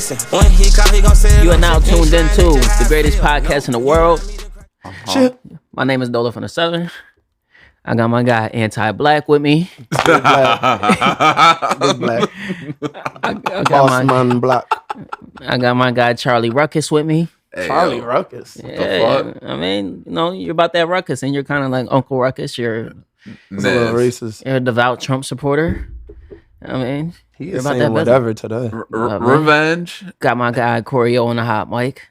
Listen, when he call, he gon' say You are now tuned into the greatest podcast in the world. My name is Dola from the Southern. I got my guy Anti-Black with me. Big black. Big black. I got my guy Charlie Ruckus with me. Hey, Charlie Ruckus? Yeah, I mean, you know, you're about that ruckus, and you're kind of like Uncle Ruckus. You're a little racist. You're a devout Trump supporter. I mean, he is saying whatever today. Revenge. Got my guy Corio on the hot mic.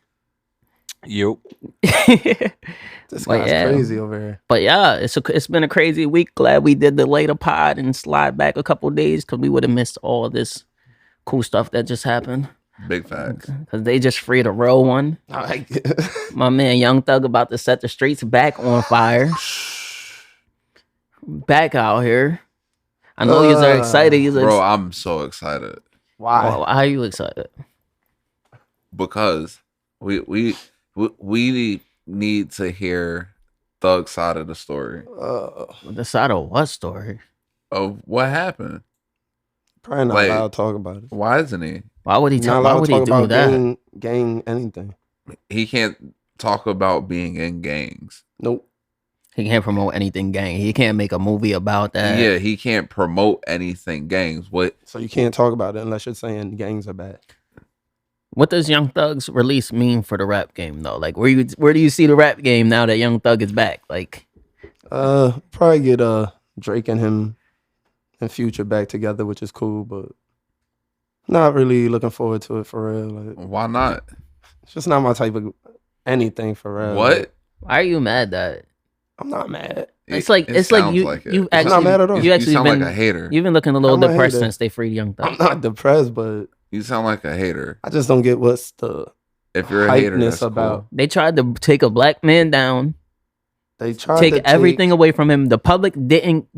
Yup. This guy's crazy over here. But yeah, it's been a crazy week. Glad we did delay the pod and slide back a couple days because we would have missed all this cool stuff that just happened. Big facts. Because they just freed a real one. My man Young Thug about to set the streets back on fire. Back out here. I know you are excited. Bro, I'm so excited. Why? Why are you excited? Because we need to hear Thug's side of the story. The side of what story? Of what happened. Probably not allowed to talk about it. Why isn't he? Why would he do that? Gang anything. He can't talk about being in gangs. Nope. He can't promote anything gang. He can't make a movie about that. Yeah, he can't promote anything gangs. What? So you can't talk about it unless you're saying gangs are bad. What does Young Thug's release mean for the rap game though? Like where do you see the rap game now that Young Thug is back? Like probably get Drake and him and Future back together, which is cool, but not really looking forward to it for real. Like, why not? It's just not my type of anything for real. What? Like, why are you mad that? I'm not mad. It's like you actually I'm not mad at all. You actually sound like a hater. You've been looking a little depressed since they freed Young Thug. I'm not depressed, but you sound like a hater. I just don't get what's the if you're a hater that's about. Cool. They tried to take a black man down. They tried to take everything away from him. The public didn't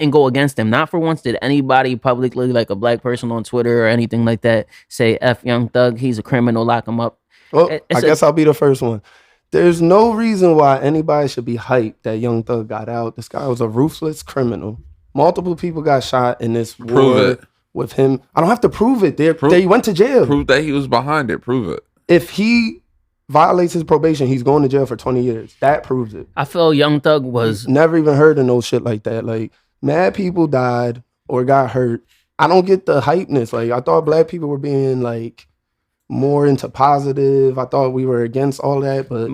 go against him. Not for once did anybody publicly, like a black person on Twitter or anything like that, say F Young Thug, he's a criminal, lock him up. Well, I guess I'll be the first one. There's no reason why anybody should be hyped that Young Thug got out. This guy was a ruthless criminal. Multiple people got shot in this war with him. I don't have to prove it. They went to jail. Prove that he was behind it. Prove it. If he violates his probation, he's going to jail for 20 years. That proves it. I feel Young Thug was... Never even heard of no shit like that. Like, mad people died or got hurt. I don't get the hypeness. Like, I thought black people were being, like, more into positive. I thought we were against all that, but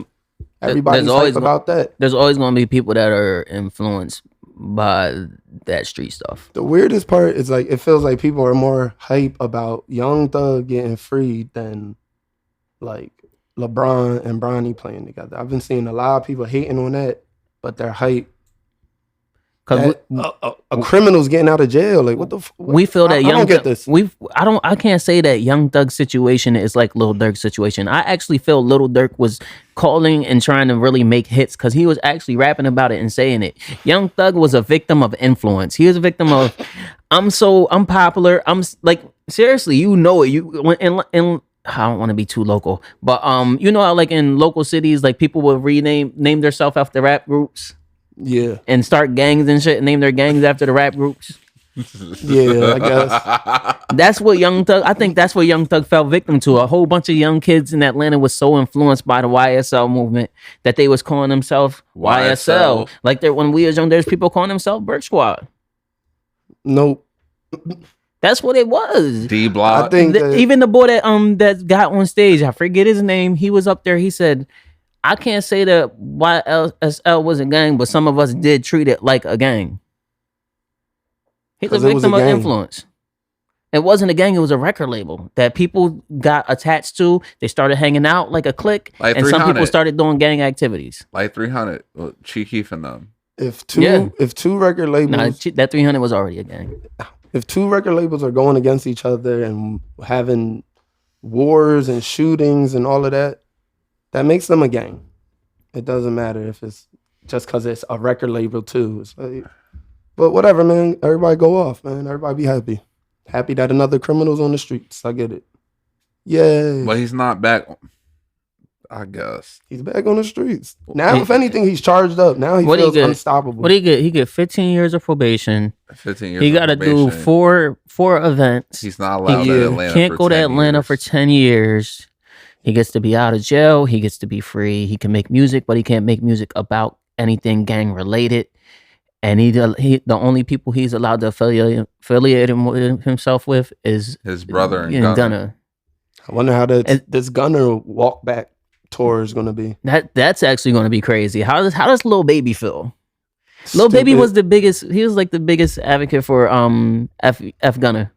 everybody's hype about that. There's always going to be people that are influenced by that street stuff. The weirdest part is, like, it feels like people are more hype about Young Thug getting freed than, like, LeBron and Bronny playing together. I've been seeing a lot of people hating on that, but they're hype. Because a criminal's getting out of jail. Like, what the we feel that I don't get this. I can't say that Young Thug's situation is like Lil Durk's situation. I actually feel Lil Durk was calling and trying to really make hits because he was actually rapping about it and saying it. Young Thug was a victim of influence. He was a victim of I'm popular. I'm like, seriously, you know it. I don't want to be too local, but you know how like in local cities, like people will name themselves after rap groups. Yeah. And start gangs and shit and name their gangs after the rap groups. Yeah, I guess. That's what Young Thug, I think that's what Young Thug fell victim to. A whole bunch of young kids in Atlanta was so influenced by the YSL movement that they was calling themselves YSL. Like when we was young, there's people calling themselves Birch Squad. Nope. That's what it was. D Block. I think even the boy that got on stage, I forget his name. He was up there. He said, I can't say that YSL was a gang, but some of us did treat it like a gang. He's a victim of influence. It wasn't a gang, it was a record label that people got attached to. They started hanging out like a clique, like and some people started doing gang activities. Like 300, Chief Keef and them. If two record labels... that 300 was already a gang. If two record labels are going against each other and having wars and shootings and all of that, that makes them a gang. It doesn't matter if it's just because it's a record label too. It's like, but whatever, man. Everybody go off, man. Everybody be happy. Happy that another criminal's on the streets. I get it. Yay. But he's not back. I guess. He's back on the streets. Now, if anything, he's charged up. Now he What he feels get? unstoppable. What do you get? He get 15 years of probation. 15 years. He got got to do four events. He's not allowed Yeah. to Atlanta. Can't for go to 10 Atlanta years. for 10 years. He gets to be out of jail. He gets to be free. He can make music, but he can't make music about anything gang related. And the only people he's allowed to affiliate himself with is His brother and Gunna. Gunna. I wonder how this Gunner walk back tour is going to be. That's actually going to be crazy. How does Lil Baby feel? Lil Baby Stupid. was the biggest. He was like the biggest advocate for F Gunna,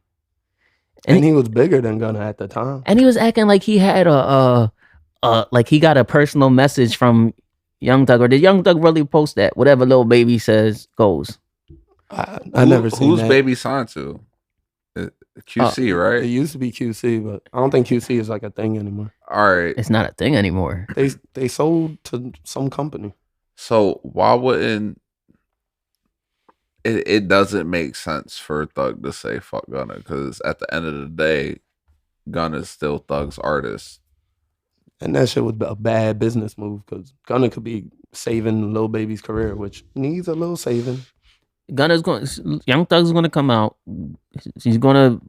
And he was bigger than Gunner at the time. and he was acting like he had like he got a personal message from Young Thug, or did Young Thug really post that? Whatever Lil Baby says goes. I never seen Who's that. Baby signed to? QC, It right? used to be QC, but I don't think QC is like a thing anymore. All right. It's not a thing anymore. They sold to some company. So why wouldn't it doesn't make sense for Thug to say fuck Gunna, because at the end of the day, Gunna's still Thug's artist. And that shit was a bad business move because Gunna could be saving Lil Baby's career, which needs a little saving. Young Thug's gonna come out. He's gonna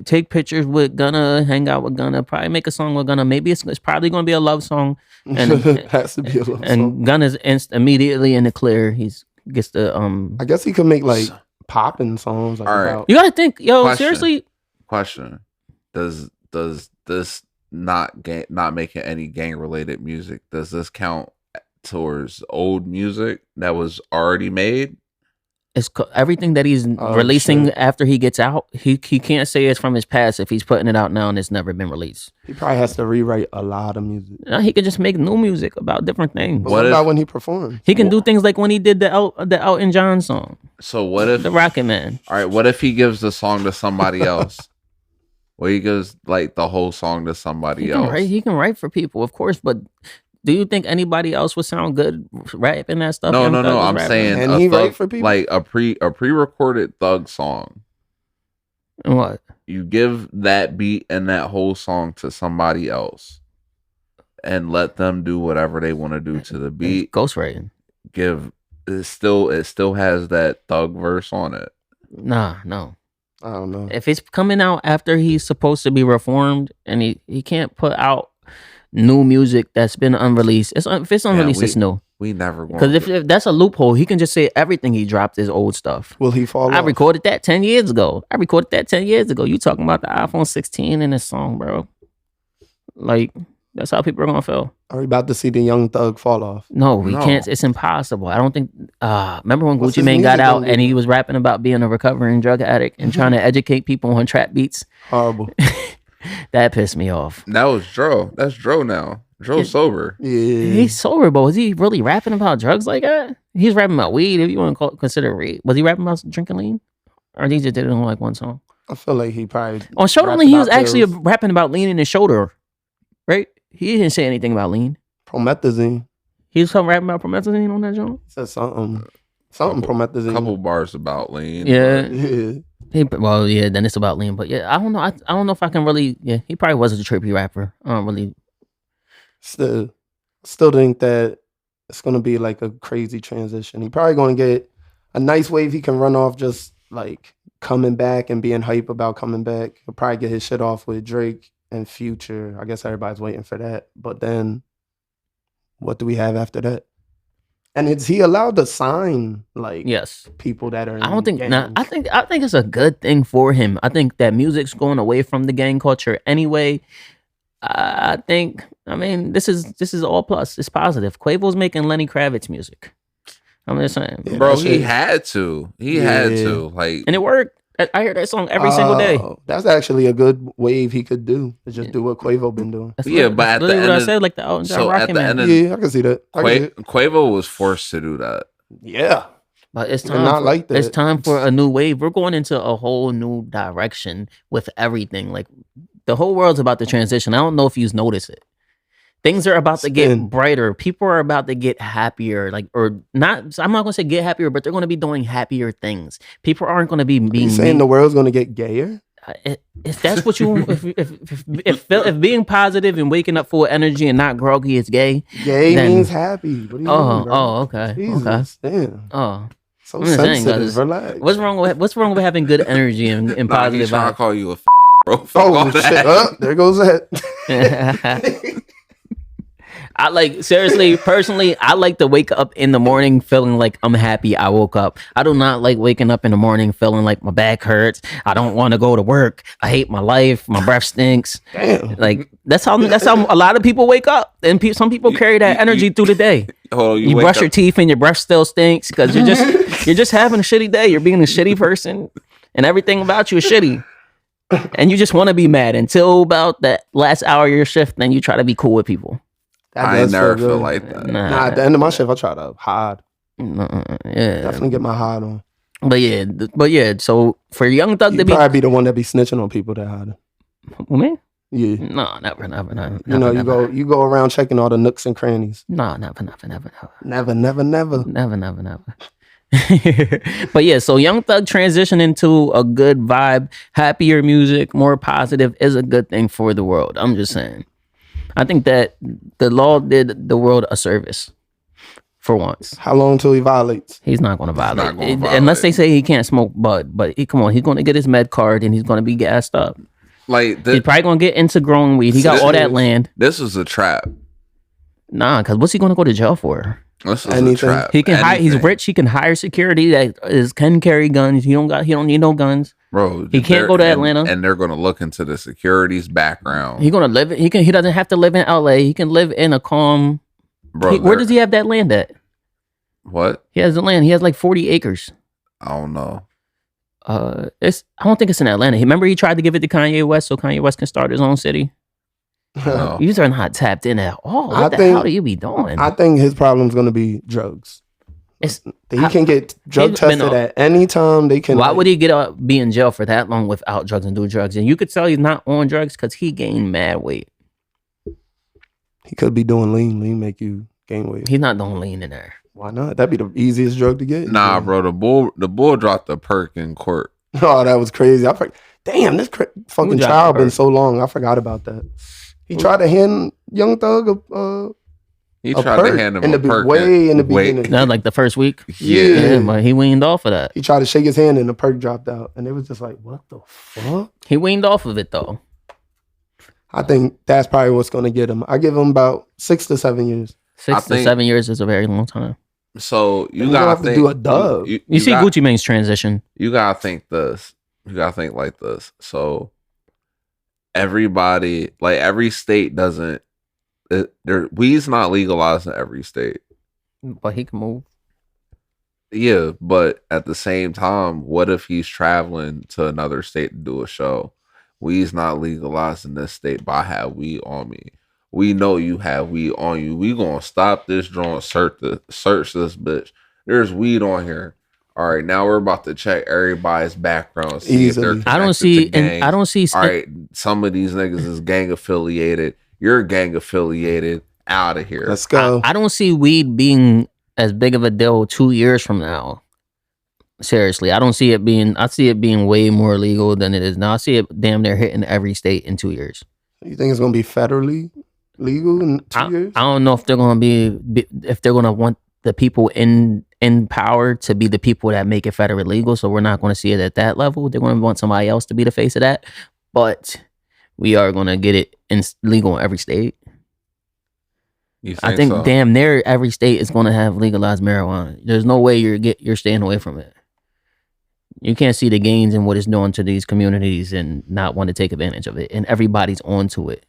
take pictures with Gunna, hang out with Gunna, probably make a song with Gunna. Maybe it's probably gonna be a love song. And It has to be a little and song. Gunna's immediately in the clear. He's gets the I guess he could make like popping songs. Like All right. about, You gotta think, yo, Question. seriously. Question: Does this not making any gang related music? Does this count towards old music that was already made? It's everything that he's releasing shit. after he gets out. He can't say it's from his past if he's putting it out now and it's never been released. he probably has to rewrite a lot of music. He could just make new music about different things. But What what if- about when he performed? He can do things like when he did the Elton John song, So what if the Rocket Man. all right, what if he gives the song to somebody else? Well, he gives like the whole song to somebody else. He can write for people, of course, but do you think anybody else would sound good rapping that stuff? No, Young no, Thug no. was I'm rapping? saying And a he Thug, write for people? like a pre-recorded Thug song. What? You give that beat and that whole song to somebody else, and let them do whatever they want to do to the beat. Ghostwriting. It still has that Thug verse on it. Nah, no. I don't know. If it's coming out after he's supposed to be reformed and he can't put out new music that's been unreleased. If it's unreleased, it's new. We never going Because if that's a loophole, he can just say everything he dropped is old stuff. Will he fall I off? recorded that 10 years ago. You talking about the iPhone 16 in this song, bro. Like, that's how people are going to feel. Are we about to see the Young Thug fall off? No, we No. can't. It's impossible. I don't think. Remember when What's Gucci his Mane got music out gonna do? and he was rapping about being a recovering drug addict and trying to educate people on trap beats? Horrible. That pissed me off. that was Dro. That's Dro now. Dro's sober. Yeah. He's sober, but was he really rapping about drugs like that? He's rapping about weed, if you want to consider weed. Was he rapping about drinking lean? Or he just did it on like one song? I feel like he probably On Shoulder rapped Lean, he was about actually pills. rapping about lean in his shoulder, right? He didn't say anything about lean. promethazine. He was rapping about promethazine on that joint. Said something Couple promethazine. Couple bars about lean. Yeah. Yeah. Yeah, then it's about lean. But yeah, I don't know. I don't know if I can really. Yeah, he probably was a trippy rapper. I don't really. Still think that it's gonna be like a crazy transition. He probably gonna get a nice wave he can run off just like coming back and being hype about coming back. He'll probably get his shit off with Drake and Future. I guess everybody's waiting for that. But then what do we have after that? And is he allowed to sign like Yes. people that are in I don't think. Nah, gangs? I think it's a good thing for him. I think that music's going away from the gang culture anyway. I think. I mean, this is all plus. It's positive. Quavo's making Lenny Kravitz music. I'm just saying, Yeah, Bro, that he shit- had to. He had Yeah. to. Like, and it worked. I hear that song every single day. Oh, that's actually a good wave he could do. To just do what Quavo been doing. That's Yeah, literally- but that's at the literally end what I of- said, like the Elton John so at Rocket the Man. end of Yeah, I can see that. I can see it. Quavo was forced to do that. Yeah. But it's But time. not like that. It's time for a new wave. We're going into a whole new direction with everything. Like the whole world's about to transition. I don't know if you've noticed it. Things are about to get Spin. brighter. People are about to get happier. Like, or not. I'm not going to say get happier, but they're going to be doing happier things. People aren't going to be Are you being saying mean. the world's gonna get gayer? If that's what you, if being positive and waking up full of energy and not groggy is gay, Gay then- means happy. What do you mean, bro? Okay, Jesus, damn. oh. So I'm just saying, sensitive. guys. Relax. What's wrong with having good energy and Nah, he's positive trying to vibes? call you a bro. Fuck Oh all shit! that. There goes that. I like, seriously, personally, I like to wake up in the morning feeling like I'm happy I woke up. I do not like waking up in the morning feeling like my back hurts. I don't want to go to work. I hate my life. My breath stinks. Damn. Like that's how a lot of people wake up, and some people carry that energy through the day. Hold on, You wake brush up- your teeth and your breath still stinks because you're just having a shitty day. You're being a shitty person, and everything about you is shitty. And you just want to be mad until about that last hour of your shift. Then you try to be cool with people. That I does never feel feel good. like that. Nah, at the end of my shift, I try to hide. Yeah, Definitely get my hide on. but yeah. So for Young Thug You to be, probably be the one that be snitching on people that hide. me? Yeah. No, never. You know, you go around checking all the nooks and crannies. No, never. Never. But yeah, so Young Thug transition into a good vibe, happier music, more positive is a good thing for the world. I'm just saying. I think that the law did the world a service for once. How long till he violates? He's not going to violate. gonna violate. Unless they say he can't smoke bud. But come on, he's going to get his med card and he's going to be gassed up. Like He's probably going to get into growing weed. He got all that land. this is a trap. Nah, because what's he going to go to jail for? This is Anything. a trap. He can hire. He's Anything. rich. He can hire security that can carry guns. He don't need no guns. Bro. He can't they're- go to and- Atlanta. and they're gonna look into the security's background. He gonna live. He doesn't have to live in L.A. He can live in a calm. Bro, Where does he have that land at? What? He has the land. He has like 40 acres. I don't know. I don't think it's in Atlanta. Remember he tried to give it to Kanye West so Kanye West can start his own city. No. You are not tapped in at all. What I the think- hell do you be doing? I think his problem's gonna be drugs. It's- He can get drug he's been tested on- at any time. They can. Why would he be in jail for that long without drugs and do drugs? And you could tell he's not on drugs because he gained mad weight. He could be doing lean. Lean make you gain weight. He's not doing lean in there. Why not? That'd be the easiest drug to get. Nah, bro. The bull dropped the perk in court. Oh, that was crazy. Damn, this fucking dropped child the been bird? so long. I forgot about that. He tried to hand Young Thug He a tried perk to hand him in a the perk. way in the Wait. beginning. Not like the first week. Yeah. Yeah, but he weaned off of that. He tried to shake his hand and the perk dropped out, and it was just like, what the fuck? He weaned off of it though. I think that's probably what's gonna get him. I give him about 6 to 7 years. 6 to think- 7 years is a very long time. So you You gotta have to think, do a dub. You see Gucci Mane's transition. You gotta think this. You gotta think like this. So everybody, like every state doesn't. Weed's not legalized in every state. But he can move. Yeah, but at the same time, what if he's traveling to another state to do a show? Weed's not legalized in this state, but I have weed on me. We know you have weed on you. We gonna stop this drawing, search this bitch. There's weed on here. All right, now we're about to check everybody's background. See if they're Easily. I don't connected see, to and I don't see. All right, some of these niggas is gang affiliated. You're gang affiliated. Out of here. Let's go. I don't see weed being as big of a deal 2 years from now. Seriously, I don't see it being. I see it being way more legal than it is now. I see it damn near hitting every state in 2 years. You think it's gonna be federally legal in 2 years? I don't know if they're gonna if they're gonna want the people in power to be the people that make it federally legal. So we're not gonna see it at that level. They're gonna want somebody else to be the face of that. But we are gonna get it legal in every state. You I think so? damn near every state is gonna have legalized marijuana. There's no way you're staying away from it. You can't see the gains in what it's doing to these communities and not want to take advantage of it. And everybody's onto it.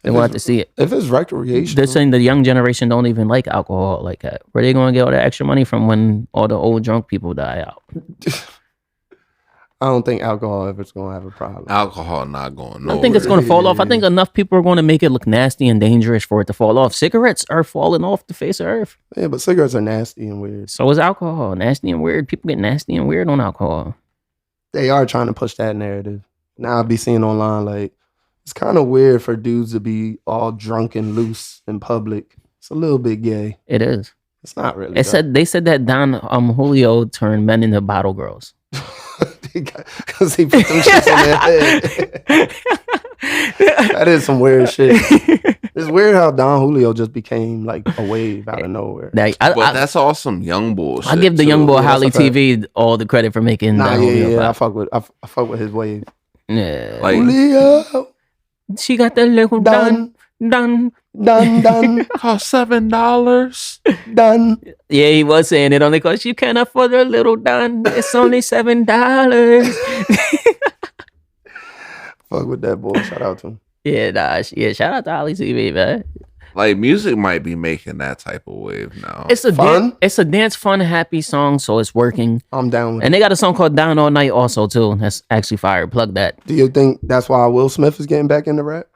They want to see it. If it's recreational, They're saying the young generation don't even like alcohol like that. Where they going to get all that extra money from when all the old drunk people die out? I don't think alcohol ever's gonna have a problem. Alcohol not going nowhere. I think it's going to fall off. I think enough people are going to make it look nasty and dangerous for it to fall off. Cigarettes are falling off the face of earth. Yeah, but cigarettes are nasty and weird. So is alcohol. Nasty and weird. People get nasty and weird on alcohol. They are trying to push that narrative. Now I be seeing online like it's kind of weird for dudes to be all drunk and loose in public. It's a little bit gay. It is. It's not really. They said that Don Julio turned men into bottle girls. Because he put them shits in their head. That is some weird shit. It's weird how Don Julio just became like a wave out of nowhere. Like, But that's all some young bullshit. I give the too. young boy Yeah, Holly that's a fact. TV all the credit for making Nah, Don Julio yeah. I pop. fuck with his wave. Yeah. Like, Julio, She got the little done. done, done, cost $7. done. Yeah, he was saying it only because you can't afford a little done. It's only $7. Fuck with that boy. Shout out to him. Yeah, shout out to Holly TV, man. Like, music might be making that type of wave now. It's a Fun? it's a dance, fun, happy song, so it's working. I'm down with it. And they got a song called "Down All Night" also too. That's actually fire. Plug that. Do you think that's why Will Smith is getting back into rap?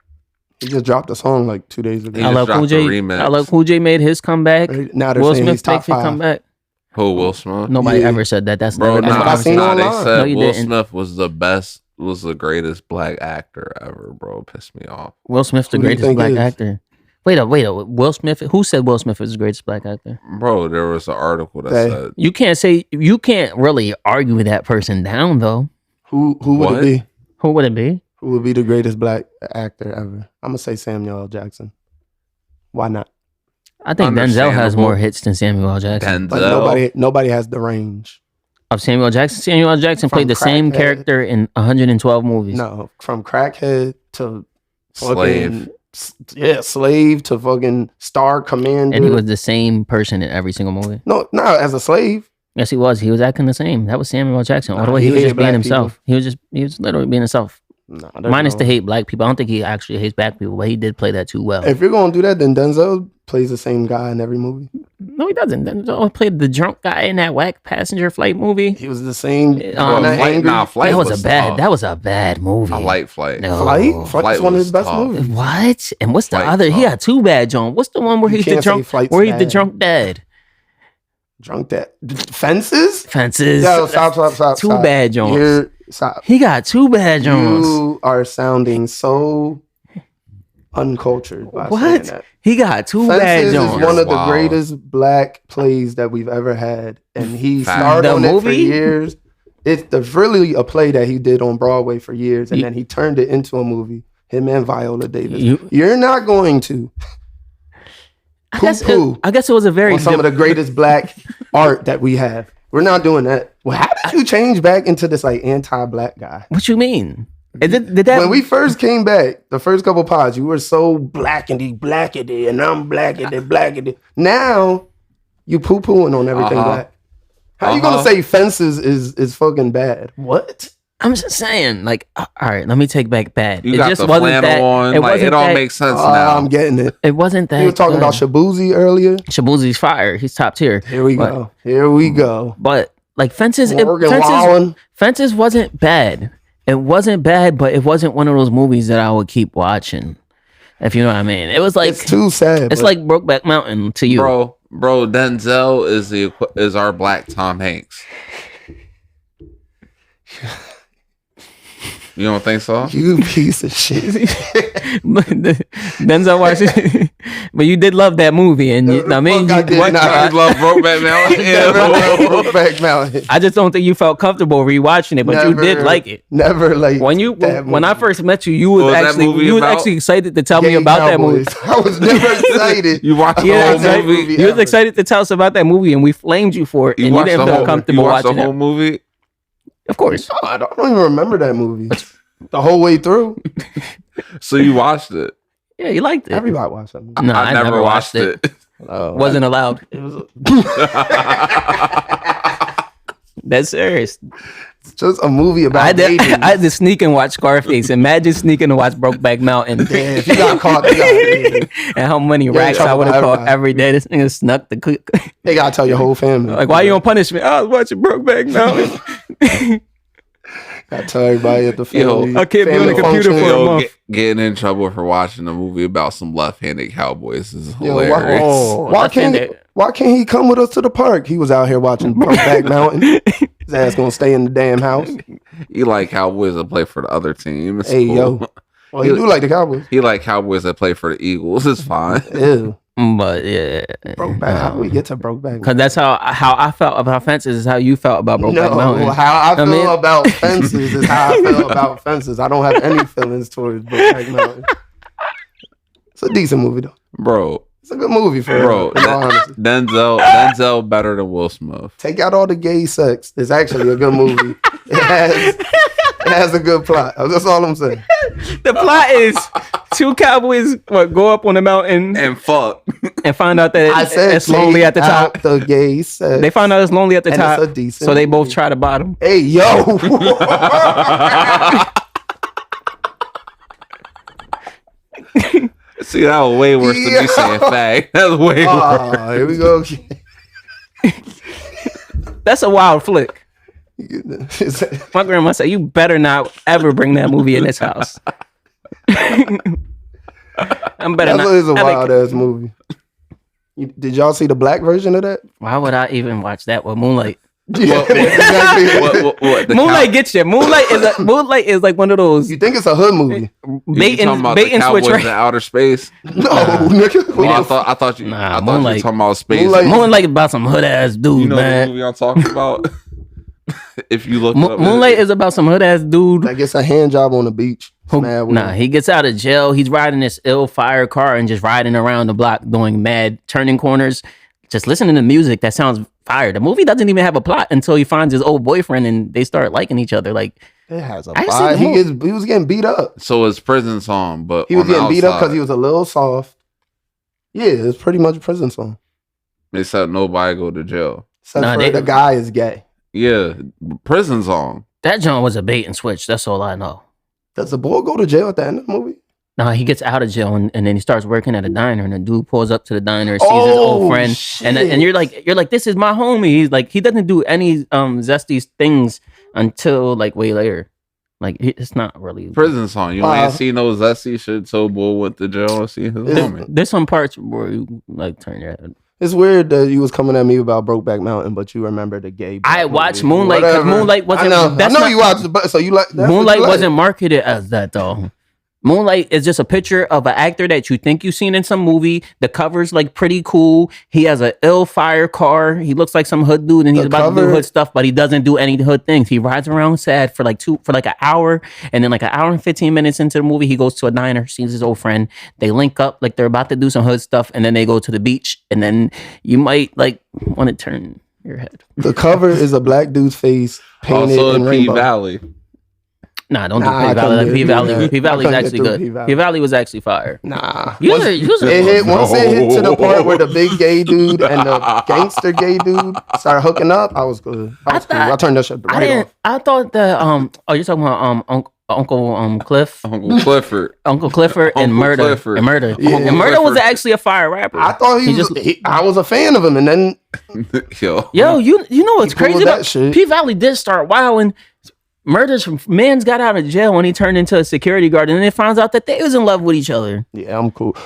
He just dropped a song like 2 days ago. He just dropped a remix. Cool J made his comeback. Now they're Will saying Smith he's top makes his 5. comeback. Who, Will Smith? Nobody Yeah. ever said that. That's Bro, never. That's what I seen they online. said No, you Will didn't. Smith was the greatest black actor ever, bro. Pissed me off. Will Smith's the Who do you greatest think black is? actor. Wait up. Will Smith? Who said Will Smith was the greatest black actor? Bro, there was an article that Hey. said, You can't really argue that person down though. Who would What? it be? Who would it be? Who would be the greatest black actor ever? I'm gonna say Samuel L. Jackson. Why not? I think Denzel has Understandable. more hits than Samuel L. Jackson. Like Denzel. nobody has the range. Of Samuel L. Jackson. Samuel L. Jackson From played the same Crackhead. character in 112 movies. No, from crackhead to Slave. fucking, slave to fucking star commander. And he was the same person in every single movie. no, as a slave. Yes, he was. He was acting the same. That was Samuel L. Jackson. All the Nah, way he he was hated just being black himself. He was literally being himself. Nah, Minus the hate black people. I don't think he actually hates black people, but he did play that too well. If you're gonna do that, then Denzel plays the same guy in every movie. No, he doesn't. Denzel played the drunk guy in that whack passenger flight movie. He was the same. Flight- Flight That was tough. That was a bad movie. I like Flight. No. Flight Flight is one of was his best tough. movies. What? And what's the Flight other? He tough. had two bad John. What's the one where You he's the can't say drunk? Flight's Where he's the bad. drunk dad? Drunk that fences. Fences. Yo, stop. Two stop. bad Johns. Stop. He got two bad Johns. You are sounding so uncultured by saying What? that. He got two bad Fences Johns. is one of the Wow. greatest black plays that we've ever had, and he Fact. starred The on it for movie? years. There's really a play that he did on Broadway for years, and You- then he turned it into a movie. Him and Viola Davis. You- You're not going to I guess, poo-poo I guess it was a very on some of the greatest black art that we have. We're not doing that. Well, how did you change back into this like anti-black guy? What you mean? Did that? When we first came back, the first couple pods, you were so blackety, and I'm blackety. Now you poo-pooing on everything Uh-huh. black. How you gonna say fences is fucking bad? What? I'm just saying, like, all right, let me take back bad. You it got just the wasn't flannel that. on. Like, wasn't it all that- makes sense now. I'm getting it. It wasn't that. You were talking about good. Shabuzi earlier. Shabuzi's fire. He's top tier. Here we go. Here we go. But like fences, Morgan Wallen. Fences wasn't bad. It wasn't bad, but it wasn't one of those movies that I would keep watching. If you know what I mean. It was like It's too sad. it's but like Brokeback Mountain to you. Bro, Denzel is our black Tom Hanks. You don't think so? you piece of shit. Denzel Washington. But you did love that movie, and I mean, Fuck, I did not. I love Brokeback Mountain. Never liked Yeah. Brokeback Mountain. I just don't think you felt comfortable rewatching it, but you did Never- like it. Never like When I first met you, you What was was that actually movie you was about? actually excited to tell me about that movie. I was never excited. You watched the Yeah, whole exactly. movie. You was ever. excited to tell us about that movie, and we flamed you for it, and you watched didn't the feel whole- comfortable you watched watching the whole it. movie. Of course, I don't even remember that movie. The whole way through. So you watched it. yeah, you liked it. Everybody watched that movie. No, I never watched it. Oh, Wasn't allowed. it was That's serious. just a movie about I did. dating. I had to sneak and watch Scarface. Imagine sneaking to watch Brokeback Mountain. Yeah, if you got caught, they And how many in racks I trouble would have by caught everybody. every day. This nigga snuck the cook. gotta tell your whole family. Like, why you don't punish me? I was watching Brokeback Mountain. Gotta tell everybody at the family. I can't be on family the computer function. for a Yo, month. getting in trouble for watching a movie about some left-handed cowboys is Yo, hilarious. why can't he come with us to the park? He was out here watching Brokeback Mountain. His ass gonna stay in the damn house. He like cowboys that play for the other team. It's Hey cool. yo, well he do like the Cowboys. He like cowboys that play for the Eagles. It's fine. Ew. But yeah, Brokeback. How do we get to Brokeback? Because that's how I felt about Fences is how you felt about Brokeback No, Mountain. how I feel about Fences is how I feel about Fences. I don't have any feelings towards Brokeback Mountain. It's a decent movie though, bro. It's a good movie for Bro, in all honesty. Denzel better than Will Smith. Take out all the gay sex. It's actually a good movie. It has a good plot. That's all I'm saying. The plot is two cowboys go up on the mountain And fuck. and find out that I said it's lonely at the top. out the gay sex. They find out it's lonely at the And top, it's a decent so they both movie. try the bottom. Hey yo. See, that was way worse than me saying fag. That's way worse. Oh, here we go. That's a wild flick. My grandma said, "You better not ever bring that movie in this house." I'm better not. That's a wild ass movie. Did y'all see the black version of that? Why would I even watch that with Moonlight? Yeah, exactly. What, the Moonlight gets you. Moonlight is like one of those You think it's a hood movie? bait and switch. in Right? outer space? No, nigga. Well, I thought you. Nah, I thought you were Moonlight. talking about space. Moonlight- Moonlight is about some hood ass dude, You know the man. movie I'm talking about. If you look up, Moonlight is about some hood ass dude. I guess a hand job on the beach. Mad weird. Nah, he gets out of jail. He's riding this ill fire car and just riding around the block doing mad turning corners, just listening to music that sounds fire. The movie doesn't even have a plot until he finds his old boyfriend and they start liking each other. Like, It has a I vibe. seen the He was getting beat up. so it's prison song, but He was on the getting beat up because outside, he was a little soft. Yeah, it's pretty much a prison song. except nobody go to jail. Except Nah, for they- the guy is gay. Yeah, prison song. that John was a bait and switch. That's all I know. Does the boy go to jail at the end of the movie? No, he gets out of jail and then he starts working at a diner and the dude pulls up to the diner, sees his old friend, and you're like, this is my homie. He's like, he doesn't do any zesty things until like way later. Like it's not really Prison song. You ain't see no zesty shit. So boy went to jail and see his homie. There's some parts where you like turn your head. It's weird that you was coming at me about Brokeback Mountain, but you remember the gay. I movie. watched Moonlight because Whatever. Moonlight wasn't. I that's know not- you watched, but so you like that's what Moonlight you like. wasn't marketed as that though. Moonlight is just a picture of an actor that you think you've seen in some movie. The cover's like pretty cool. He has an ill fire car. He looks like some hood dude and he's The about to do cover- hood stuff, but he doesn't do any hood things. He rides around sad for like an hour, and then like an hour and 15 minutes into the movie, he goes to a diner, sees his old friend. They link up like they're about to do some hood stuff, and then they go to the beach, and then you might like want to turn your head. The cover is a black dude's face painted Also in in P rainbow. Valley. Nah, don't Nah, do I P Valley. couldn't Like, do P Valley. that. P I Valley's couldn't get actually through good. P-Valley. P Valley was actually fire. Nah. You Once was- you was- it hit once it hit to the No. part where the big gay dude and the gangster gay dude started hooking up, I was good. I was cool. I turned that shit I right didn't. off. I thought that oh, you're talking about Uncle Cliff, Uncle Clifford. Uncle Clifford, and Uncle Murder, Clifford. and Murder, Yeah. and Murder was Clifford. actually a fire rapper. I thought he was. I was a fan of him, and then Yo. Yo, you know what's He pulled crazy that about shit. P Valley did start wilding. Murder's man's got out of jail when he turned into a security guard, and then it finds out that they was in love with each other. yeah, I'm cool.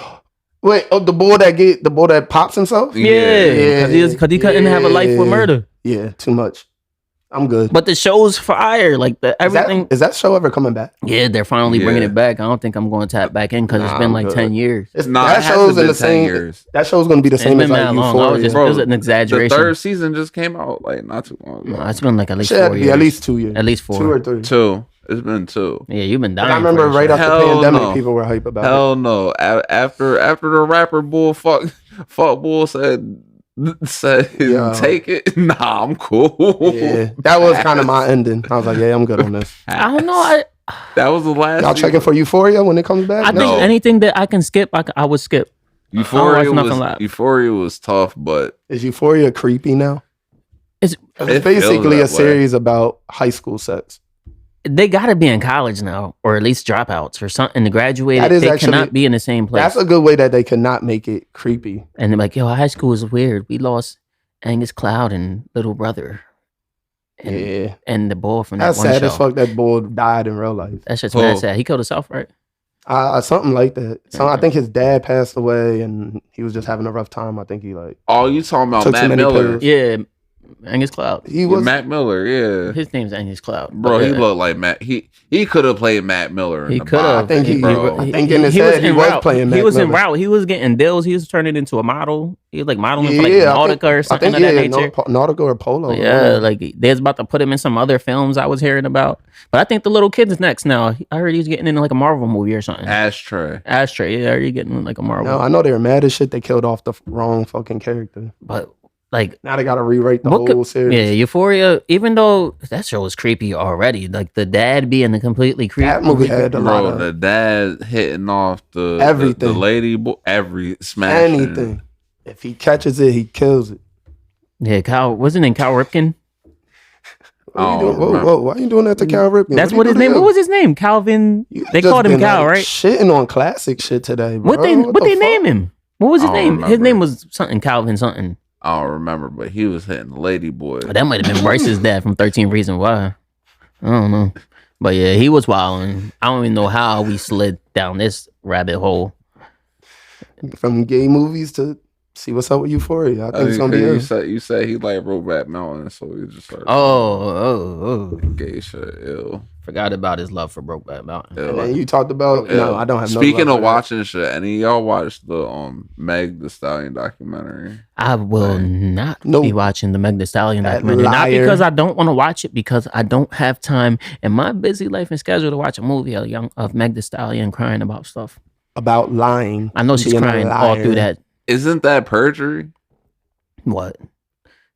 Wait, the boy that pops himself? Yeah, because he couldn't have a life with Murder. Yeah, too much. I'm good. But the show's fire, like everything. Is that show ever coming back? Yeah, they're finally bringing Yeah. it back. I don't think I'm going to tap back in because it's Nah, been I'm like good. 10 years. Nah, that it hasn't show's in been the 10 same. years. That show's gonna be the It's same been as that like long. I was Euphoria. just, Bro, it was an The exaggeration. third season just came out like not too long ago. No, it's been like at least Shit, 4 years. yeah, at least 2 years. At least 4. 2 or 3. 2. It's been 2. Yeah, you've been dying. I remember for this right shit. after the Hell pandemic, no. people were hype about Hell no. After the rapper bull fuck bull said Yeah. take it. Nah, I'm cool. it. Yeah, that was kind of my ending. I was like, yeah, I'm good on this. I don't know. That was the last. Y'all checking for Euphoria when it comes back? I think No. anything that I can skip, I would skip. Euphoria I don't watch nothing was live. Euphoria was tough, but Is Euphoria creepy now? It's, It's It basically a feels that way. series about high school sex. they got to be in college now, or at least dropouts or something to graduate. That is They actually- cannot be in the same place. That's a good way that they could not make it creepy. And they're like, yo, high school is weird. We lost Angus Cloud and little brother. And, Yeah, and the boy from that that's one sad show. as fuck. That boy died in real life. That's just Oh. mad sad. He killed himself, right? Something like that. So I think his dad passed away, and he was just having a rough time. I think he like oh, you talking about Took too Matt many Miller? pills. Yeah. Angus Cloud. He was Matt Miller, yeah. His name's Angus Cloud. Bro, But, he looked like Matt. He could have played Matt Miller. He In the could have. I think he- bro. I think in his head he was playing Mac He was in Miller. route. He was getting deals. He was turning into a model. He was like modeling for like I Nautica or something of that nature. Nautica or Polo. Yeah, like they was about to put him in some other films I was hearing about. But I think the little kid is next now. I heard he's getting in like a Marvel movie or something. Ashtray. Yeah, I heard he's getting in like a Marvel. No, I know they were mad as shit. They killed off the wrong fucking character. But like, Now they got to rewrite the what whole series. yeah, Euphoria. Even though that show was creepy already, like the dad being the completely creepy. That movie had a lot Bro, of the dad hitting off the Everything. the lady boy, every smash. anything. If he catches it, he kills it. Yeah, Cal wasn't it Cal Ripken? What are you Oh, doing? Whoa, remember. whoa, why are you doing that to Cal Ripken? That's do you what his do to name. him? What was his name? Calvin. You They just called him been, Cal, like, right? Shitting on classic shit today, bro. What they the name fuck? him? What was his I don't name? His remember. name was something Calvin something. I don't remember, but he was hitting the lady boy. That might have been Bryce's dad from 13 Reasons Why. I don't know. But yeah, he was wilding. I don't even know how we slid down this rabbit hole. From gay movies to see what's up with Euphoria. I think it's gonna be you us. said he like Brokeback Mountain, so he just started Oh. gay shit. Ew. Forgot about his love for Brokeback Mountain. And then you talked about Ew. no, I don't have. Speaking no love of for that. watching shit, any of y'all watched the Meg the Stallion documentary? I will not Nope. be watching the Meg Thee Stallion That documentary. Not liar. because I don't want to watch it, because I don't have time in my busy life and schedule to watch a movie of Meg Thee Stallion crying about stuff. About lying. I know she's being a crying all liar. through that. Isn't that perjury? What?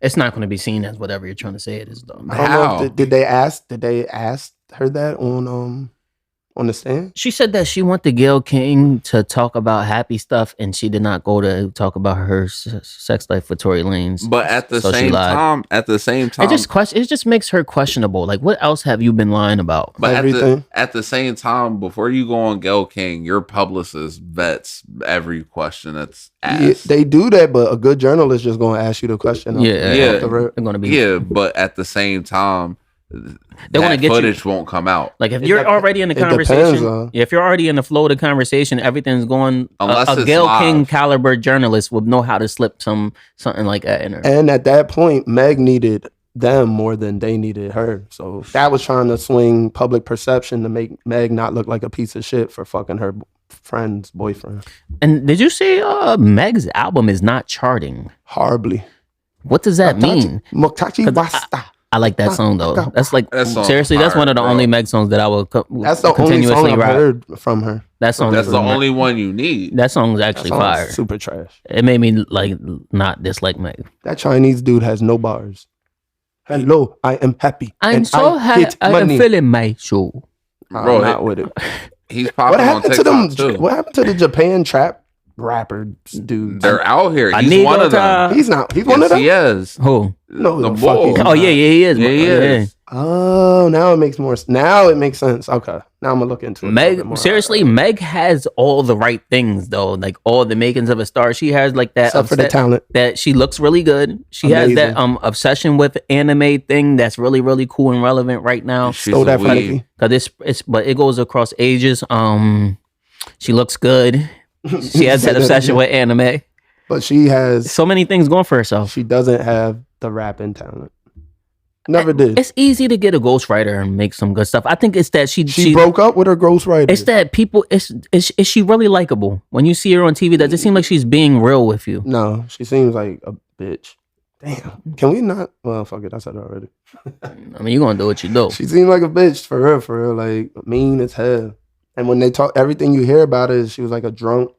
It's not going to be seen as whatever you're trying to say it is, though. I don't know How? if did they ask her that on the stand? She said that she went to Gayle King to talk about happy stuff, and she did not go to talk about her sex life with Tory Lanez. But at the So she same lied. time, It just makes her questionable. Like, what else have you been lying about? but Everything. at the same time, before you go on Gayle King, your publicist vets every question that's Yeah, asked. they do that, but a good journalist just gonna ask you the question. off Yeah. the rip. They're going to be But at the same time, wanna that get you- footage won't come out. like if It you're dep- already in the it depends conversation, on- if you're already in the flow of the conversation, everything's going. Unless A it's Gayle King live. caliber journalist would know how to slip something like that in her. And at that point, Meg needed them more than they needed her. So that was trying to swing public perception to make Meg not look like a piece of shit for fucking her friend's boyfriend. And did you see Meg's album is not charting? Horribly. What does that mean? Moktachi 'Cause Wasta. I like that song though. That's like That song's seriously, that's fire, one of the bro. only Meg songs that I will That's the only continuously song I've rap. heard from her. That song That's is the ama- only one you need. That song is That actually song is fire. super trash. It made me like not dislike Meg. That Chinese dude has no bars. Hello, I am happy. I'm and so happy. hit I am money. feeling my soul. I'm Bro, not with it. He's What popping on happened to TikTok them? too. What happened to the Japan trap rappers dudes? They're out here. I He's need one of to- them. He's not. He's one of Yes, them. he is. Who? No, The the fuck bull. he's Oh not. yeah, he is. Yeah, he is. Oh, now it makes more. Now it makes sense. Okay, now I'm gonna look into it. a little bit Meg, more. seriously, Meg has all the right things though, like all the makings of a star. She has like that except for the upset- talent. that she looks really good. She has that Amazing. obsession with anime thing that's really really cool and relevant right now. She's Stole a that from weeb. Nicki. Cause it's but it goes across ages. She looks good. She has that obsession with anime. But she has. So many things going for herself. She doesn't have the rapping talent. Never did. It's easy to get a ghostwriter and make some good stuff. I think it's that She broke up with her ghostwriter. It's that people. Is she really likable? When you see her on TV, does it seem like she's being real with you? No, she seems like a bitch. Damn. Can we not? Well, fuck it. I said it already. I mean, you're gonna do what you do. She seemed like a bitch for real, like mean as hell. And when they talk, everything you hear about her is she was like a drunk,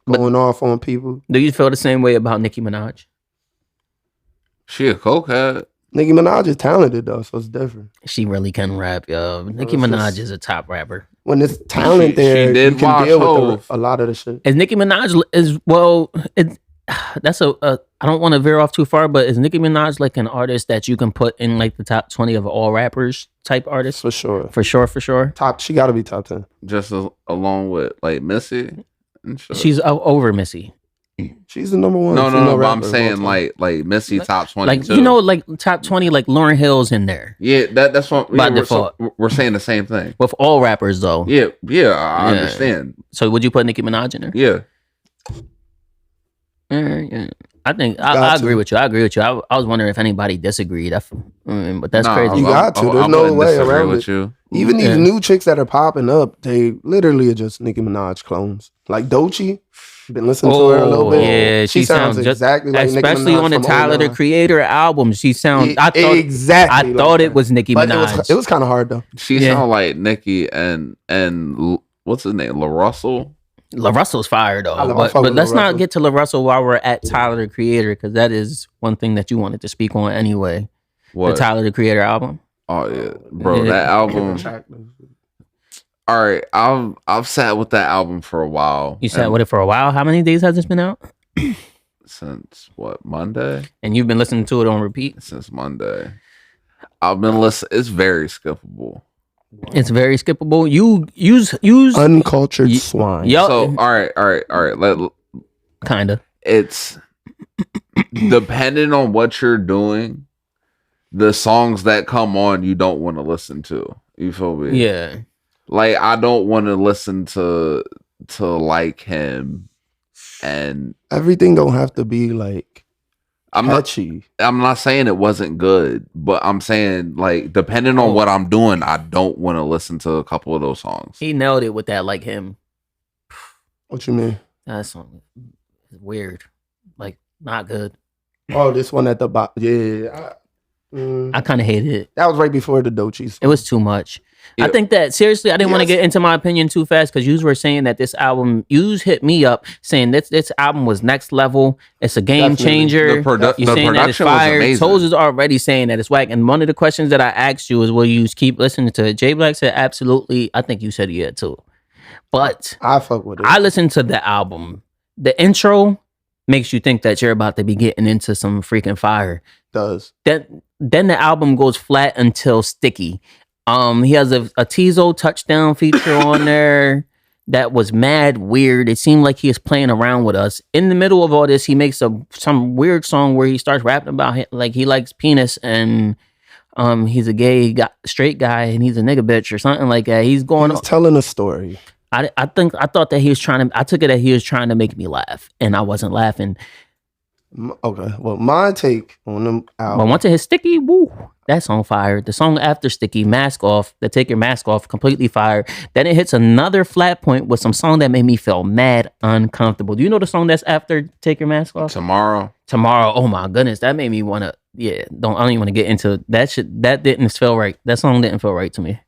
going off on people. Do you feel the same way about Nicki Minaj? She a cokehead. Nicki Minaj is talented though, so it's different. She really can rap, yo. Nicki it's Minaj just- is a top rapper. When there's talent She there, did you can watch deal Hov. with a lot of the shit. Is Nicki Minaj is well? That's a. I don't want to veer off too far, but is Nicki Minaj like an artist that you can put in like the top 20 of all rappers type artists? For sure. For sure. Top, she got to be top 10. Just along with like Missy and shit. She's over Missy. She's the number one. no, female but I'm rapper of all saying time. like Missy top 20. Like you know, like top 20, like Lauryn Hill's in there Yeah, that's what By we're, default. we're saying the same thing. with all rappers though. Yeah, I Yeah. understand. So would you put Nicki Minaj in there? Yeah. Yeah. I think got I to. agree with you. I agree with you. I was wondering if anybody disagreed. But that's crazy. You got to. There's no wouldn't way disagree around with it. you. Even these new chicks that are popping up, they literally are just Nicki Minaj clones. Like Doechii, been listening to her a little bit. Yeah, she sounds exactly like Nicki especially Minaj on the from Tyler the 09. Creator album. She sounds. Yeah, exactly. I thought like it was Nicki but Minaj. it was kind of hard though. She sound like Nicki and what's his name? La Russell. La Russell's fire though. I But fuck with let's La not Russell. get to La Russell while we're at Tyler the Creator, because that is one thing that you wanted to speak on anyway. What? The Tyler the Creator album. Oh yeah, bro, Yeah. that album. All right, I've sat with that album for a while. You sat with it for a while. How many days has this been out? Since what, Monday? And you've been listening to it on repeat? Since Monday. I've been listening. It's very skippable. It's very skippable. You use Uncultured swine. Yo, So all right. kind of. It's depending on what you're doing. The songs that come on, you don't want to listen to. You feel me? Yeah. Like I don't want to listen to like him, and Everything don't have to be like catchy. I'm not saying it wasn't good, but I'm saying like depending on what I'm doing, I don't want to listen to a couple of those songs. He nailed it with that like him. What you mean? That song is weird. Like not good. Oh, this one at the bottom. Yeah. I kind of hated it. That was right before the Doechii. It was too much. Yeah. I think that seriously, I didn't want to get into my opinion too fast because you were saying that this album, you hit me up saying this album was next level. It's a game Definitely. changer. The You're saying that it's production was fire. amazing. Toes is already saying that it's whack. And one of the questions that I asked you is, will you keep listening to it? J Black said absolutely. I think you said yeah too. But I fuck with it. I listened to the album. The intro makes you think that you're about to be getting into some freaking fire. Does. Then the album goes flat until Sticky. He has a Tizo touchdown feature on there that was mad weird. It seemed like he was playing around with us. In the middle of all this, he makes some weird song where he starts rapping about like he likes penis and he's a straight guy and he's a nigga bitch or something like that. He's going He's telling a story. I thought that he was trying to. I took it that he was trying to make me laugh, and I wasn't laughing. Okay, well, my take on them But album. once it hit Sticky, woo, that's on fire. The song after Sticky, Mask Off, the Take Your Mask Off, completely fire. Then it hits another flat point with some song that made me feel mad uncomfortable. Do you know the song that's after Take Your Mask Off? Tomorrow. Oh my goodness, that made me want to. Yeah, I don't even want to get into that shit. That didn't feel right. That song didn't feel right to me.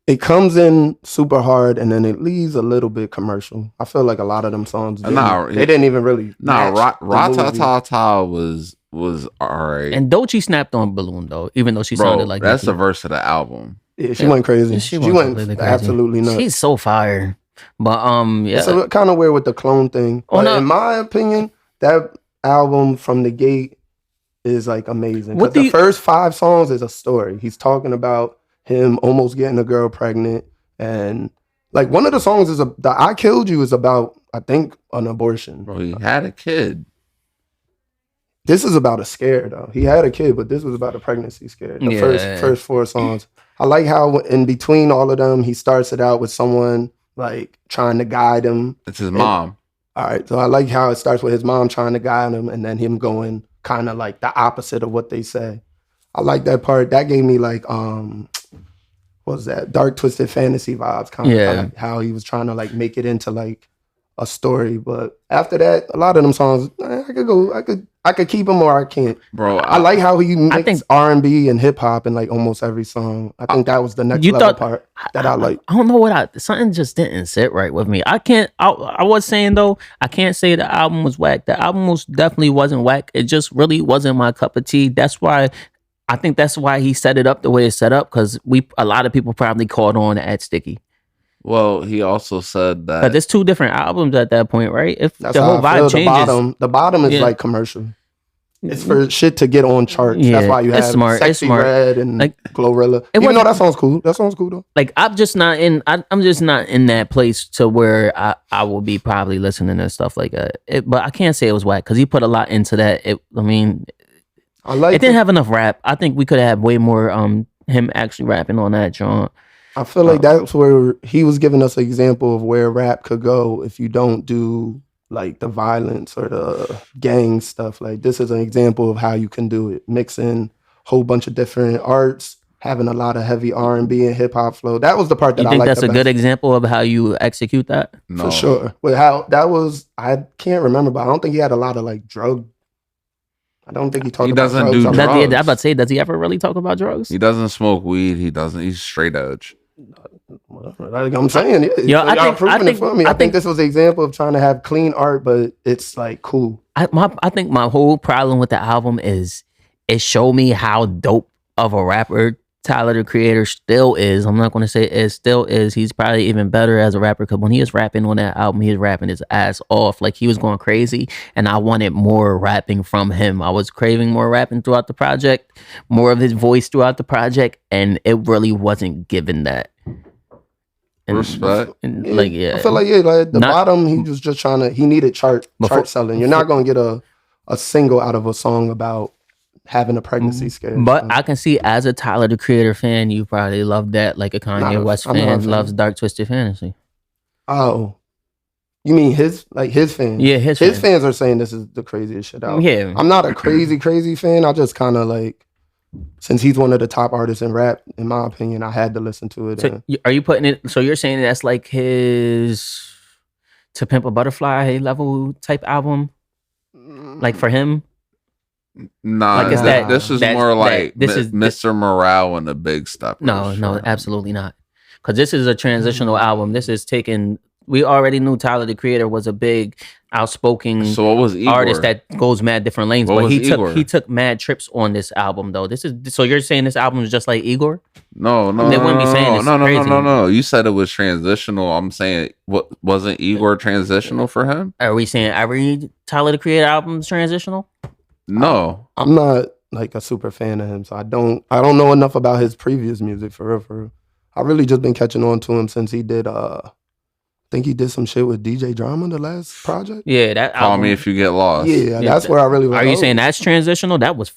It comes in super hard and then it leaves a little bit commercial. I feel like a lot of them songs they didn't even really. Ratatata was alright. And Doechii snapped on Balloon though, even though she sounded like that's Nicki. the verse of the album. Yeah, she went crazy. She went completely crazy. absolutely nuts. She's so fire. But yeah. It's kind of weird with the clone thing. Oh, But no. in my opinion, that album from the gate is like amazing. What Because the first 5 songs is a story. He's talking about him almost getting a girl pregnant, and like one of the songs is the I Killed You is about, I think, an abortion. Bro, he had a kid. This is about a scare though. He had a kid, but this was about a pregnancy scare. The first 4 songs. I like how in between all of them, he starts it out with someone like trying to guide him. It's his mom. All right, so I like how it starts with his mom trying to guide him, and then him going kind of like the opposite of what they say. I like that part. That gave me like what was that? Dark Twisted Fantasy vibes, kind of like how he was trying to like make it into like a story. But after that, a lot of them songs, I could keep them or I can't. Bro, I like how he makes R&B and hip hop in like almost every song. I think that was the next level part that I like. I don't know something just didn't sit right with me. I was saying though, I can't say the album was whack. The album most definitely wasn't whack. It just really wasn't my cup of tea. I think that's why he set it up the way it's set up, because a lot of people probably caught on at Sticky. Well, he also said that. But there's 2 different albums at that point, right? If That's the whole how I feel. vibe changes. The bottom is like commercial. It's for shit to get on charts. Yeah, that's why you have it's smart. Sexy Red and like, Glorilla. Even though that sounds cool. That sounds cool though. Like I'm just not in. I'm just not in that place to where I will be probably listening to stuff like that. But I can't say it was whack because he put a lot into that. It didn't have enough rap. I think we could have way more him actually rapping on that joint. I feel like that's where he was giving us an example of where rap could go if you don't do like the violence or the gang stuff. Like this is an example of how you can do it. Mixing a whole bunch of different arts, having a lot of heavy R&B and hip hop flow. That was the part that You I think like that's the a best. good example of how you execute that? No. For sure. But how that was, I can't remember, but I don't think he had a lot of like drug. I don't think he talked He about doesn't drugs. do on Does that. he, drugs. I'm about to say, does he ever really talk about drugs? He doesn't smoke weed. He's straight edge. Like I'm saying, yeah. Yo, So I y'all think- proving I think- it for me. I I think think- this was the example of trying to have clean art, but it's like cool. I think my whole problem with the album is it showed me how dope of a rapper Tyler the Creator still is. I'm not going to say it still is. He's probably even better as a rapper because when he was rapping on that album, he was rapping his ass off. Like he was going crazy, and I wanted more rapping from him. I was craving more rapping throughout the project, more of his voice throughout the project, and it really wasn't given that. And, Respect. and, Yeah, like yeah, I feel like like the Not- bottom, he was just trying to. He needed chart selling. You're not gonna get a single out of a song about having a pregnancy scare. But so. I can see as a Tyler the Creator fan, you probably love that. Like a Kanye Nah, West I'm not a fan fan. loves Dark Twisted Fantasy. Oh, you mean his fans? Yeah, his fans are saying this is the craziest shit out. Yeah. I'm not a crazy fan. I just kind of like, since he's one of the top artists in rap, in my opinion, I had to listen to it. So are you putting it? So you're saying that's like his To Pimp a Butterfly level type album, like for him? Nah, Like, is this is that- more that- like this is- Mr. Morale and the Big Steppers. No, absolutely not. Because this is a transitional album. This is taking. We already knew Tyler the Creator was a big, outspoken So what was Igor? artist that goes mad different lanes. What But was he Igor? took mad trips on this album though. This is so you're saying this album is just like Igor? No, They wouldn't be saying it's crazy. no. You said it was transitional. I'm saying what wasn't Igor transitional for him? Are we saying every Tyler the Creator album is transitional? No. I'm not like a super fan of him, so I don't know enough about his previous music for real. For real. I really just been catching on to him since he did. I think he did some shit with DJ Drama, the last project. Yeah, that Call album. me if you get lost. Yeah, that's where I really. Are you like, saying that's transitional? That was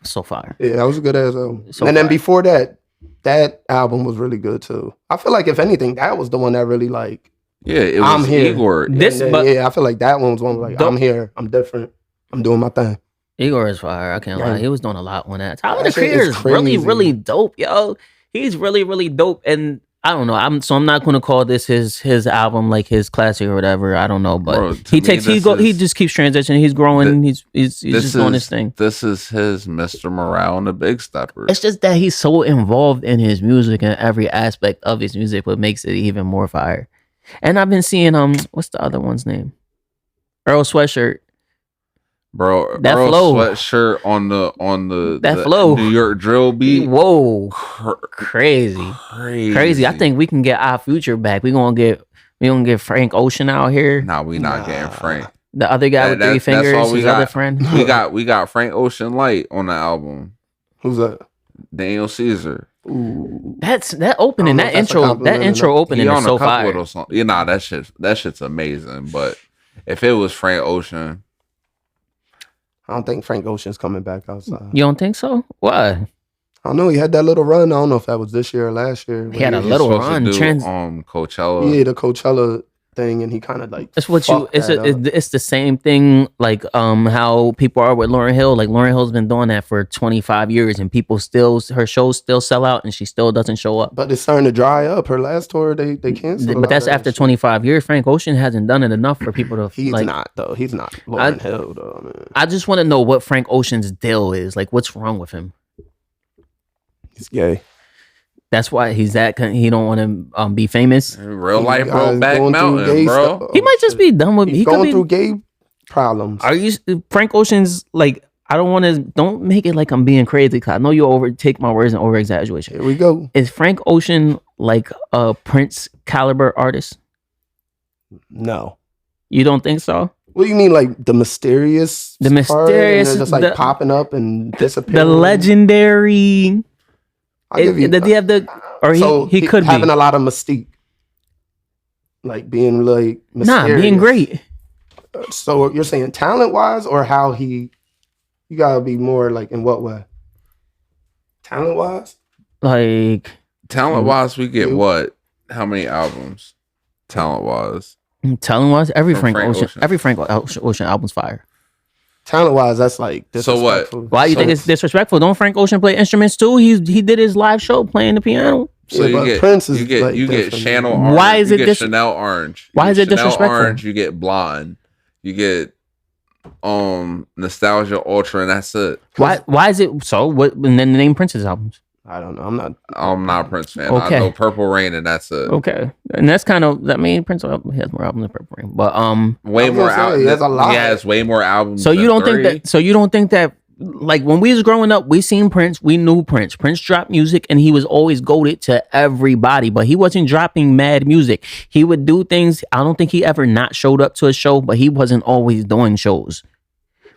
so fire. Yeah, that was a good ass album. So and then fire. before that, that album was really good too. I feel like if anything, that was the one that really like. Yeah, it I'm was here. Igor. This, and then, but yeah, I feel like that one was one like Don't- I'm here, I'm different, I'm doing my thing. Igor is fire. I can't lie. Yeah. He was doing a lot on that. Tyler That the shit Creator is is really, crazy. really dope, yo. He's really, really dope. And I don't know. I'm not gonna call this his album like his classic or whatever. I don't know, but Bro, to he me, takes this he is- just keeps transitioning. He's growing. He's This just doing his thing. This is his Mr. Morale and the Big Steppers. It's just that he's so involved in his music and every aspect of his music, what makes it even more fire. And I've been seeing what's the other one's name? Earl Sweatshirt. Bro, That Earl flow. Sweatshirt on the That flow. New York drill beat. Whoa, Cr- crazy. crazy. Crazy. I think we can get our future back. We gonna get Frank Ocean out here. Nah, we not Nah. getting Frank. The other guy with That- three that's all fingers, we his got. other friend. We got Frank Ocean Light on the album. Who's that? Daniel Caesar. Ooh. That's that opening, I don't know that if that's a intro, compliment that or intro not. opening He is on so a couple fire. of those songs. Yeah, nah, that shit's amazing. But if it was Frank Ocean, I don't think Frank Ocean's coming back outside. You don't think so? Why? I don't know. He had that little run. I don't know if that was this year or last year. He had a was- little supposed to run, do, trans- Coachella. Yeah, the Coachella thing, and he kind of like. It's what you. fucked It's that up. it's the same thing. Like how people are with Lauryn Hill. Like Lauryn Hill's been doing that for 25 years, and people still her shows still sell out, and she still doesn't show up. But it's starting to dry up. Her last tour, they canceled. a lot But that's of that after shit. 25 years. Frank Ocean hasn't done it enough for people to. He's like, not though. He's not Lauryn Hill though, man. I just want to know what Frank Ocean's deal is. Like, what's wrong with him? He's gay. That's why he's that. He don't want to be famous. Real life Guys Brokeback going through Mountain, gay bro. stuff. He might just shit. be done with. He's He could going be. through gay problems. Are you Frank Ocean's like? I don't want to. Don't make it like I'm being crazy. Because I know you take my words and over exaggeration. Here we go. Is Frank Ocean like a Prince caliber artist? No. You don't think so? What do you mean, like the mysterious? The part, and mysterious- they're just like the- popping up and The disappearing. legendary. I'll give you. Does he have the? Or so he could be. having a lot of mystique, like being like Nah, mysterious. being great. So you're saying talent wise, or how he? You gotta be more like in what way? Talent wise, Like Talent wise, we get You- what? How many albums? Talent wise, Telling was every From Frank Frank Ocean, Ocean. every Frank Ocean album's fire. Talent wise, that's like So what? disrespectful. Why you think it's disrespectful? Don't Frank Ocean play instruments too? He did his live show playing the piano. So Yeah, you but get Prince is, you get like, you get different. Chanel Orange. Why is you it get dis- Chanel Orange? Why You is get it disrespectful? Orange, you get Blonde. You get Nostalgia Ultra, and that's it. Why is it so? What and then name Prince's albums? I don't know. I'm not a Prince fan. Okay. I know Purple Rain, and that's it. Okay, and that's kind of Prince has more albums than Purple Rain, but Way I was more gonna say, albums. he has a lot. He has way more albums. So you than don't 3. think that like when we was growing up, we seen Prince, we knew Prince. Prince dropped music and he was always goated to everybody, but he wasn't dropping mad music. He would do things. I don't think he ever not showed up to a show, but he wasn't always doing shows.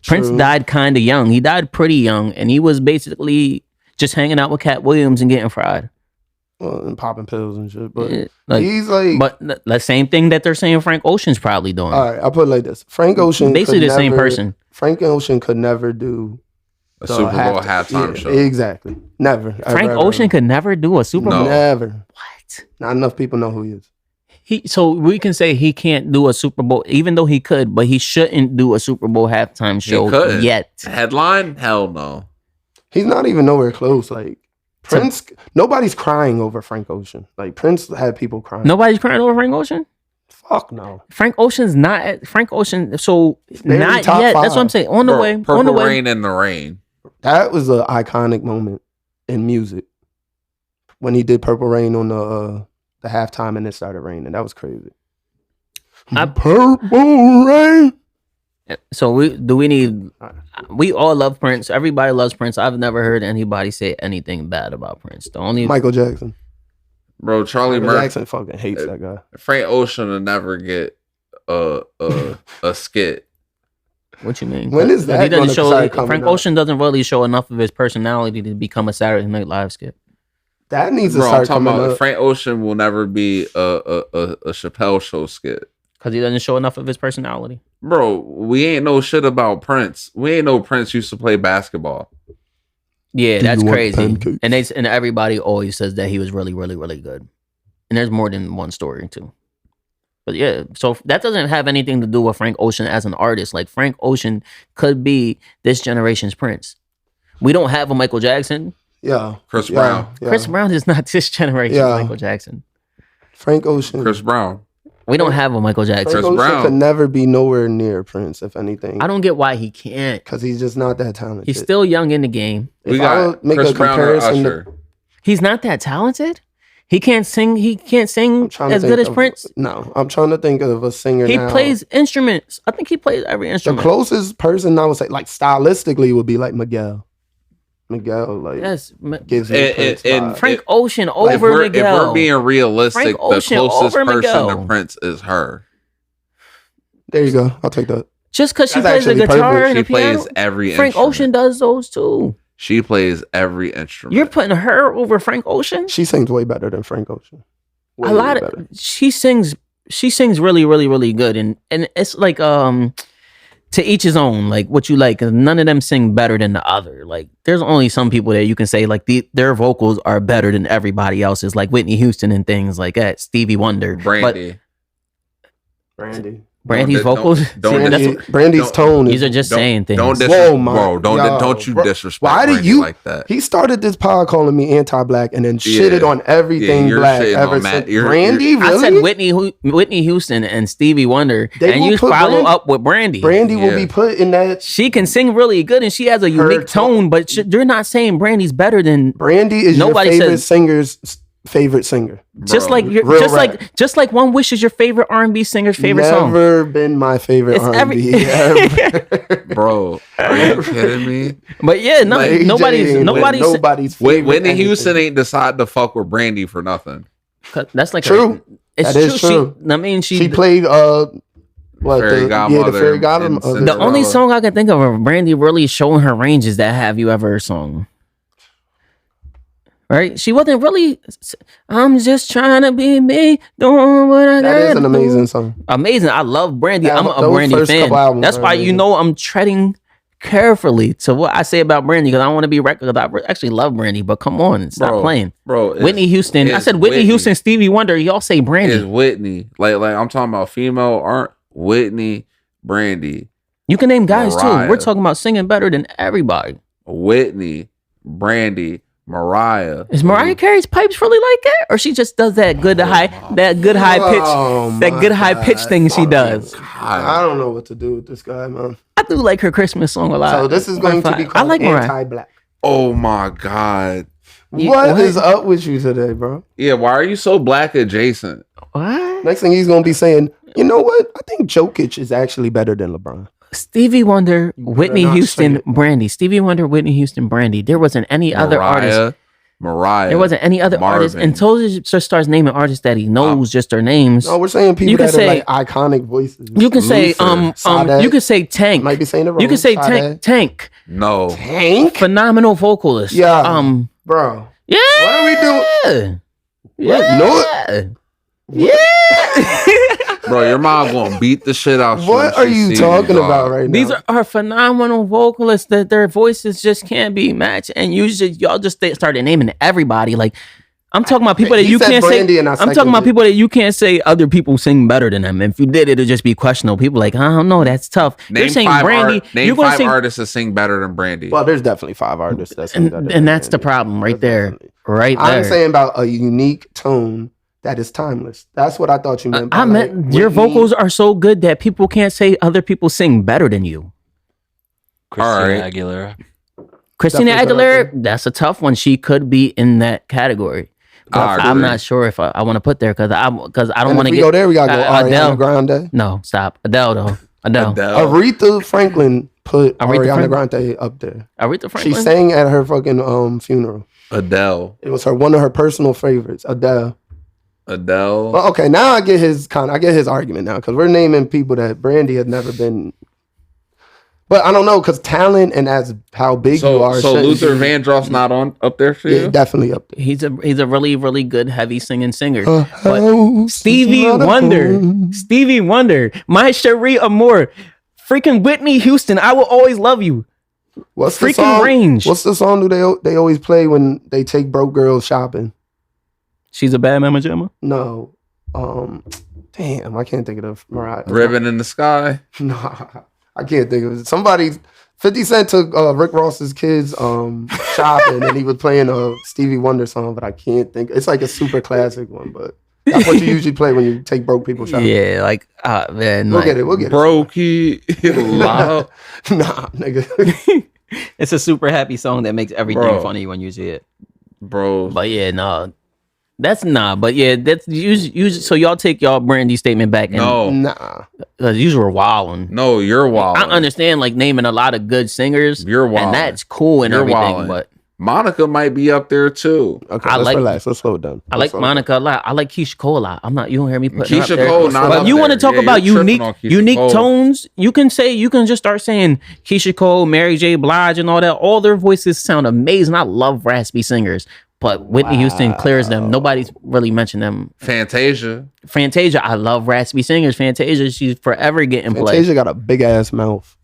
Prince True. died kind of young. He died pretty young, and he was basically just hanging out with Cat Williams and getting fried. Well, and popping pills and shit. But Like, he's like, but the same thing that they're saying Frank Ocean's probably doing. all right, I'll put it like this: Frank Ocean, Basically could the same never- person. Frank Ocean could never do A the Super Bowl halftime show. Exactly, never. Frank Ocean could never do a Super Bowl. No. never. What? Not enough people know who he is. So we can say he can't do a Super Bowl, even though he could, but he shouldn't do a Super Bowl halftime show couldn't. yet. Headline? Hell no. He's not even nowhere close. Like Prince, nobody's crying over Frank Ocean. Like Prince had people crying. Nobody's crying over Frank Ocean. Fuck no. Frank Ocean's not at Frank Ocean, so barely not top yet. That's what I'm five. saying. On the Bro, way. Purple On the way. Rain in the Rain. That was an iconic moment in music when he did Purple Rain on the halftime and it started raining. That was crazy. Purple Rain. So we need. We all love Prince. Everybody loves Prince. I've never heard anybody say anything bad about Prince. The only Michael Jackson. Bro, Charlie Michael Murphy. Jackson fucking hates that guy. Frank Ocean will never get a skit. What you mean? When is that He doesn't gonna show. start coming Frank up? Ocean doesn't really show enough of his personality to become a Saturday Night Live skit. That needs to Bro, I'm start talking coming about up. Frank Ocean will never be a Chappelle show skit. Because he doesn't show enough of his personality. Bro, we ain't know shit about Prince. We ain't know Prince used to play basketball. Yeah, Do that's you want crazy. pancakes? And everybody always says that he was really, really, really good. And there's more than one story too. But yeah, so that doesn't have anything to do with Frank Ocean as an artist. Like Frank Ocean could be this generation's Prince. We don't have a Michael Jackson. Yeah. Chris Yeah, Brown. yeah. Chris Brown is not this generation's Yeah. Michael Jackson. Frank Ocean. Chris Brown. We don't have a Michael Jackson. Frank Chris Ocean Brown. could never be nowhere near Prince, if anything. I don't get why he can't. Because he's just not that talented. He's still young in the game. If We I got would make Chris a Brown or comparison to- Usher. He's not that talented. He can't sing. He can't sing trying to as think good as of- Prince. No, I'm trying to think of a singer He now. plays instruments. I think he plays every The instrument. closest person I would say, like stylistically, would be like Miguel. Miguel, like, Yes, gives me Prince and vibes. Frank Ocean If over we're Miguel. being realistic, Frank the Ocean closest over person Miguel. to Prince is her. There you go. I'll take that. Just because she That's plays the actually guitar perfect. and She the piano. plays every Frank instrument. Ocean does those too. She plays every instrument. You're putting her over Frank Ocean. She sings way better than Frank Ocean. Way A lot better. of she sings really, really, really good, and it's like to each his own. Like what you like. 'Cause none of them sing better than the other. Like there's only some people that you can say like their vocals are better than everybody else's. Like Whitney Houston and things like that. Stevie Wonder, Brandy. Brandy. Brandy's Don't- vocals. don't- See, that's Brandy, what- Brandy's don't- tone is. these are just saying things. Don't Whoa, my- bro. yo, Don't you bro. disrespect Why do Brandy you like that? He started this pod calling me anti-black and then Yeah. shitted on everything Yeah, you're black shitting ever on Matt. since. You're- Brandy, I really? said Whitney Houston and Stevie Wonder, They and will you put follow Brandy- up with Brandy. Brandy will Yeah. be put in that. She can sing really good, and she has a unique tone. But you're not saying Brandy's better than Brandy is Nobody your favorite says- singer's favorite singer. just Bro. like Real rap. just like One Wish is your favorite R&B singer's favorite song. Never been my favorite It's R&B. ever. Bro, are you kidding me? But yeah, no, Like, AJ nobody's ain't nobody's nobody's favorite Whitney anything. Houston ain't decide to fuck with Brandy for nothing. That's like True. It's That is true. I mean, She played what Fairy the Godmother the fairy and godmother. the Cinderella. only song I can think of Brandy really showing her range is that Have You Ever song. Right? She wasn't really. I'm just trying to be me, doing what I That is gotta an amazing do. song. Amazing. I love Brandy. Yeah, I'm a those Brandy first fan. couple albums That's are why you amazing. know I'm treading carefully to what I say about Brandy because I don't want to be reckless. I actually love Brandy, but come on, stop playing. Bro, Whitney Houston. I said Whitney Houston, Stevie Wonder. Y'all say Brandy. It's Whitney. Like I'm talking about female aren't Whitney, Brandy. You can name guys Mariah. too. We're talking about singing better than everybody. Whitney, Brandy, Mariah. Is Mariah Carey's pipes really like that, or she just does that good high pitch thing she does? I don't know what to do with this guy, man. I do like her Christmas song a lot. So this is going to be I called like Mariah. anti-black. Oh my God. What is up with you today, bro? Yeah, why are you so black adjacent? What? Next thing he's going to be saying, you know what? I think Jokic is actually better than LeBron. Stevie Wonder, Whitney not Houston, say it. Brandy. Stevie Wonder, Whitney Houston, Brandy. There wasn't any other artist. Mariah. There wasn't any other artist until he just starts naming artists that he knows just their names. No, we're saying people that are like iconic voices. You can say Sade. you can say Tank. Might be saying it wrong. You can say Sade. Tank. No. Tank? Phenomenal vocalist. Yeah. Bro. Yeah. What are we doing? Yeah. No. Yeah. Bro, your mom gonna beat the shit out. What are you talking about right now? These are phenomenal vocalists that their voices just can't be matched, and y'all just started naming everybody. Like I'm talking about people that you can't say. I'm talking about people that you can't say other people sing better than them. If you did, it'll just be questionable. People like, I don't know, that's tough. Name You're saying five Brandy. Name five artists that sing better than Brandy. Well, there's definitely 5 artists that sing better. And that's the problem right there. Right there. I'm saying about a unique tone that is timeless. That's what I thought you meant. I meant your vocals are so good that people can't say other people sing better than you. Christina Aguilera. Christina Aguilera, that's a tough one. She could be in that category. But I'm not sure if I want to put there because I don't want to get. Go there. We gotta go. Adele. Ariana Grande. No, stop. Adele though. Adele. Aretha Franklin put Ariana Grande up there. Aretha Franklin. She sang at her fucking funeral. Adele. It was one of her personal favorites. Adele. Well, okay, now I get his argument now because we're naming people that Brandy had never been. But I don't know because talent and as how big you are. So Luther Vandross not on up there for you? Yeah, definitely up there. He's a really really good heavy singing singer. But Stevie Wonder, My Cherie Amour, freaking Whitney Houston, I Will Always Love You. What's freaking the song? Range? What's the song they always play when they take broke girls shopping? She's a Bad Mama Jamma? No. Damn, I can't think of the Mariah. Ribbon in the Sky? No, I can't think of it. Somebody, 50 Cent took Rick Ross's kids shopping and he was playing a Stevie Wonder song, but I can't think. It's like a super classic one, but that's what you usually play when you take broke people shopping. Yeah, like, man. We'll get it. Brokey. Nah, nigga. It's a super happy song that makes everything funny when you see it. Bro. But yeah, no. That's but yeah, that's usually. So y'all take y'all Brandy statement back. And, because you were wilding. No, you're wilding. I understand like naming a lot of good singers. You're wilding, and that's cool and everything. Wilding. But Monica might be up there too. Okay, let's relax. Let's slow it down. I like Monica a lot. I like Keisha Cole a lot. I'm not. You don't hear me putting Keisha her up Cole. there. But you want to talk about unique tones? You can just start saying Keisha Cole, Mary J. Blige, and all that. All their voices sound amazing. I love raspy singers. But Whitney Houston clears them. Nobody's really mentioned them. Fantasia, I love raspy singers. Fantasia, she's forever getting played. Fantasia got a big ass mouth.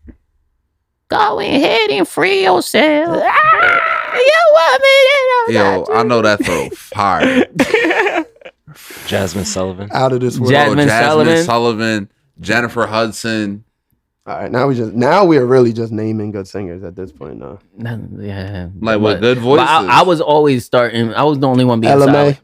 Go ahead and free yourself. You want me to know? Yo, I know that throw fire. Jasmine Sullivan. Out of this world. Jasmine Sullivan, Jennifer Hudson. All right, now we are really just naming good singers at this point now. Yeah, like what good voices. I was always starting. I was the only one being solid.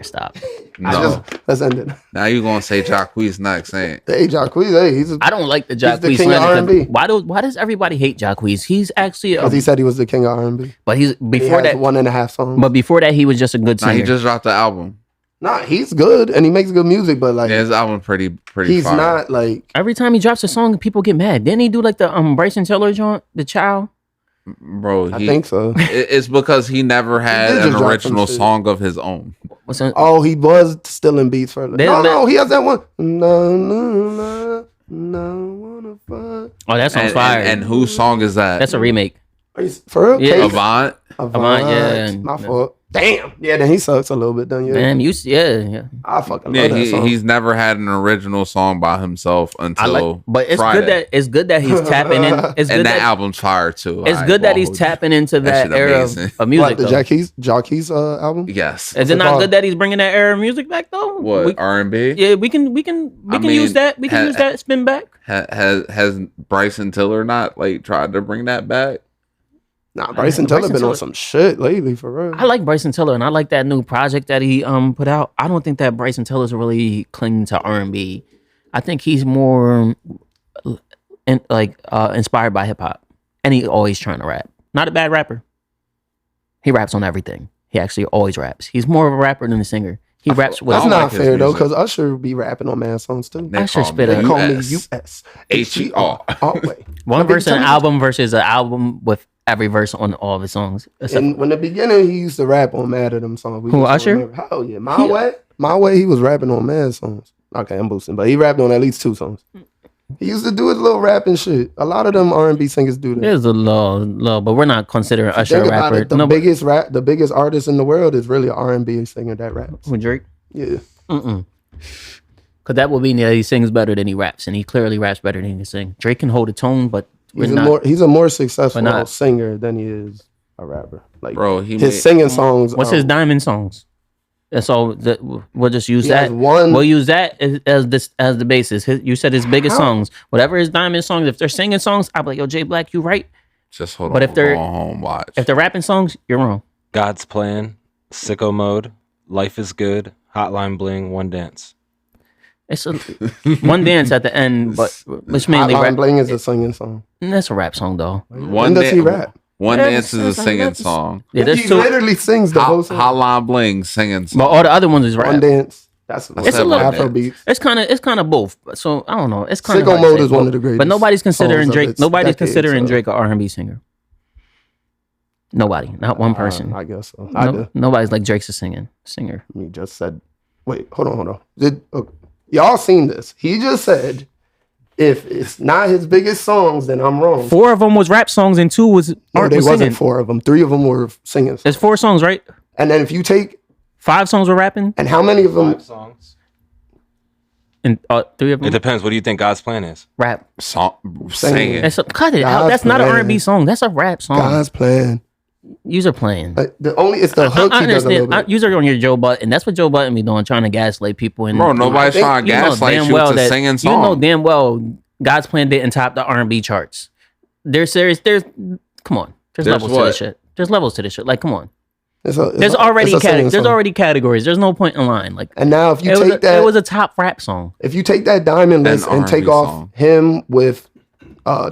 Stop. No, let's end it. Now you gonna say Jacquees next, ain't? Hey, Jacquees. Hey, I don't like the Jacquees. He's the king of R&B. Why does everybody hate Jacquees? He's actually because he said he was the king of R&B. But he has 1.5 songs. But before that, he was just a good singer. He just dropped the album. Nah, he's good and he makes good music, but like his album pretty. He's fire. not like every time he drops a song, people get mad. Didn't he do like the Bryson Tiller joint, The Child? Bro, I think so. It's because he never had an original song of his own. Oh, he was still in beats for no, he has that one. No, wanna fuck. Oh, that song's fire. And whose song is that? That's a remake. For real? Yeah. Avant, yeah. My fault. Damn. Yeah, then he sucks a little bit. Then yeah, Man, yeah. I fucking love that song. He's never had an original song by himself until but it's Friday. good that he's tapping in. It's And good that album's fire too. It's good that he's tapping into that shit era amazing. of music. What, the Jacquees album? Yes. Is it not called? good that he's bringing that era of music back though? What, R&B? Yeah, we can use that. We can use that spin back. Has Bryson Tiller not like tried to bring that back? Nah, Bryson Tiller been on some shit lately, for real. I like Bryson Tiller, and I like that new project that he put out. I don't think that Bryson Tiller's really clinging to R&B. I think he's more inspired by hip hop, and he always trying to rap. Not a bad rapper. He raps on everything. He actually always raps. He's more of a rapper than a singer. He raps with. That's I not like his fair though, music. because Usher be rapping on mad songs too. They Usher call spit me a- They call me US. USHER. Always. one verse an Tell me- album versus an album with every verse on all of his songs. And when the beginning, he used to rap on mad of them songs. We Who, just don't Usher? remember. Hell yeah, My Way, he was rapping on mad songs. Okay, I'm boosting, but he rapped on at least 2 songs. He used to do his little rapping shit. A lot of them R&B singers do that. There's a low, but we're not considering Usher Think a about rapper. it, the biggest artist in the world is really an R&B singer that raps. Who, Drake? Yeah. Because that would mean that he sings better than he raps, and he clearly raps better than he can sing. Drake can hold a tone, but He's a more successful not- singer than he is a rapper. Like, Bro, his singing songs. What's his diamond songs? That's all. We'll just use He that. has one- We'll use that as the basis. You said his biggest songs, whatever his diamond songs. If they're singing songs, I'll be like, yo, Jay Black, you right. Just hold But on. if they're- Go home, watch. If they're rapping songs, you're wrong. God's Plan, Sicko Mode, Life is Good, Hotline Bling, One Dance. It's one dance at the end, but it's mainly Hotline rap. Bling is a singing song. That's a rap song though. When does he rap? One Yeah, Dance is a that's- singing that's- song. Yeah, there's He two. literally sings the whole song. Hotline Bling singing song. But all the other ones is rap. One Dance. That's It's a said little One Afro Dance. beats. It's kind of both. So I don't know. It's kind of Sicko Mode is one of the greatest But nobody's considering songs of Drake. its Nobody's decade, considering so- Drake an R&B singer. Nobody, not one person. I guess so. I do. Nobody's like Drake's a singer. He just said, wait, hold on. Y'all seen this? He just said, if it's not his biggest songs, then I'm wrong. 4 of them was rap songs and 2 was No, art there was wasn't singing. 4 of them. 3 of them were singing. There's 4 songs, right? And then if you take, 5 songs were rapping, and how many of them? 5 songs. and 3 of It them depends. What do you think God's plan is? rap. Song singing. Cut it out. God's That's not an plan. R&B song. That's a rap song. God's plan. User playing. It's the hook I he does a little understand. bit. User on your Joe Button. That's what Joe Button be doing, trying to gaslight people. And Bro, nobody's think- trying to you know gaslight damn you. well It's a that singing you song. know damn well God's Plan didn't top the R&B charts. They're serious. Come on. There's There's levels to what? this shit. There's levels to this shit. Like, come on. It's There's already a singing there's song. already categories. There's no point in line. Like, And now if you it take that, it was a top rap song. if you take that diamond An list and take R&B off song. him with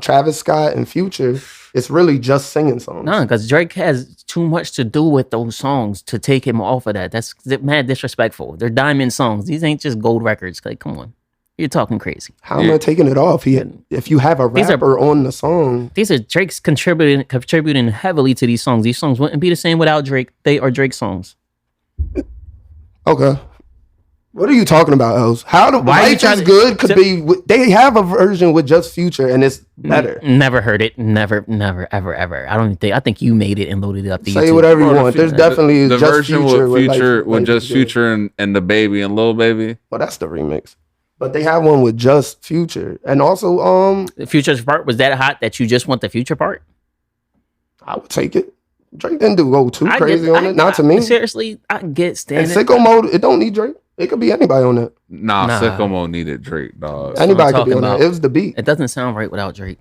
Travis Scott and Future, it's really just singing songs. No, because Drake has too much to do with those songs to take him off of that. That's mad disrespectful. They're diamond songs. These ain't just gold records. Like, come on. You're talking crazy. How am I taking it off? If you have a These are- rapper on the song, These are Drake's contributing heavily to these songs. These songs wouldn't be the same without Drake. They are Drake songs. okay. What are you talking about, Els? How the Why are you Life trying is to- Good could be? They have a version with just Future, and it's better. Never heard it. Never, ever. I don't think. I think you made it and loaded it up to Say YouTube. whatever you Bro, want. the There's definitely the just version Future with Future Life with just is Good. Future and the Baby and Lil Baby. Well, that's the remix. But they have one with just Future, and also The Future's part was that hot that you just want the Future part. I would take it. Drake didn't go too I crazy get- on it. Not to me. Seriously, I get And standing. Sicko Mode, it don't need Drake. It could be anybody on that. Nah, Nah. Sicko Mode needed Drake, dog. what I'm Anybody could be talking on about. that. It was the beat. It doesn't sound right without Drake.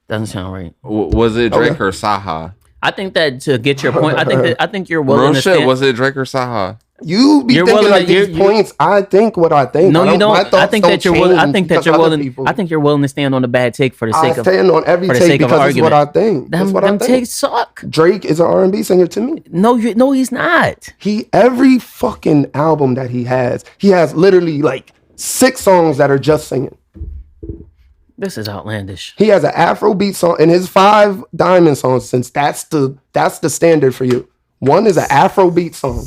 Doesn't sound right. Was it Drake Okay. or Saha? I think that to get your point, I think you're willing Real to shit. stand. Was it Drake or Saha? You be You're thinking willing like to- these you- points. I think what I think. No, you my don't. I thoughts think don't that you're willing. I change think that because you're other willing. people- I think you're willing to stand on a bad take for the I sake of stand on every for the take sake of because it's what I argument. think. That's them. what I Them think. takes suck. Drake is an R&B singer to me. No, he's not. Every fucking album that he has literally like 6 songs that are just singing. This is outlandish. He has an Afrobeat song in his 5 Diamond songs. Since that's the standard for you. 1 is an Afrobeat song.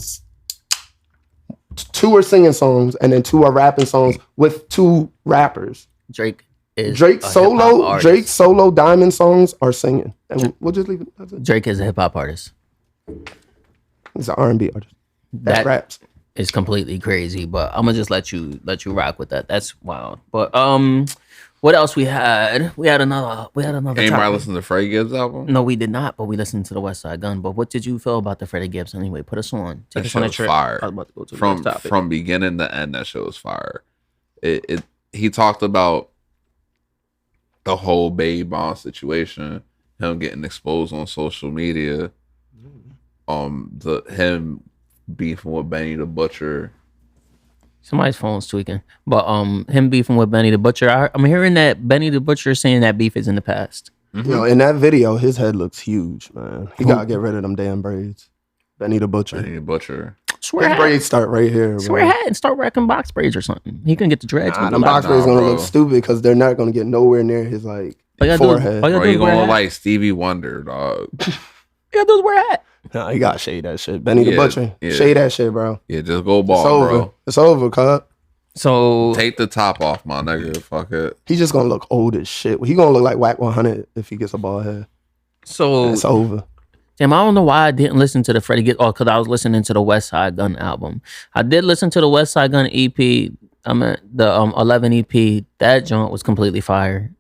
2 are singing songs, and then 2 are rapping songs with 2 rappers. Drake is Drake's a hip-hop artist. solo Diamond songs are singing, and we'll just leave it. That's it. Drake is a hip hop artist. He's an R&B artist. That raps. Is completely crazy, but I'm gonna just let you rock with that. That's wild. But what else we had? We had another. Anybody topic. listen to Freddie Gibbs album? No, we did not. But we listened to the West Side Gun. But what did you feel about the Freddie Gibbs anyway? Put us on. Take That us shit on a was trip. fire. I was about to go to the next topic. From beginning to end, that shit was fire. He talked about the whole Baby Bond situation, him getting exposed on social media, him beefing with Benny the Butcher. Somebody's phone's tweaking. But him beefing with Benny the Butcher. I'm hearing that Benny the Butcher is saying that beef is in the past. Mm-hmm. You know, in that video, his head looks huge, man. He gotta get rid of them damn braids. Benny the Butcher. Benny the Butcher. Swear his braids start right here. Swear hat and start rocking box braids or something. He can get the dreads. Them box braids gonna look stupid because they're not gonna get nowhere near his like forehead. Bro, you gonna look like Stevie Wonder, dog. You gotta do is wear a hat. Nah, you gotta shade that shit. Benny the Butcher. Yeah. Shade that shit, bro. Yeah, just go bald, it's over. bro. It's over, cuz. So take the top off, my nigga. Fuck it. He's just gonna look old as shit. He gonna look like Whack 100 if he gets a bald head. So it's over. Damn, I don't know why I didn't listen to the Freddie Gibbs. Oh, because I was listening to the West Side Gun album. I did listen to the West Side Gun EP. I mean the 11 EP. That joint was completely fire.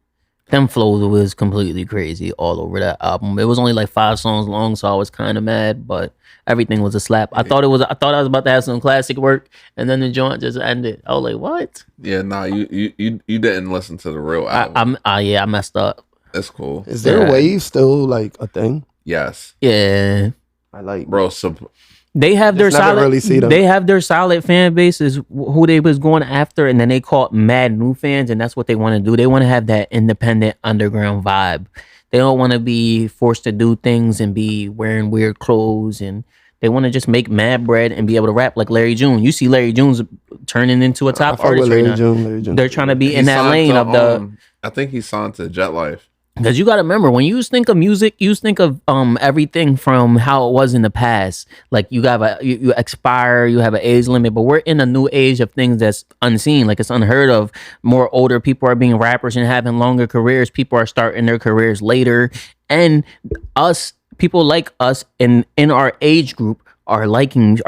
Them flows was completely crazy all over that album. It was only like 5 songs long, so I was kind of mad, but everything was a slap. I thought I was about to have some classic work, and then the joint just ended. I was like, "What?" Yeah, nah, you didn't listen to the real album. I messed up. That's cool. Is there a wave still like a thing? Yes. Yeah. I like, bro. They have their solid. Really see them. They have their solid fan bases who they was going after, and then they caught mad new fans, and that's what they want to do. They want to have that independent underground vibe. They don't want to be forced to do things and be wearing weird clothes, and they want to just make mad bread and be able to rap like Larry June. You see Larry June's turning into a top artist right now. Larry June. They're trying to be in that lane of the. I think he signed to Jet Life. Because you got to remember, when you think of music, you think of everything from how it was in the past. Like you expire, you have an age limit, but we're in a new age of things that's unseen. Like it's unheard of. More older people are being rappers and having longer careers. People are starting their careers later, and people like us in our age group are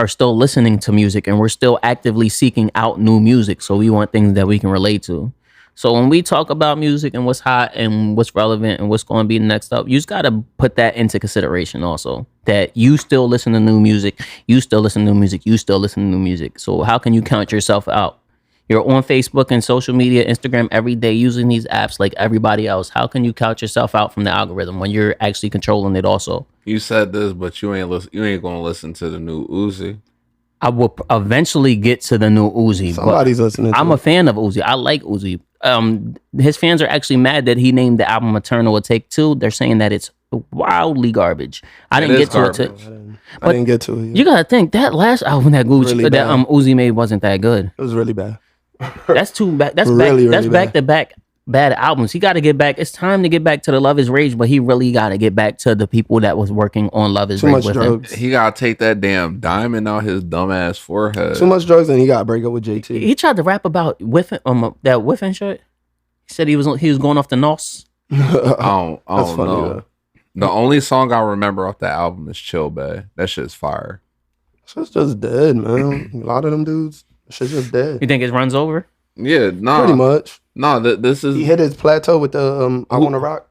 still listening to music, and we're still actively seeking out new music. So we want things that we can relate to. So when we talk about music and what's hot and what's relevant and what's going to be next up, you just got to put that into consideration also, that you still listen to new music, you still listen to new music, you still listen to new music. So how can you count yourself out? You're on Facebook and social media, Instagram every day using these apps like everybody else. How can you count yourself out from the algorithm when you're actually controlling it also? You said this, but you ain't going to listen to the new Uzi. I will eventually get to the new Uzi. Somebody's listening to I'm a fan of Uzi. I like Uzi. His fans are actually mad that he named the album Eternal a Take Two. They're saying that it's wildly garbage. I didn't get to it. I didn't get to it. You gotta think that last album that Uzi made wasn't that good. It was really bad. That's too bad. That's back to back bad albums. He got to get back. It's time to get back to the Love Is Rage, but he really got to get back to the people that was working on Love Is Rage with drugs. him. He got to take that damn diamond out his dumbass forehead. Too much drugs, and he got to break up with JT. He tried to rap about whiffing, that whiffing shit. He said he was going off the nos. I don't know. Though. The only song I remember off that album is Chill Bay. That shit's fire. Shit's just dead, man. A lot of them dudes, shit's just dead. You think it runs over? Yeah, nah. Pretty much. No, this is... He hit his plateau with the I Wanna Rock.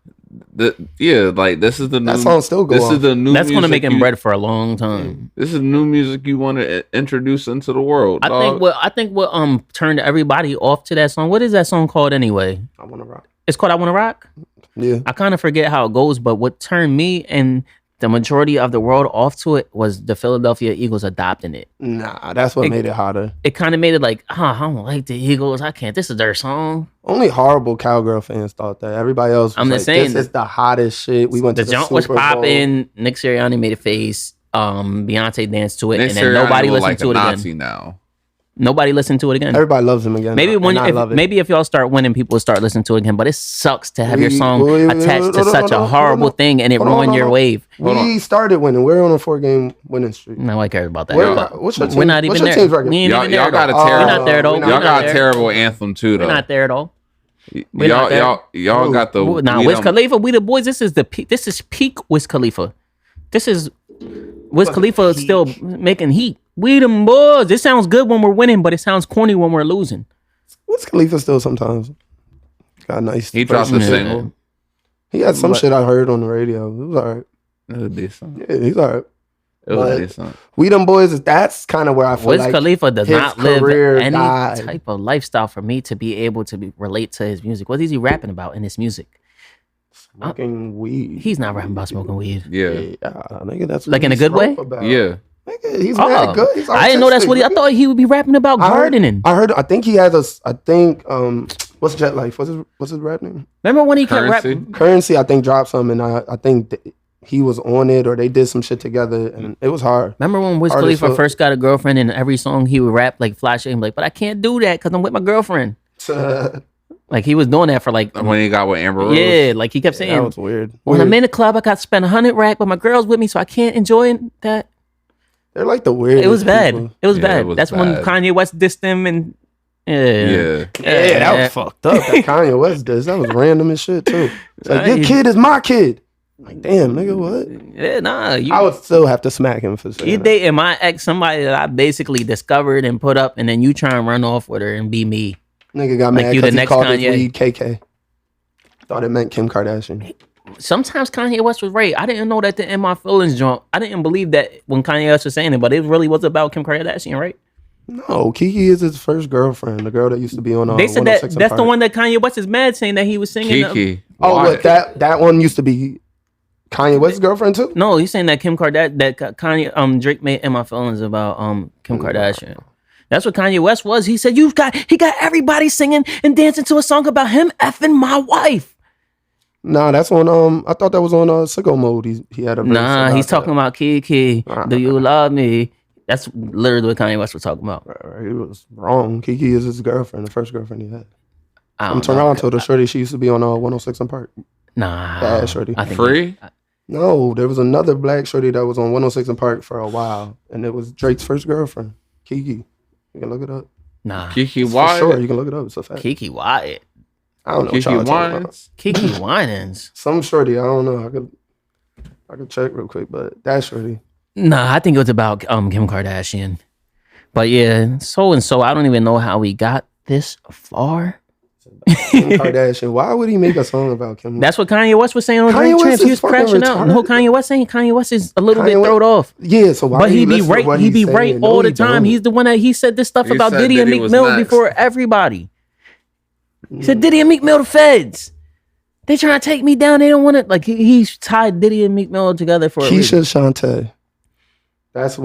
This is the new... That song still goes. This is the new That's going to make him bread for a long time. This is new music you want to introduce into the world, I think what turned everybody off to that song, what is that song called anyway? I Wanna Rock. It's called I Wanna Rock? Yeah. I kind of forget how it goes, but what turned me and the majority of the world off to it was the Philadelphia Eagles adopting it. Nah, that's what made it hotter. It kind of made it like, I don't like the Eagles. I can't. This is their song. Only horrible cowgirl fans thought that. Everybody else was like, this is the hottest shit. We went to the jump Super was Bowl. popping. Nick Sirianni made a face. Beyonce danced to it, Nick and then nobody listened like to it Nazi again. Now. Nobody listened to it again. Everybody loves him again. Maybe if y'all start winning, people will start listening to it again. But it sucks to have your song attached to such a horrible thing and it ruined your wave. We started winning. We're on a 4-game winning streak. Nobody cares about that. We're not even there. Y'all got a terrible. We're not there at all. Y'all got a terrible anthem too, though. We're not there at all. Y'all got the Wiz Khalifa. We the boys. This is peak Wiz Khalifa. This is Wiz Khalifa still making heat. We them boys. It sounds good when we're winning, but it sounds corny when we're losing. Wiz Khalifa still sometimes got nice. He dropped a single. He had some shit I heard on the radio. It was alright. It was decent. Yeah, he's alright. It was decent. We them boys. That's kind of where I feel Wiz like Khalifa does his not live career any died. type of lifestyle for me to be able to relate to his music. What is he rapping about in his music? Smoking weed. He's not rapping about smoking weed. Yeah. Nigga, that's what Like in he a good way? spoke about. Yeah. Nigga, he's mad good. He's I didn't know that's what he. I artistic, thought he would be rapping about gardening. I heard. I think he has a. I think. What's Jet Life? What's his rap name? Remember when he kept Currency. rapping? Currency. I think dropped some, and I think he was on it, or they did some shit together, and it was hard. Remember when Wiz Artist Khalifa hook. first got a girlfriend, and every song he would rap like flash and be like, "But I can't do that because I'm with my girlfriend." Like he was doing that for like When he got with Amber Rose. yeah, like he kept saying, that was weird. "When I'm in the club, I got to spend 100 rack, but my girl's with me, so I can't enjoy that." They're like the weird. It was bad. people. It was Yeah, bad. it was That's when bad. Kanye West dissed him, and Yeah. Yeah, that was fucked up. That Kanye West does. That was random as shit too. It's like your kid is my kid. Like damn, nigga, what? Yeah, nah. I would still have to smack him for saying You that. dating my ex, somebody that I basically discovered and put up, and then you try and run off with her and be me. Nigga got Like mad you the because he next called his Kanye. weed KK. Thought it meant Kim Kardashian. Sometimes Kanye West was right. I didn't know that the In My Feelings joint. I didn't believe that when Kanye West was saying it, but it really was about Kim Kardashian, right? No, Kiki is his first girlfriend, the girl that used to be on. They said that 106 and that's the Park. one that Kanye West is mad saying that he was singing. Kiki. Oh, Why? what that one used to be Kanye West's girlfriend too? No, he's saying that Kim Kardashian, that Kanye, Drake made In My Feelings about Kim Kardashian. That's what Kanye West was. He said he got everybody singing and dancing to a song about him effing my wife. Nah, that's on. I thought that was on Sicko Mode. He had a verse Nah, about he's that. talking about Kiki. Do you love me? That's literally what Kanye West was talking about. Right, he was wrong. Kiki is his girlfriend, the first girlfriend he had. I From don't know. Toronto, the shorty she used to be on 106 and Park. Nah, Bad shorty. I think Free? No, there was another black shorty that was on 106 and Park for a while, and it was Drake's first girlfriend, Kiki. You can look it up. Nah, Kiki For Wyatt. sure, you can look it up. It's a fact. Kiki Wyatt, I don't know what Kiki y'all talking about. Wines. Kiki Winans. Some shorty, I don't know. I could check real quick, but that shorty. Nah, I think it was about Kim Kardashian. But yeah, so and so. I don't even know how we got this far. Kim Kardashian. Why would he make a song about Kim? That's what Kanye West was saying on Kanye Drink West Champs. He is was fucking crashing out. retarded. No, Kanye West saying Kanye West is a little Kanye bit West- thrown off. Yeah, so why But do he you be listen to right. what He be he's right saying? all No, the he time. don't. He's the one that he said this stuff He about said Diddy and Diddy Meek was Mill next. before everybody. He said Diddy and Meek Mill the feds. They trying to take me down. They don't want to. Like he's tied Diddy and Meek Mill together for a reason. Keisha Shantae. That's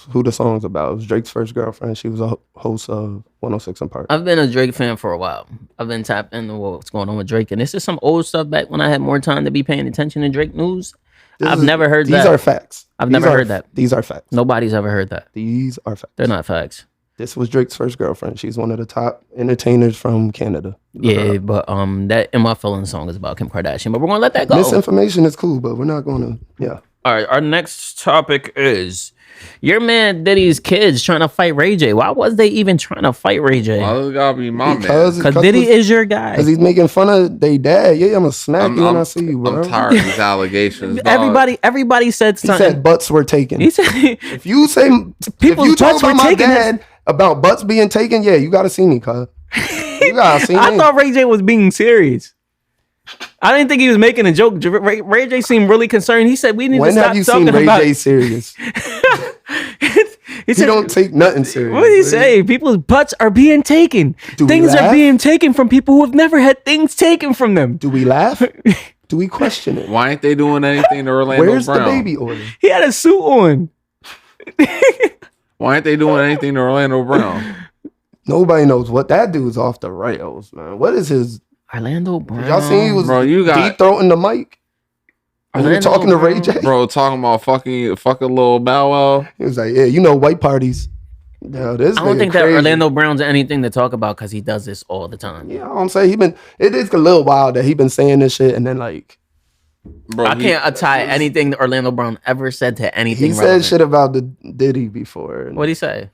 who the song's about. It was Drake's first girlfriend. She was a host of 106 and Park. I've been a Drake fan for a while. I've been tapped into what's going on with Drake, and this is some old stuff back when I had more time to be paying attention to Drake news. I've never heard that. These are facts. I've These never are- heard that. These are facts. Nobody's ever heard that. These are facts. They're not facts. This was Drake's first girlfriend. She's one of the top entertainers from Canada. Yeah, but that In My Feelings song is about Kim Kardashian, but we're gonna let that go. Misinformation is cool, but we're not going to. Yeah. All right, our next topic is your man Diddy's kids trying to fight Ray J. Why was they even trying to fight Ray J? Why does it gotta be my man? Because Diddy is your guy. Because he's making fun of their dad. Yeah, I'm gonna smack you when I see you, bro. I'm tired of these allegations. dog. Everybody said He something. said butts were taken. He said If you say People's if you talk butts were about my taken, dad about butts being taken, yeah, you gotta see me, cuz. You gotta see me. I thought Ray J was being serious. I didn't think he was making a joke. Ray J seemed really concerned. He said we need When to stop have you talking seen Ray about. J serious? He He said, don't take nothing serious. what did he say? People's butts are being taken. Do we Things are laugh? being taken from people who have never had things taken from them. Do we laugh? Do we question it? Why ain't they doing anything to Orlando Where's Brown? the baby oil? He had a suit on. Why ain't they doing anything to Orlando Brown? Nobody knows what that dude's off the rails, man. What is his? Orlando Brown. Y'all seen he was Bro, you got- deep throating the mic? When we were Orlando talking to Ray Brown. J. Bro, talking about fucking little Bow Wow. He was like, "Yeah, you know, white parties." Yo, this I don't nigga think that crazy. Orlando Brown's anything to talk about because he does this all the time. Yeah, I'm saying it is a little while that he been saying this shit, and then like Bro, I can't tie anything that Orlando Brown ever said to anything. he said relevant. shit about the Diddy before. And What'd he say?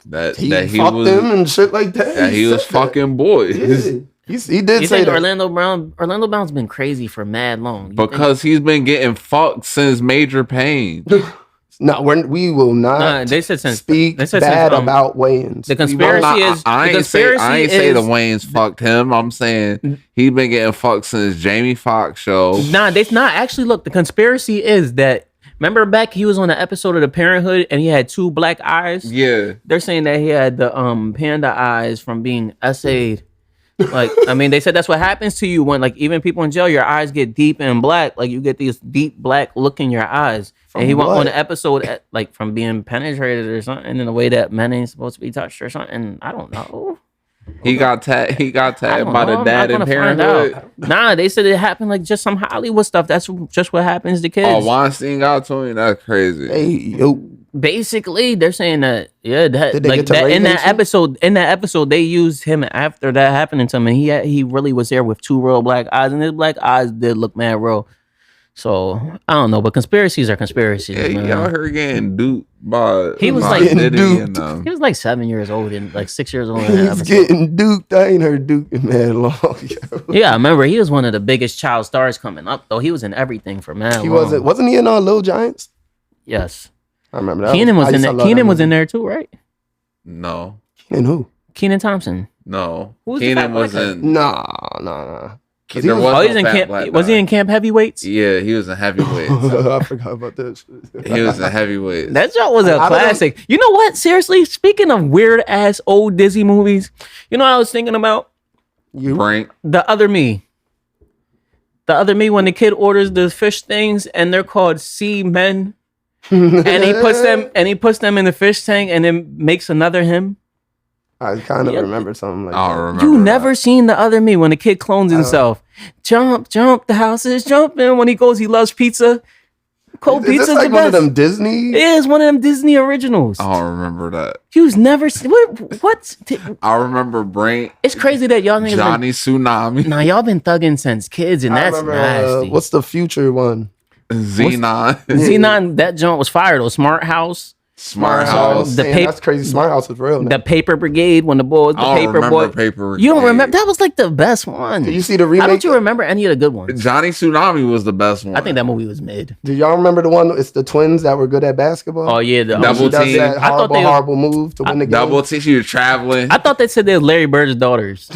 that he that he fucked was him and shit like that. that he was said that. fucking boys. Yeah. He did You say think that. Orlando Brown's been crazy for mad long? You think- Because he's been getting fucked since Major Pain. No, we will not they said since speak they said bad since, about Wayans. the We will conspiracy not- is I the ain't say the is- Waynes fucked him. I'm saying he been getting fucked since Jamie Foxx show. Nah, they not actually. Look, the conspiracy is that remember back he was on the episode of The Parenthood and he had 2 black eyes. Yeah, They're saying that he had the panda eyes from being essayed. Like, I mean, they said that's what happens to you when, like, even people in jail, your eyes get deep and black. Like, you get these deep black look in your eyes. From and he went what? on the episode, like, from being penetrated or something in a way that men ain't supposed to be touched or something. I don't know. he got tagged. He got I tagged don't by know. the I'm dad not in gonna find Parenthood. out. Nah, they said it happened like just some Hollywood stuff. That's just what happens to kids. Oh, Weinstein got to him. That's crazy. Hey, yo. Basically, they're saying that that Did they like get to that in raise that him? episode. In that episode, they used him after that happening to him, and he really was there with 2 real black eyes, and his black eyes did look mad real. So I don't know, but conspiracies are conspiracies. Yeah, man. y'all heard getting duped by He was by like- Diddy Getting and duped. He was like 7 years old and like 6 years old in that He's episode. getting duped. I ain't heard Duke in mad long. Yo. Yeah, I remember he was one of the biggest child stars coming up. Though he was in everything for mad. He long. wasn't he in Little Giants? Yes, I remember that. Keenan was I in used to there. love that Keenan was in movie. there too, right? No, Keenan who? Keenan Thompson. no. Who's the fat Keenan black wasn't. Nah. There he was- was Oh, no he's in fat camp. black Was he guy. in Camp Heavyweights? Yeah, he was in heavyweights. I forgot about that shit. He was in heavyweights. That show was a I don't know. classic. You know what? Seriously, speaking of weird ass old Disney movies, you know what I was thinking about? You Frank. The Other Me. The Other Me, when the kid orders the fish things and they're called sea men, and he puts them in the fish tank and then makes another him. I kind of Yeah. remember something like I don't that. remember. You that. never seen The Other Me when the kid clones himself. Jump, jump, the house is jumping. When he goes, he loves pizza. Cold Is pizza's this like the one of best. them Disney? It is one of them Disney originals. I don't remember that. You've never seen what? I remember Brain, It's crazy that y'all niggas Johnny Tsunami, Nah, y'all been thugging since kids, and I that's remember, nasty. what's the future one? Xenon, Xenon, that joint was fired. Though Smart House, Smart So, House. The damn, paper- that's crazy. Smart House is real. Now. the Paper Brigade, when the boys, the I don't Paper remember Boy. Paper. You don't Brigade. remember? That was like the best one. Did you see the How remake? don't you remember any of the good ones? Johnny Tsunami was the best one. I think that movie was mid. Do y'all remember the one? It's the twins that were good at basketball. Oh yeah, the Double She does team. that I thought horrible move to win the game. Double T. She was traveling. I thought they said they were Larry Bird's daughters.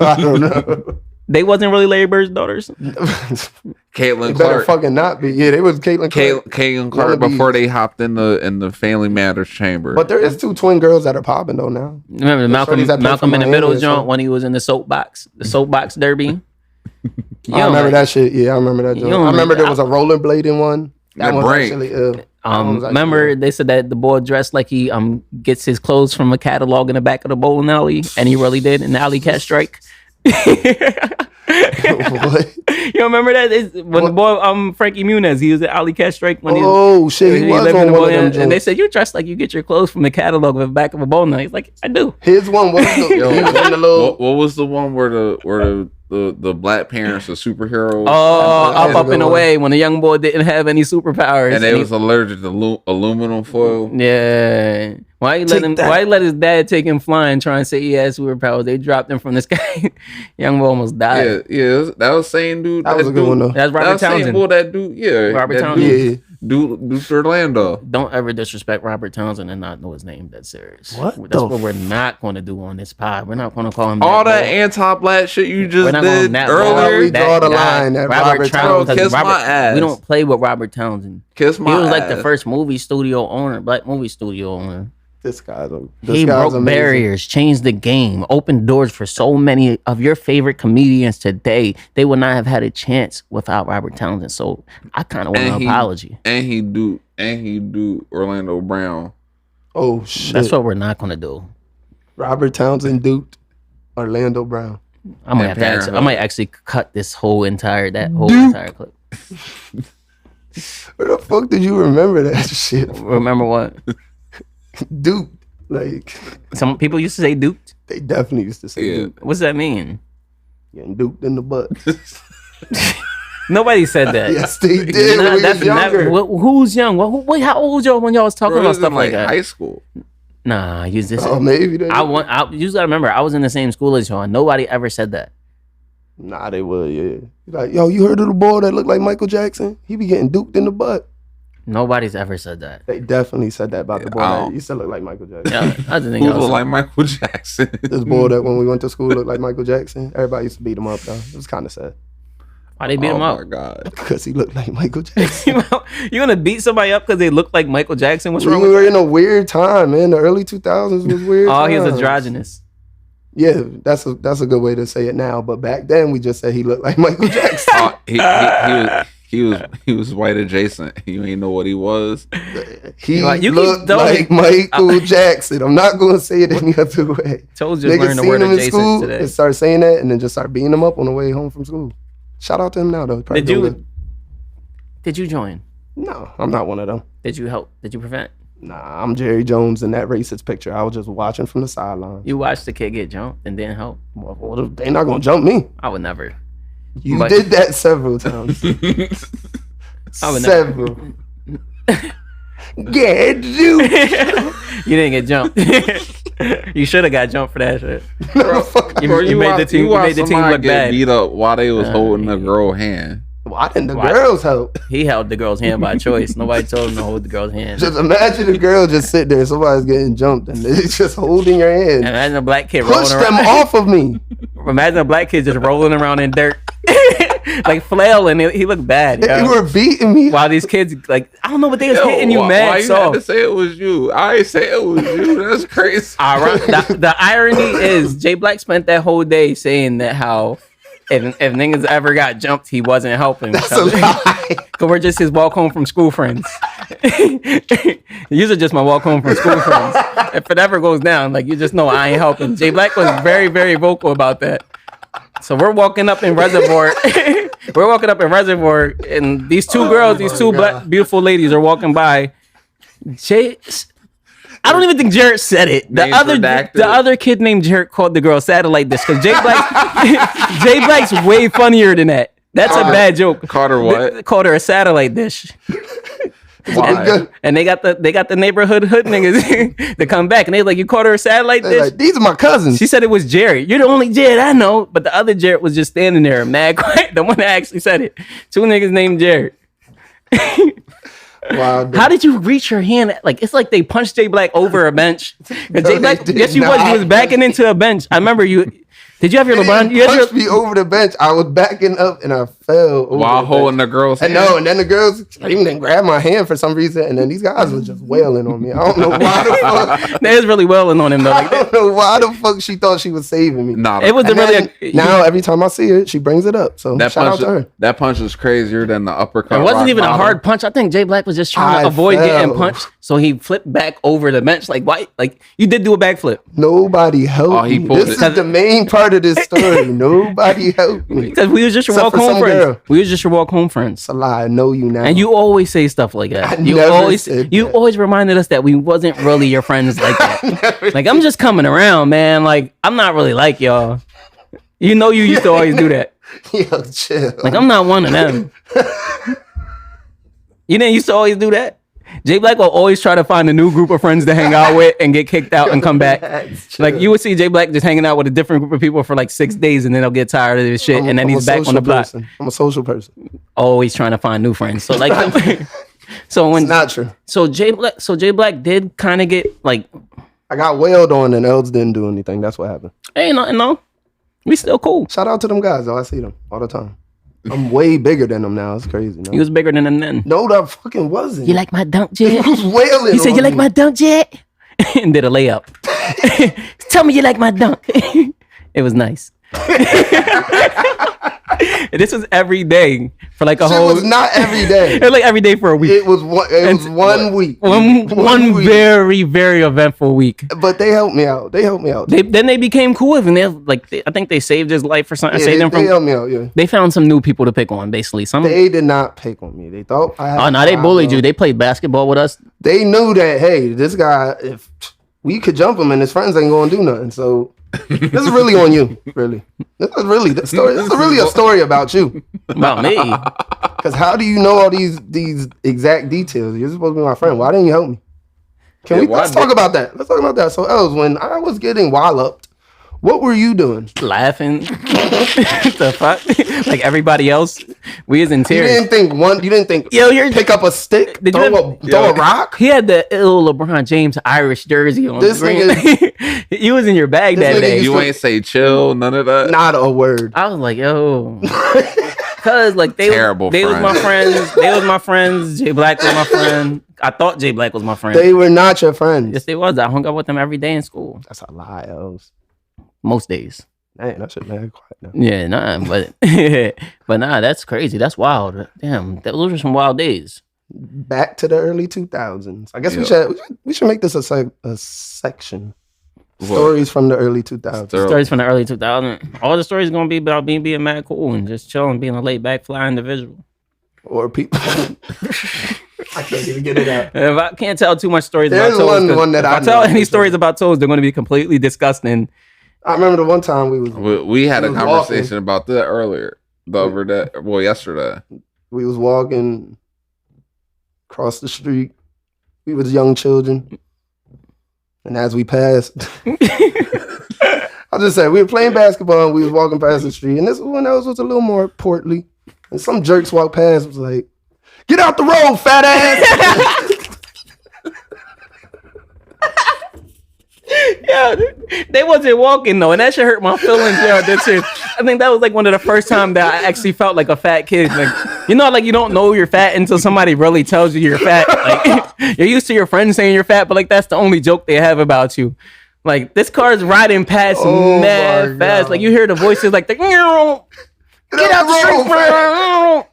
I don't know. They wasn't really Larry Bird's daughters. Caitlin It better Clark. fucking not be. Yeah, it was Caitlin Clark. Caitlin Clark Wannabes. before they hopped in the Family Matters chamber. But there is 2 twin girls that are popping though now. Remember The shorties that play Malcolm for in the Middle Miami or joint something. when he was in the soapbox derby. I remember that shit. Yeah, I remember that. You joint. don't I remember there remember- was a rollerblading one. That The one's break. actually ill. That one was actually Remember ill. they said that the boy dressed like he gets his clothes from a catalog in the back of the bowling alley, and he really did in the alley cat strike. What? You remember that? When the boy Frankie Muniz, he was at alley cat strike when Oh shit, he was lived in on the one of bowling them alley, and they joints. said you dress like you get your clothes from the catalog in the back of a bowling alley. He's like, I do. His one was the, Yo, he was in the little. what was the one where the black parents are superheroes? Oh, That's a up good and one. away when the young boy didn't have any superpowers, and they he- was allergic to aluminum foil. yeah. Why you let Take him? that. Why you let his dad take him flying, trying to say he had superpowers? They dropped him from the sky. Young boy almost died. Yeah, that was saying dude. That was a good one though. That's That Robert was saying Townsend. boy, that dude. Yeah, Robert that Townsend. Dude, Yeah. dude Orlando. Don't ever disrespect Robert Townsend and not know his name. That's serious. What That's the what we're not going to do on this pod. We're not going to call him All that that boy. anti-black shit you We're just not calling him did that earlier. boy. We draw the line at Robert Townsend. Bro, kiss my ass. We don't play with Robert Townsend. Kiss my He was ass. like the first movie studio owner, black movie studio owner. This guy's He broke barriers, changed the game, opened doors for so many of your favorite comedians today. They would not have had a chance without Robert Townsend. So I kind of want And an he- apology. And he do Orlando Brown. Oh shit! That's what we're not going to do. Robert Townsend duped Orlando Brown. I might And have to actually, I Parenthood. might actually cut this whole entire Dude. entire clip. Where the fuck did you remember that shit? Remember what? Duped. Like Some people used to say duped. they definitely used to say Yeah. duped. What's that mean? Getting duped in the butt. Nobody said that. Yes, they did. Nah, when we that's was younger. who's young? Wait, how old y'all when y'all was talking Bro, about this is stuff like that? high school. Nah, you just. Oh, maybe they. You just gotta remember, I was in the same school as y'all. And nobody ever said that. Nah, they would. Yeah. Like, yo, you heard of the boy that looked like Michael Jackson? He be getting duped in the butt. Nobody's ever said that. They definitely said that about the boy that don't- used to look like Michael Jackson. Yeah, I just think Who I was look like Michael Jackson? This boy that when we went to school looked like Michael Jackson. Everybody used to beat him up though. It was kind of sad why they beat him Oh up. my god. because he looked like Michael Jackson. You gonna beat somebody up because they look like Michael Jackson? What's We wrong with were that? in a weird time, man. The early 2000s was weird. Oh, he was times. androgynous. Yeah, that's a good way to say it now. But back then, we just said he looked like Michael Jackson. He was white adjacent. You ain't know what he was. He Like, you keep looked throwing- like Michael Jackson. I'm not going to say it any other way. Told you just Niggas learned the seen word him in adjacent school today. and start saying that, and then just start beating him up on the way home from school. Shout out to him now, though. He probably Did you- doing good. Did you join? No, I'm not one of them. Did you help? Did you prevent? Nah, I'm Jerry Jones in that racist picture. I was just watching from the sideline. You watched the kid get jumped and didn't help? Well, they not gonna jump me. I would never. You But- did that several times. I would never. Several. Get you. You didn't get jumped. You should have got jumped for that shit. No, fuck. You made the team. You watch made the team somebody look get bad. beat up while they was holding the yeah. girl hand. Why didn't the Why? girls help? He held the girl's hand by choice. Nobody told him to hold the girl's hand. Just imagine the girl just sit there, somebody's getting jumped, and they're just holding your hand. Imagine a black kid rolling Push them around. off of me. Imagine a black kid just rolling around in dirt, like flailing. He looked bad. They Yo. were beating me. While these kids, like, I don't know what they was Yo, hitting you why mad you had soft. to say it was you? I ain't say it was you. That's crazy. The irony is Jay Black spent that whole day saying that how if niggas ever got jumped, he wasn't helping. That's a lie. Cause we're just his walk home from school friends. These are just my walk home from school friends. If it ever goes down, like, you just know I ain't helping. Jay Black was very, very vocal about that. So we're walking up in Reservoir. And these two girls, these two black beautiful ladies are walking by. I don't even think Jarrett said it. Names redacted. The other kid named Jarrett called the girl satellite dish because Jay Black's way funnier than that. That's a bad joke. Carter what? They called her a satellite dish. Why? And they got the neighborhood hood niggas to come back and they like, you called her a satellite They're dish? like, these are my cousins. She said it was Jared. You're the only Jared I know. But the other Jared was just standing there mad quiet. The one that actually said it. Two niggas named Jared. Wow. How did you reach your hand? Like, it's like they punched Jay Black over a bench. 'Cause Jay they Black, did yes, you was. You was not. backing into a bench. I remember you. Did you have your They LeBron? didn't You had punch your, me over the bench. I was backing up and I fell over While the holding bench. the girl's I hand. know, and then the girls even didn't grab my hand for some reason, and then these guys were just wailing on me. I don't know why the fuck. they was really welling on him though. I Like, don't know why the fuck she thought she was saving me. Nah, it was And really. then now every time I see her, she brings it up. So that shout out punch. to her. That punch was crazier than the uppercut. It wasn't rock even a bottom. hard punch. I think Jay Black was just trying to I avoid getting fell. punched, so he flipped back over the bench. Like, why? Like, you did do a backflip. Nobody helped Oh, he me. pulled This it. is the main part of this story. Nobody helped me. Because we was just your Except walk for home some friends. girl. We was just your walk home friends. It's a lie. I know you now. And you always say stuff like that. I You never always said you that. always reminded us that we wasn't really your friends like that. Like, I'm just coming around, man. Like, I'm not really like y'all. You know you used to always do that. Yo, chill. Like, I'm not one of them. You didn't used to always do that? Jay Black will always try to find a new group of friends to hang out with and get kicked out and come back. Like, you would see Jay Black just hanging out with a different group of people for like 6 days and then they'll get tired of this shit and then I'm he's a back on social the block. person. I'm a social person. Always trying to find new friends. So like so when It's not true. so Jay Black did kind of get like, I got wailed on and Els didn't do anything. That's what happened. ain't nothing, no. We still cool. Shout out to them guys, though. I see them all the time. I'm way bigger than them now. It's crazy. No, He was bigger than them then. no, that fucking wasn't. You like my dunk jet? He was wailing. He said, on you like me. my dunk jet? And did a layup. Tell me you like my dunk. It was nice. This was every day for like a Shit whole. was not every day. It was like every day for a week. It was one. It was 1 week. One week. very, very eventful week. But they helped me out. They helped me out. Then they became cool with him. I think they saved his life or something. Yeah, saved they, him they from. helped me out. Yeah. They found some new people to pick on, basically. They did not pick on me. They thought I had. Oh no, they bullied you. They played basketball with us. They knew that. Hey, this guy. If we could jump him and his friends ain't gonna do nothing. So this is really on you. Really. This is really the story. This is really a story about you. About me. Because how do you know all these exact details? You're supposed to be my friend. Why didn't you help me? Yeah, Let's talk about that. Let's talk about that. So, Els, when I was getting walloped, what were you doing? Laughing. The fuck? Like everybody else. We was in You tears. didn't think Yo, you're pick up a stick, Did throw a rock. He had the ill LeBron James Irish jersey on. This nigga- He was in your bag This that nigga day. used You ain't say chill, none of that. Not a word. I was like, yo, cause like they Terrible was my friend. friends. They was my friends. Jay Black was my friend. I thought Jay Black was my friend. They were not your friends. Yes, they was. I hung out with them every day in school. That's a lie, Els. Most days. Man, that shit mad quiet now. Yeah, nah, but but nah, that's crazy. That's wild. Damn, those were some wild days. Back to the early 2000s. I guess Yeah. we should make this a section. What? Stories from the early 2000s. Stories from the early 2000s. All the stories gonna be about me being mad cool and just chilling, being a laid back, fly individual. Or people. I can't even get it out. If I can't tell too much stories There's about toes, 'cause one that if I I tell know any for stories sure. about toes, they're going to be completely disgusting. I remember the one time We had a was conversation about that earlier. Yesterday. we was walking across the street. We was young children. And as we passed, I'll just say, we were playing basketball and we was walking past the street. And this one else was a little more portly. And some jerks walked past and was like, "Get out the road, fat ass." Yo, they wasn't walking though, and that shit hurt my feelings. Yo, that shit. I think that was like one of the first time that I actually felt like a fat kid. Like, you know, like you don't know you're fat until somebody really tells you you're fat. Like, you're used to your friends saying you're fat, but like that's the only joke they have about you. Like, this car's riding past Oh mad my fast. God. Like you hear the voices like the get out the street, bro.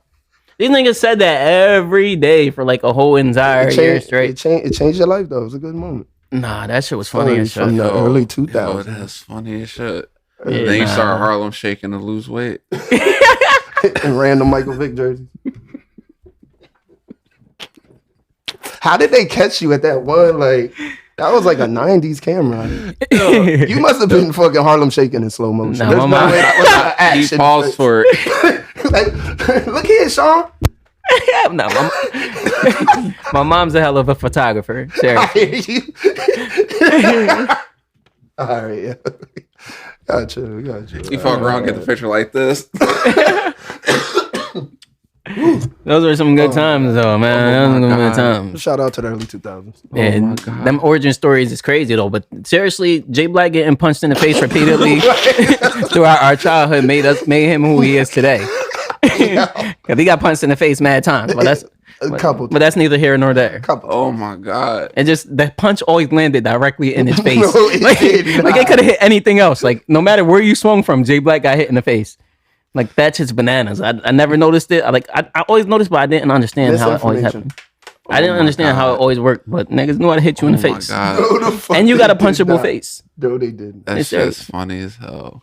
These niggas said that every day for like a whole entire year straight. It changed your life though. It was a good moment. Nah, that shit was funny as Stories shit. from the early Yo, 2000s. that's funny as shit. Yeah, Then you nah. start Harlem shaking to lose weight. And random Michael Vick jerseys. How did they catch you at that one? Like, that was like a 90s camera. You must have been fucking Harlem shaking in slow motion. Nah, There's my no mom- way that was an He action. paused for it. Like, look here, Sean. No, my mom's a hell of a photographer. I Seriously. hear you. All right, yeah. Gotcha. You fuck around, get the picture like this. Those were some good times, though, man. Those were some good times. Shout out to the early 2000s. And my God. them origin stories is crazy, though. But seriously, Jay Black getting punched in the face repeatedly throughout our childhood made him who he is today. Cause he got punched in the face mad times, but that's A couple. but that's neither here nor there. Couple. Oh my God. And just that punch always landed directly in his face. No, it like did it not. could have hit anything else. Like no matter where you swung from, Jay Black got hit in the face. Like that's just bananas. I never noticed it. I always noticed, but I didn't understand how it always happened. I didn't my understand how it God. always worked, but niggas knew how to hit you in the Oh my face. God. No, the fuck And you they got a did punchable not. face. No, they didn't. That It's shit's serious. funny as hell.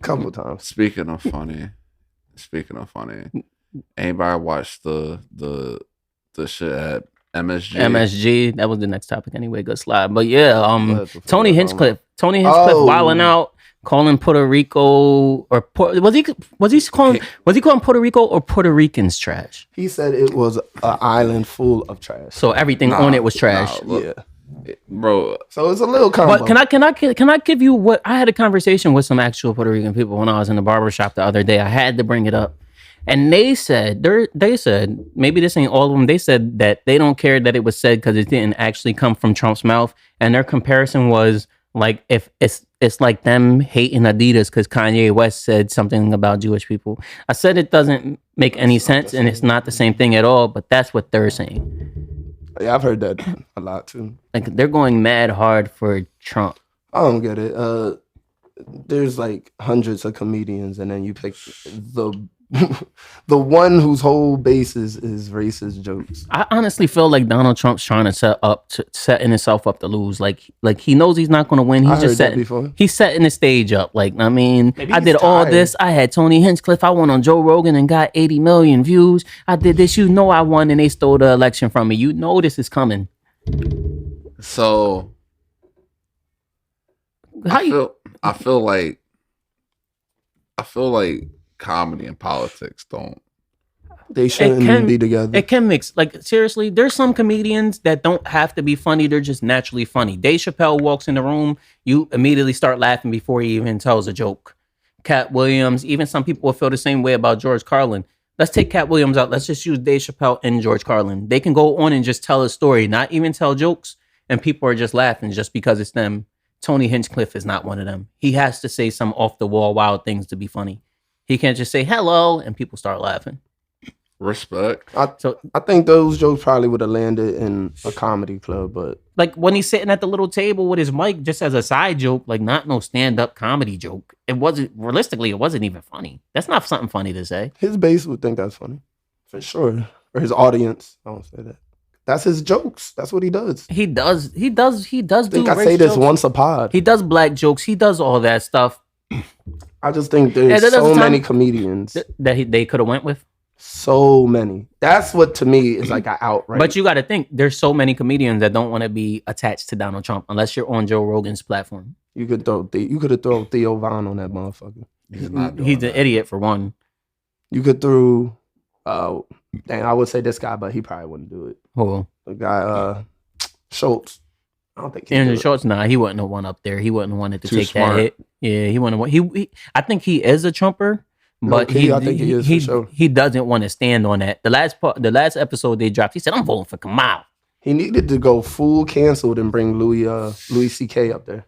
Couple times. Speaking of funny, anybody watch the shit at MSG? MSG, that was the next topic anyway. Good slide. But yeah, But before Tony that, Hinchcliffe. Tony Hinchcliffe Oh. wilding out, calling Puerto Rico or was he calling Puerto Rico or Puerto Ricans trash? He said it was an island full of trash. So everything Nah, on it was trash. nah, look, Yeah. bro. So it's a little combo. But can I give you what I had a conversation with some actual Puerto Rican people when I was in the barber shop the other day. I had to bring it up. And they said maybe this ain't all of them. They said that they don't care that it was said because it didn't actually come from Trump's mouth. And their comparison was like if it's like them hating Adidas because Kanye West said something about Jewish people. I said it doesn't make any sense and it's not the same thing at all. But that's what they're saying. Yeah, I've heard that a lot too. Like they're going mad hard for Trump. I don't get it. There's like hundreds of comedians, and then you pick the one whose whole basis is racist jokes. I honestly feel like Donald Trump's trying to setting himself up to lose. Like he knows he's not going to win. He's I just heard that setting. before. He's setting the stage up. Like I mean, Maybe I he's did all tired. this. I had Tony Hinchcliffe. I went on Joe Rogan and got 80 million views. I did this. You know I won, and they stole the election from me. You know this is coming. So How you? I feel like comedy and politics don't. They shouldn't can- be together. It can mix. Like seriously, there's some comedians that don't have to be funny. They're just naturally funny. Dave Chappelle walks in the room, you immediately start laughing before he even tells a joke. Cat Williams, even some people will feel the same way about George Carlin. Let's take Cat Williams out. Let's just use Dave Chappelle and George Carlin. They can go on and just tell a story, not even tell jokes, and people are just laughing just because it's them. Tony Hinchcliffe is not one of them. He has to say some off the wall wild things to be funny. He can't just say hello and people start laughing. Respect. I think those jokes probably would have landed in a comedy club, but Like when he's sitting at the little table with his mic just as a side joke, like not no stand-up comedy joke. It wasn't even funny. That's not something funny to say. his base would think that's funny. For sure. Or his audience. I won't say that. That's his jokes. That's what he does. He does I think I race say this jokes. once a pod. He does black jokes. He does all that stuff I just think Yeah, there's there's so a time- many comedians. that they could have went with. So many. That's what to me is like an outright. But you got to think, there's so many comedians that don't want to be attached to Donald Trump unless you're on Joe Rogan's platform. you could have thrown Theo Von on that motherfucker. He's not doing He's an that. idiot for one. You could throw I would say this guy, but he probably wouldn't do it. Oh, The guy Schultz. I don't think he'd Andrew do it. Schultz, nah, he wasn't the one up there. He wasn't the one to Too take smart. that hit. Yeah, he wasn't. He I think he is a Trumper, but Low-key, I think he is for sure. he doesn't want to stand on that. The last episode they dropped, he said, "I'm voting for Kamala." He needed to go full canceled and bring Louis C.K. up there.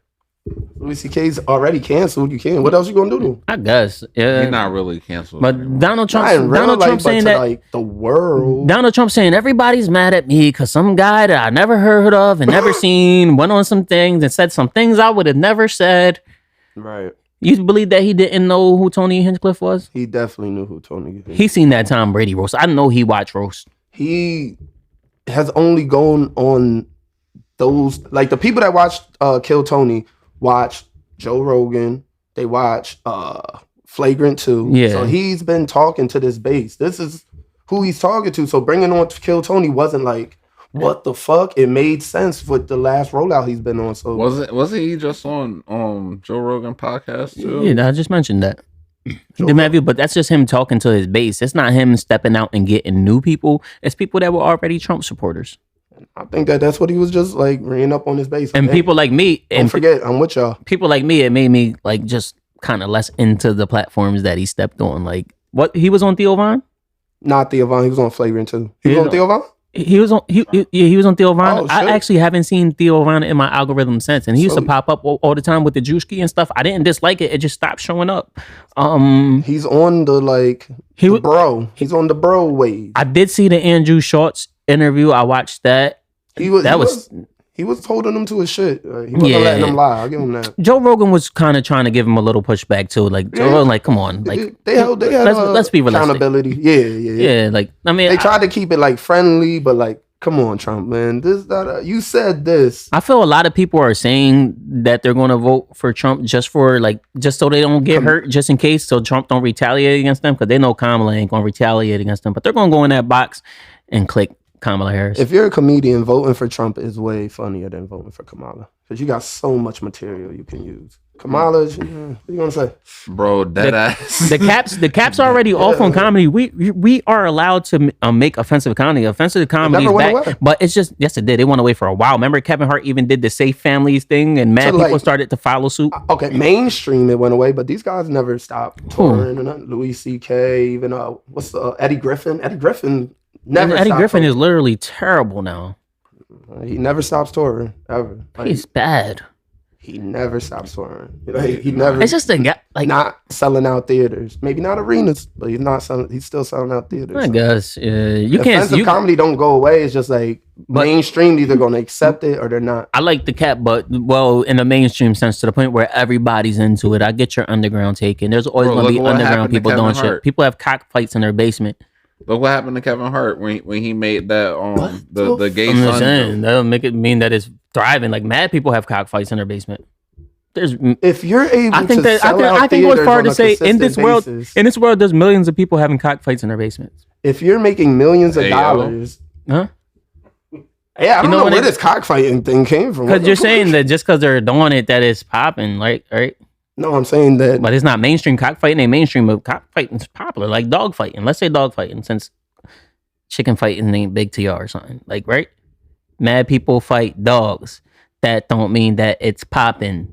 Louis C.K.'s already canceled. You can't. What else you gonna do to him? I guess. Yeah. He's not really canceled. But anymore. Donald Trump, Not in real Donald life, Trump but saying to that. like the world. Donald Trump saying everybody's mad at me because some guy that I never heard of and never seen went on some things and said some things I would have never said. Right. You believe that he didn't know who Tony Hinchcliffe was? He definitely knew who Tony is. He seen that Tom Brady roast. I know he watched roast. He has only gone on those, like the people that watched Kill Tony watch Joe Rogan. They watch Flagrant 2. Yeah. So he's been talking to this base. This is who he's talking to. So bringing on Kill Tony wasn't like, what the fuck? It made sense with the last rollout he's been on. So Wasn't he just on Joe Rogan podcast too? Yeah, I just mentioned that. He didn't have you, but that's just him talking to his base. It's not him stepping out and getting new people. It's people that were already Trump supporters. I think that's what he was just like ringing up on his base. And Hey, people like me, don't and forget, I'm with y'all. people like me, it made me like just kind of less into the platforms that he stepped on. Like what he was on Theo Von? Not Theo Von. He was on Flagrant 2. He was Yeah. on Theo Von? He was on he was on Theo Von. Oh, I shit. actually haven't seen Theo Von in my algorithm since, and he used to So- pop up all the time with the Drewski and stuff. I didn't dislike it; it just stopped showing up. He's on the like He the was. bro. He's on the bro wave. I did see the Andrew Schultz interview. I watched that. He was. That he was- He was holding them to his shit. He wasn't Yeah. letting them lie. I'll give him that. Joe Rogan was kind of trying to give him a little pushback too. Like Joe Yeah. Rogan, like, come on, like, They had let's be realistic. accountability. Yeah. yeah, like I mean, They tried to keep it like friendly, but like, come on, Trump, man. This that you said this. I feel a lot of people are saying that they're going to vote for Trump just so they don't get hurt, just in case, so Trump don't retaliate against them, because they know Kamala ain't going to retaliate against them. But they're going to go in that box and click Kamala Harris. If you're a comedian, voting for Trump is way funnier than voting for Kamala because you got so much material you can use. Kamala, what you gonna say? Bro, dead ass. the caps already off on comedy. We are allowed to make offensive comedy. Offensive comedy is never went back, away. but it's just yes, it did. It went away for a while. Remember, Kevin Hart even did the Safe Families thing, and mad So, people like- started to follow suit. Okay, mainstream it went away, but these guys never stopped touring. And Louis C.K. even what's Eddie Griffin? Eddie Griffin never. Eddie stopped Griffin touring. is literally terrible now. He never stops touring ever. Like, He's bad. he never stops touring. Like, he never. It's just a guy. Like not selling out theaters. Maybe not arenas, but he's not selling. He's still selling out theaters. I guess you can't. Offensive comedy don't go away. It's just like But- mainstream either going to accept it or they're not. I like the cap, but well, in the mainstream sense, to the point where everybody's into it. I get your underground take, and there's always Bro, going to look be what underground happened to people doing Kevin shit. Hart. People have cockfights in their basement. Look what happened to Kevin Hart when he made that the gay I'm just son saying joke. that'll make it mean that it's thriving. Like mad people have cockfights in their basement. There's. If you're able I think to that sell out I think it was theaters far on to a say in this consistent world. basis, In this world, there's millions of people having cockfights in their basements. if you're making millions of Hey, yo. dollars, Huh? yeah, I don't know know when where it- this cockfighting thing came from. What Because the you're fuck? saying that just because they're doing it, that it's popping, right? Right. No, I'm saying that. But it's not mainstream. Cockfighting ain't mainstream, but cockfighting's popular. Like dog fighting. Let's say dog fighting, since chicken fighting ain't big to y'all or something. Like, right? Mad people fight dogs. That don't mean that it's popping.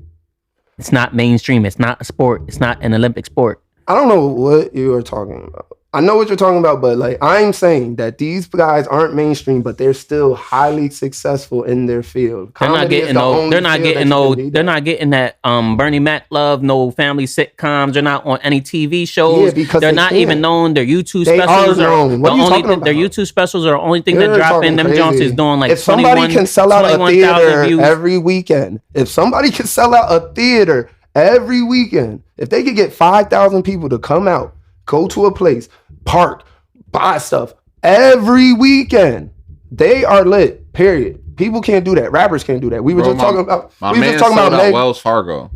It's not mainstream. It's not a sport. It's not an Olympic sport. I don't know what you are talking about. I know what you're talking about, but like I'm saying that these guys aren't mainstream, but they're still highly successful in their field. They're not Comedy is getting the no. only They're not field that getting you no. can be They're that. not getting that Bernie Mac love. No family sitcoms. They're not on any TV shows. Yeah, because they're they not can't. even known. Their YouTube They specials are known. What are you the only talking their about? YouTube specials are the only thing that You're dropping. talking Them Jones is crazy. doing like if somebody 21 can sell out a 21,000 theater views. every weekend, if somebody can sell out a theater every weekend, if they could get 5,000 people to come out, go to a place, park, buy stuff every weekend, they are lit. Period. People can't do that. Rappers can't do that. We were Bro, just talking about. My We were man just talking sold about out Meg. Wells Fargo.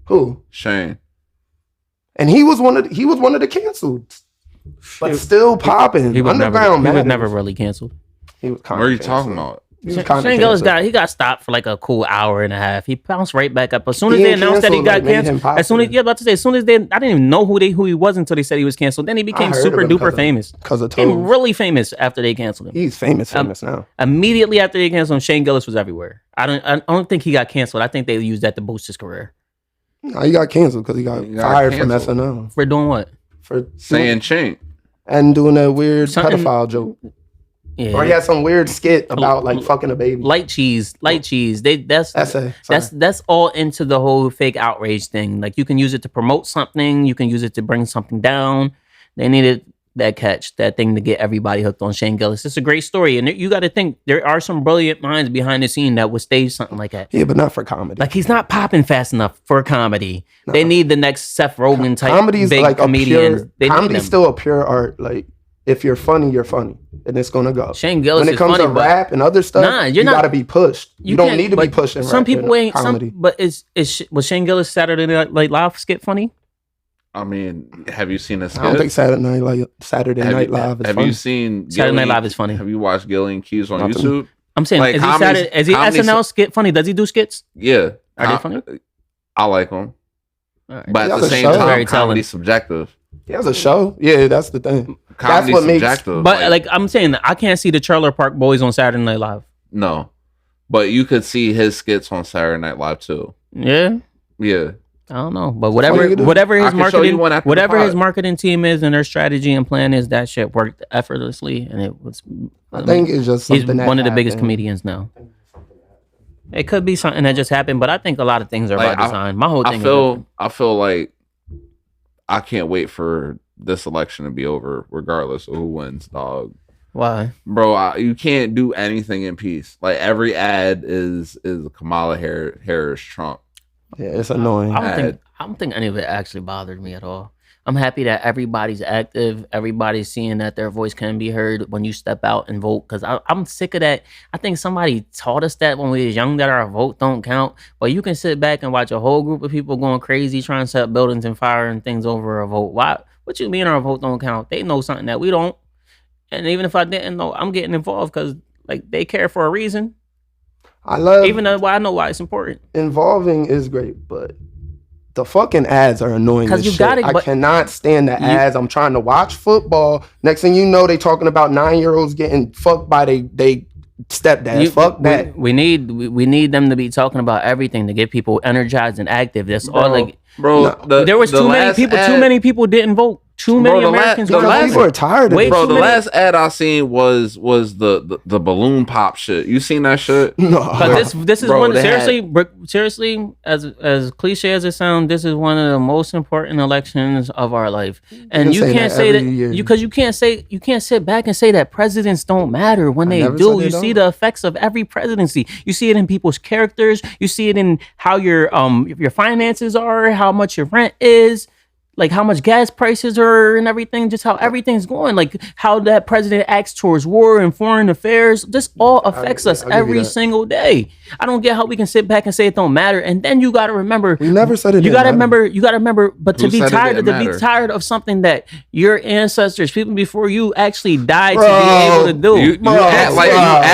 Who? Shane. And he was one of the canceled, but still popping. He was Underground never, he was matters. never really canceled. He was What kinda are you canceled. talking about? He was Shane kinda Gillis canceled. got stopped for like a cool hour and a half. He bounced right back up as soon as Being they announced that he canceled, got like, made him canceled. As soon as popular. about to say, as soon as they, I didn't even know who he was until they said he was canceled. Then he became heard of super him duper 'cause of- famous. 'cause of Became Toes. really famous after they canceled him. He's famous now. Immediately after they canceled him, Shane Gillis was everywhere. I don't think he got canceled. I think they used that to boost his career. No, he got canceled because he got fired from canceled. SNL For doing what? for Saying Chink. and doing that weird Something- pedophile joke. Yeah. Or he had some weird skit about like fucking a baby. Light cheese. That's Essay. that's all into the whole fake outrage thing. Like you can use it to promote something, you can use it to bring something down. They needed that thing to get everybody hooked on Shane Gillis. It's a great story, and you got to think there are some brilliant minds behind the scene that would stage something like that. Yeah, but not for comedy. Like he's not popping fast enough for comedy. They need the next Seth Rogen type Comedy's big like comedians. a They pure. need Comedy's them. still a pure art. Like if you're funny, you're funny, and it's gonna go. Shane Gillis when it is comes funny, to but- rap and other stuff, Nah, you're you not- gotta be pushed. You don't can't- need to be but pushed in some rap people and ain't. comedy. But was Shane Gillis Saturday Night Live skit funny? I mean, have you seen a skit? I don't think Saturday Night Live is Have funny. you seen Saturday Night Gillian- Live is funny. Have you watched Gillian Keys on Not to me. YouTube? I'm saying, Like, is comedy's- he comedy's- SNL skit funny? Does he do skits? Yeah. Are they funny? I like them. All right. But He at has the a same show. time, Very telling. comedy's subjective. He has a show. Yeah, that's the thing. Comedy's what makes- subjective. But like I'm saying, I can't see the Trailer Park Boys on Saturday Night Live. No. But you could see his skits on Saturday Night Live too. Yeah, Yeah. I don't know, but what you do. whatever I his can show you marketing, one after the whatever his pod. marketing team is and their strategy and plan is, that shit worked effortlessly, and it was. I think it's just he's something that one of the biggest happened. comedians now. It could be something that just happened, but I think a lot of things are Like, by design. My whole thing. I feel like I can't wait for this election to be over, regardless of who wins, dog. Why? Bro, you can't do anything in peace. Like every ad is Kamala Harris Trump. Yeah, it's annoying. I don't think any of it actually bothered me at all. I'm happy that everybody's active. Everybody's seeing that their voice can be heard when you step out and vote. Because I'm sick of that. I think somebody taught us that when we was young, that our vote don't count. But you can sit back and watch a whole group of people going crazy trying to set up buildings and fire and things over a vote. Why? What you mean our vote don't count? They know something that we don't. And even if I didn't know, I'm getting involved because like they care for a reason. I love Even though I know why it's important. involving is great, but the fucking ads are annoying. 'Cause As you shit. gotta- I but- cannot stand the ads. I'm trying to watch football. Next thing you know, they talking about 9-year-olds getting fucked by they stepdads. Fuck that. We need them to be talking about everything to get people energized and active. That's all. Like Bro, there was too many last people. ad- Too many people didn't vote. Too many Americans the weren't last- voting. People are tired of Wait, it. Bro, the too many- last ad I seen was the balloon pop shit. You seen that shit? No. But this is Bro, one they seriously as cliche as it sounds, this is one of the most important elections of our life. And been you saying can't that say every that year. you can't sit back and say that presidents don't matter when they never do. said they You see don't. the effects of every presidency. You see it in people's characters. You see it in how your finances are, how much your rent is. Like how much gas prices are and everything, just how everything's going, like how that president acts towards war and foreign affairs. This all affects us I'll give you every that. single day. I don't get how we can sit back and say it don't matter. And then you got to remember, We never said it you didn't got to matter. remember, but to Who be said it tired didn't of matter? tired of something that your ancestors, people before you, actually died to Bro, be able to do. You Bro, act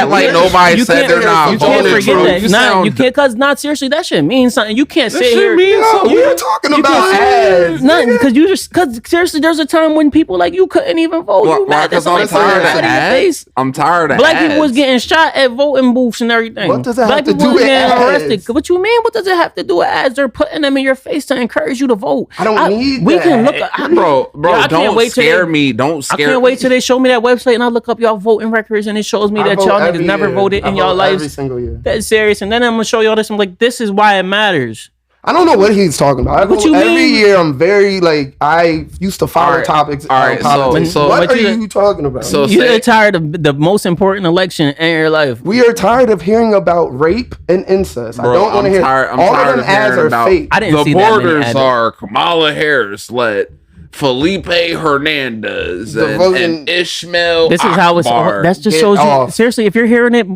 like you nobody You said can't- they're not you can't voting, forget bro. that. You Nah, sound you can't, cause not seriously, that shit means something. You can't sit shit here. means No, something. we were talking You about can't- ads. No, because seriously, there's a time when people like you couldn't even vote. Well, You mad that because I'm somebody tired put of it in your ads. face? I'm tired of Black ads. people was getting shot at voting booths and everything. What does that Black have to people do was with getting ads? arrested. What you mean? What does it have to do with ads? They're putting them in your face to encourage you to vote. I don't need We that. can look. Bro, I can't don't wait till scare they- me. Don't I scare can't wait till they show me that website and I look up y'all voting records and it shows me I that vote y'all niggas every never year. voted I in y'all vote every lives. single year. That's serious. And then I'm gonna show y'all this. I'm like, this is why it matters. I don't know what he's talking about. I What vote you every mean? year. I'm very like I used to follow Alright, topics. alright, politics. so- what but are you talking about? So- You're tired of the most important election in your life. we are tired of hearing about rape and incest. I Bro, don't want to I'm hear. tired. I'm all tired of them of hearing ads are about fake. I didn't the see that many borders ads. are Kamala Harris let Felipe Hernandez The and, voting- Ishmael. This is how it's. Akbar. That just Get shows you. off. Seriously, if you're hearing it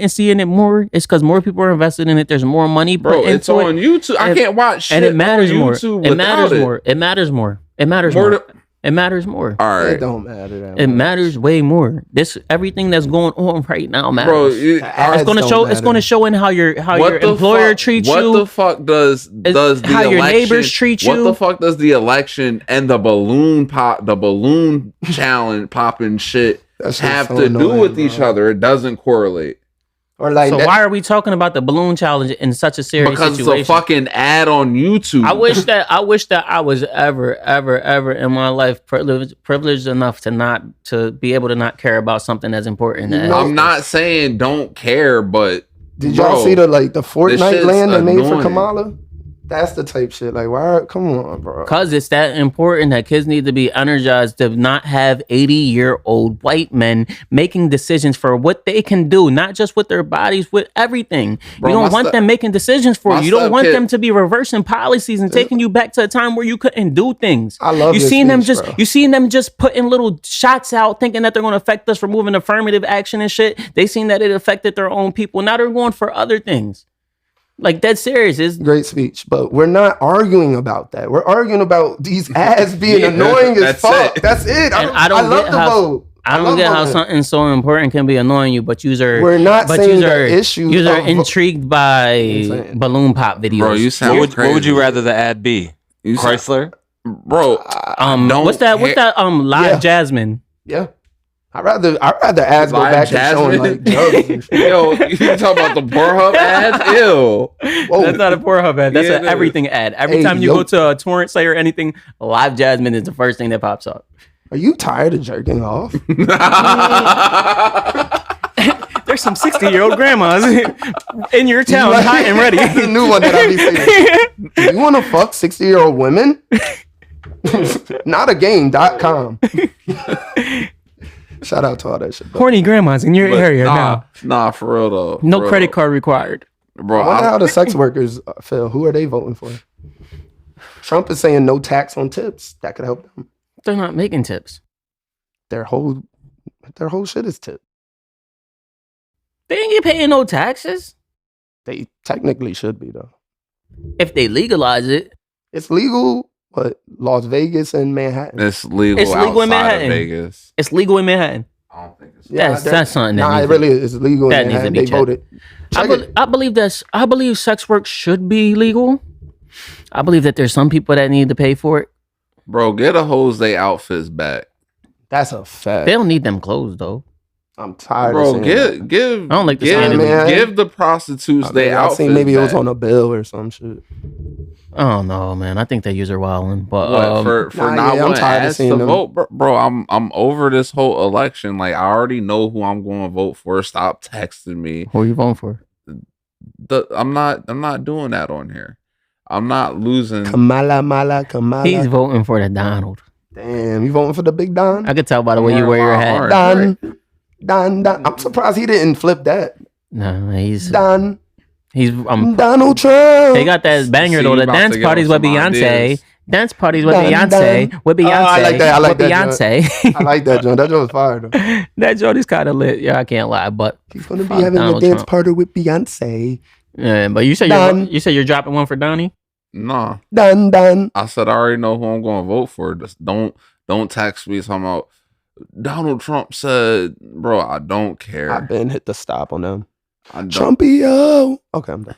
and seeing it more, it's because more people are invested in it. There's more money put Bro, into it's on it, YouTube. I and- can't watch shit and it matters on more. YouTube It matters without more. It matters more. It matters More more. to- It matters more. All It right, don't matter that It much. matters way more. This everything that's going on right now matters. bro. The ads it's gonna don't show. It's matter. gonna show in how your employer fuck, treats what you. the fuck does the how your election, neighbors treat What you. the fuck does the election and the balloon challenge popping shit That shit's have so to do annoying, with each bro. other? It doesn't correlate Or like So that- why are we talking about the balloon challenge in such a serious because situation? it's a fucking ad on YouTube. I wish that I was ever in my life privileged enough to be able to not care about something as important You as know- I'm not saying don't care, but Did y'all bro, see the Fortnite shit's land they made for annoying. Kamala? That's the type shit. Like, why? Come on, bro. because it's that important that kids need to be energized to not have 80-year-old white men making decisions for what they can do, not just with their bodies, with everything. Bro, you don't my want stu- them making decisions for my you. You don't want stepkid- them to be reversing policies and taking you back to a time where you couldn't do things. I love you your seen them speech, just bro. you seen them just putting little shots out thinking that they're going to affect us for moving affirmative action and shit. They seen that it affected their own people. Now they're going for other things. Like, that's serious. It's Great speech, but we're not arguing about that. We're arguing about these ads being Yeah, annoying as that's fuck. it. That's it. And I love the vote. I don't love get how voting. something so important can be annoying you, but We're not saying the issue You're of vo- intrigued by saying. balloon pop videos. bro, you sound What crazy. would you rather the ad be? You sound- Chrysler? bro? don't what's that? What's care- that? Live Yeah. Jasmine. Yeah. I'd rather ads go Live back and showing like drugs and shit. Yo, you talking about the Pornhub ads? Ew. Whoa. That's not a Pornhub ad. That's Yeah, an it is. everything ad. Every Hey, time you yo. go to a torrent site or anything, Live Jasmine is the first thing that pops up. Are you tired of jerking off? There's some 60-year-old grandmas in your town, Like- hot and ready. That's the new one that I be seeing. You want to fuck 60-year-old women? Not a game.com. Shout out to all that shit. Though. Horny grandmas in your But area now. nah, for real though. No For credit real. card required. bro. I wonder I- how the sex workers feel. Who are they voting for? Trump is saying no tax on tips. That could help them. They're not making tips. Their whole shit is tip. They ain't get paying no taxes. They technically should be though. If they legalize it, It's legal, but Las Vegas and Manhattan. It's legal. It's legal in outside Manhattan. Of Vegas. it's legal in Manhattan. I don't think it's. Yeah, That's something that Nah, needs it to- really is. It's legal that in needs to Manhattan. be They checked. voted. I believe sex work should be legal. I believe that there's some people that need to pay for it. Bro, get a Jose outfits back. That's a fact. They don't need them clothes though. I'm tired. Bro, of saying give I don't like the give, sound of it. give the prostitutes that. they I outfits. seen maybe it was back. on a bill or some shit. I don't know, man. I think they use her wilding, but What, for Nah, not yeah, I'm wanting tired of ads seeing to them. vote, bro. I'm over this whole election. Like I already know who I'm going to vote for. Stop texting me. who are you voting for? I'm not doing that on here. I'm not losing. Kamala. He's voting for the Donald. Damn, you voting for the big Don? I could tell by the way you wear your hat. Alright. Don. I'm surprised he didn't flip that. No, he's Donald Trump. They got that banger See, though. you The about to dance get parties on with some Beyonce. ideas. Dance parties with Dun, Beyonce. dun. With Beyonce. I like that. I like with that, Beyonce. I like that, John. That joke was fire though. That joint is kind of lit. Yeah, I can't lie. But He's gonna be fuck having Donald a dance Trump. party with Beyonce. Yeah, but you said Done. you're dropping one for Donnie. Nah, Done. I said I already know who I'm going to vote for. Just don't text me talking about Donald Trump said, bro. I don't care. I've been hit the stop on them. I don't Trumpy, yo. Okay, I'm done.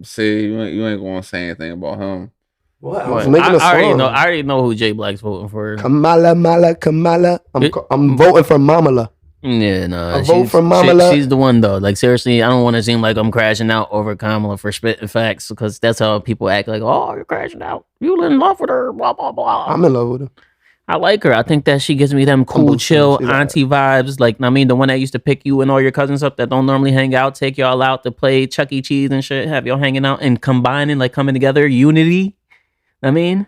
see. You ain't going to say anything about him. What? I was What? making a I already song. know. I already know who What? I What? was making a I already song. know. I already know who Jay Black's voting for. Kamala, Mala, Kamala. I'm voting for Mamala. Yeah, no. I vote for Mamala. She's the one though. Like seriously, I don't want to seem like I'm crashing out over Kamala for spitting facts because that's how people act. Like, oh, you're crashing out. You in love with her. Blah blah blah. I'm in love with her. I like her. I think that she gives me them cool, boosting. chill, She's auntie vibes. Like, I mean, the one that used to pick you and all your cousins up that don't normally hang out, take y'all out to play Chuck E. Cheese and shit, have y'all hanging out and combining, like coming together, unity. I mean,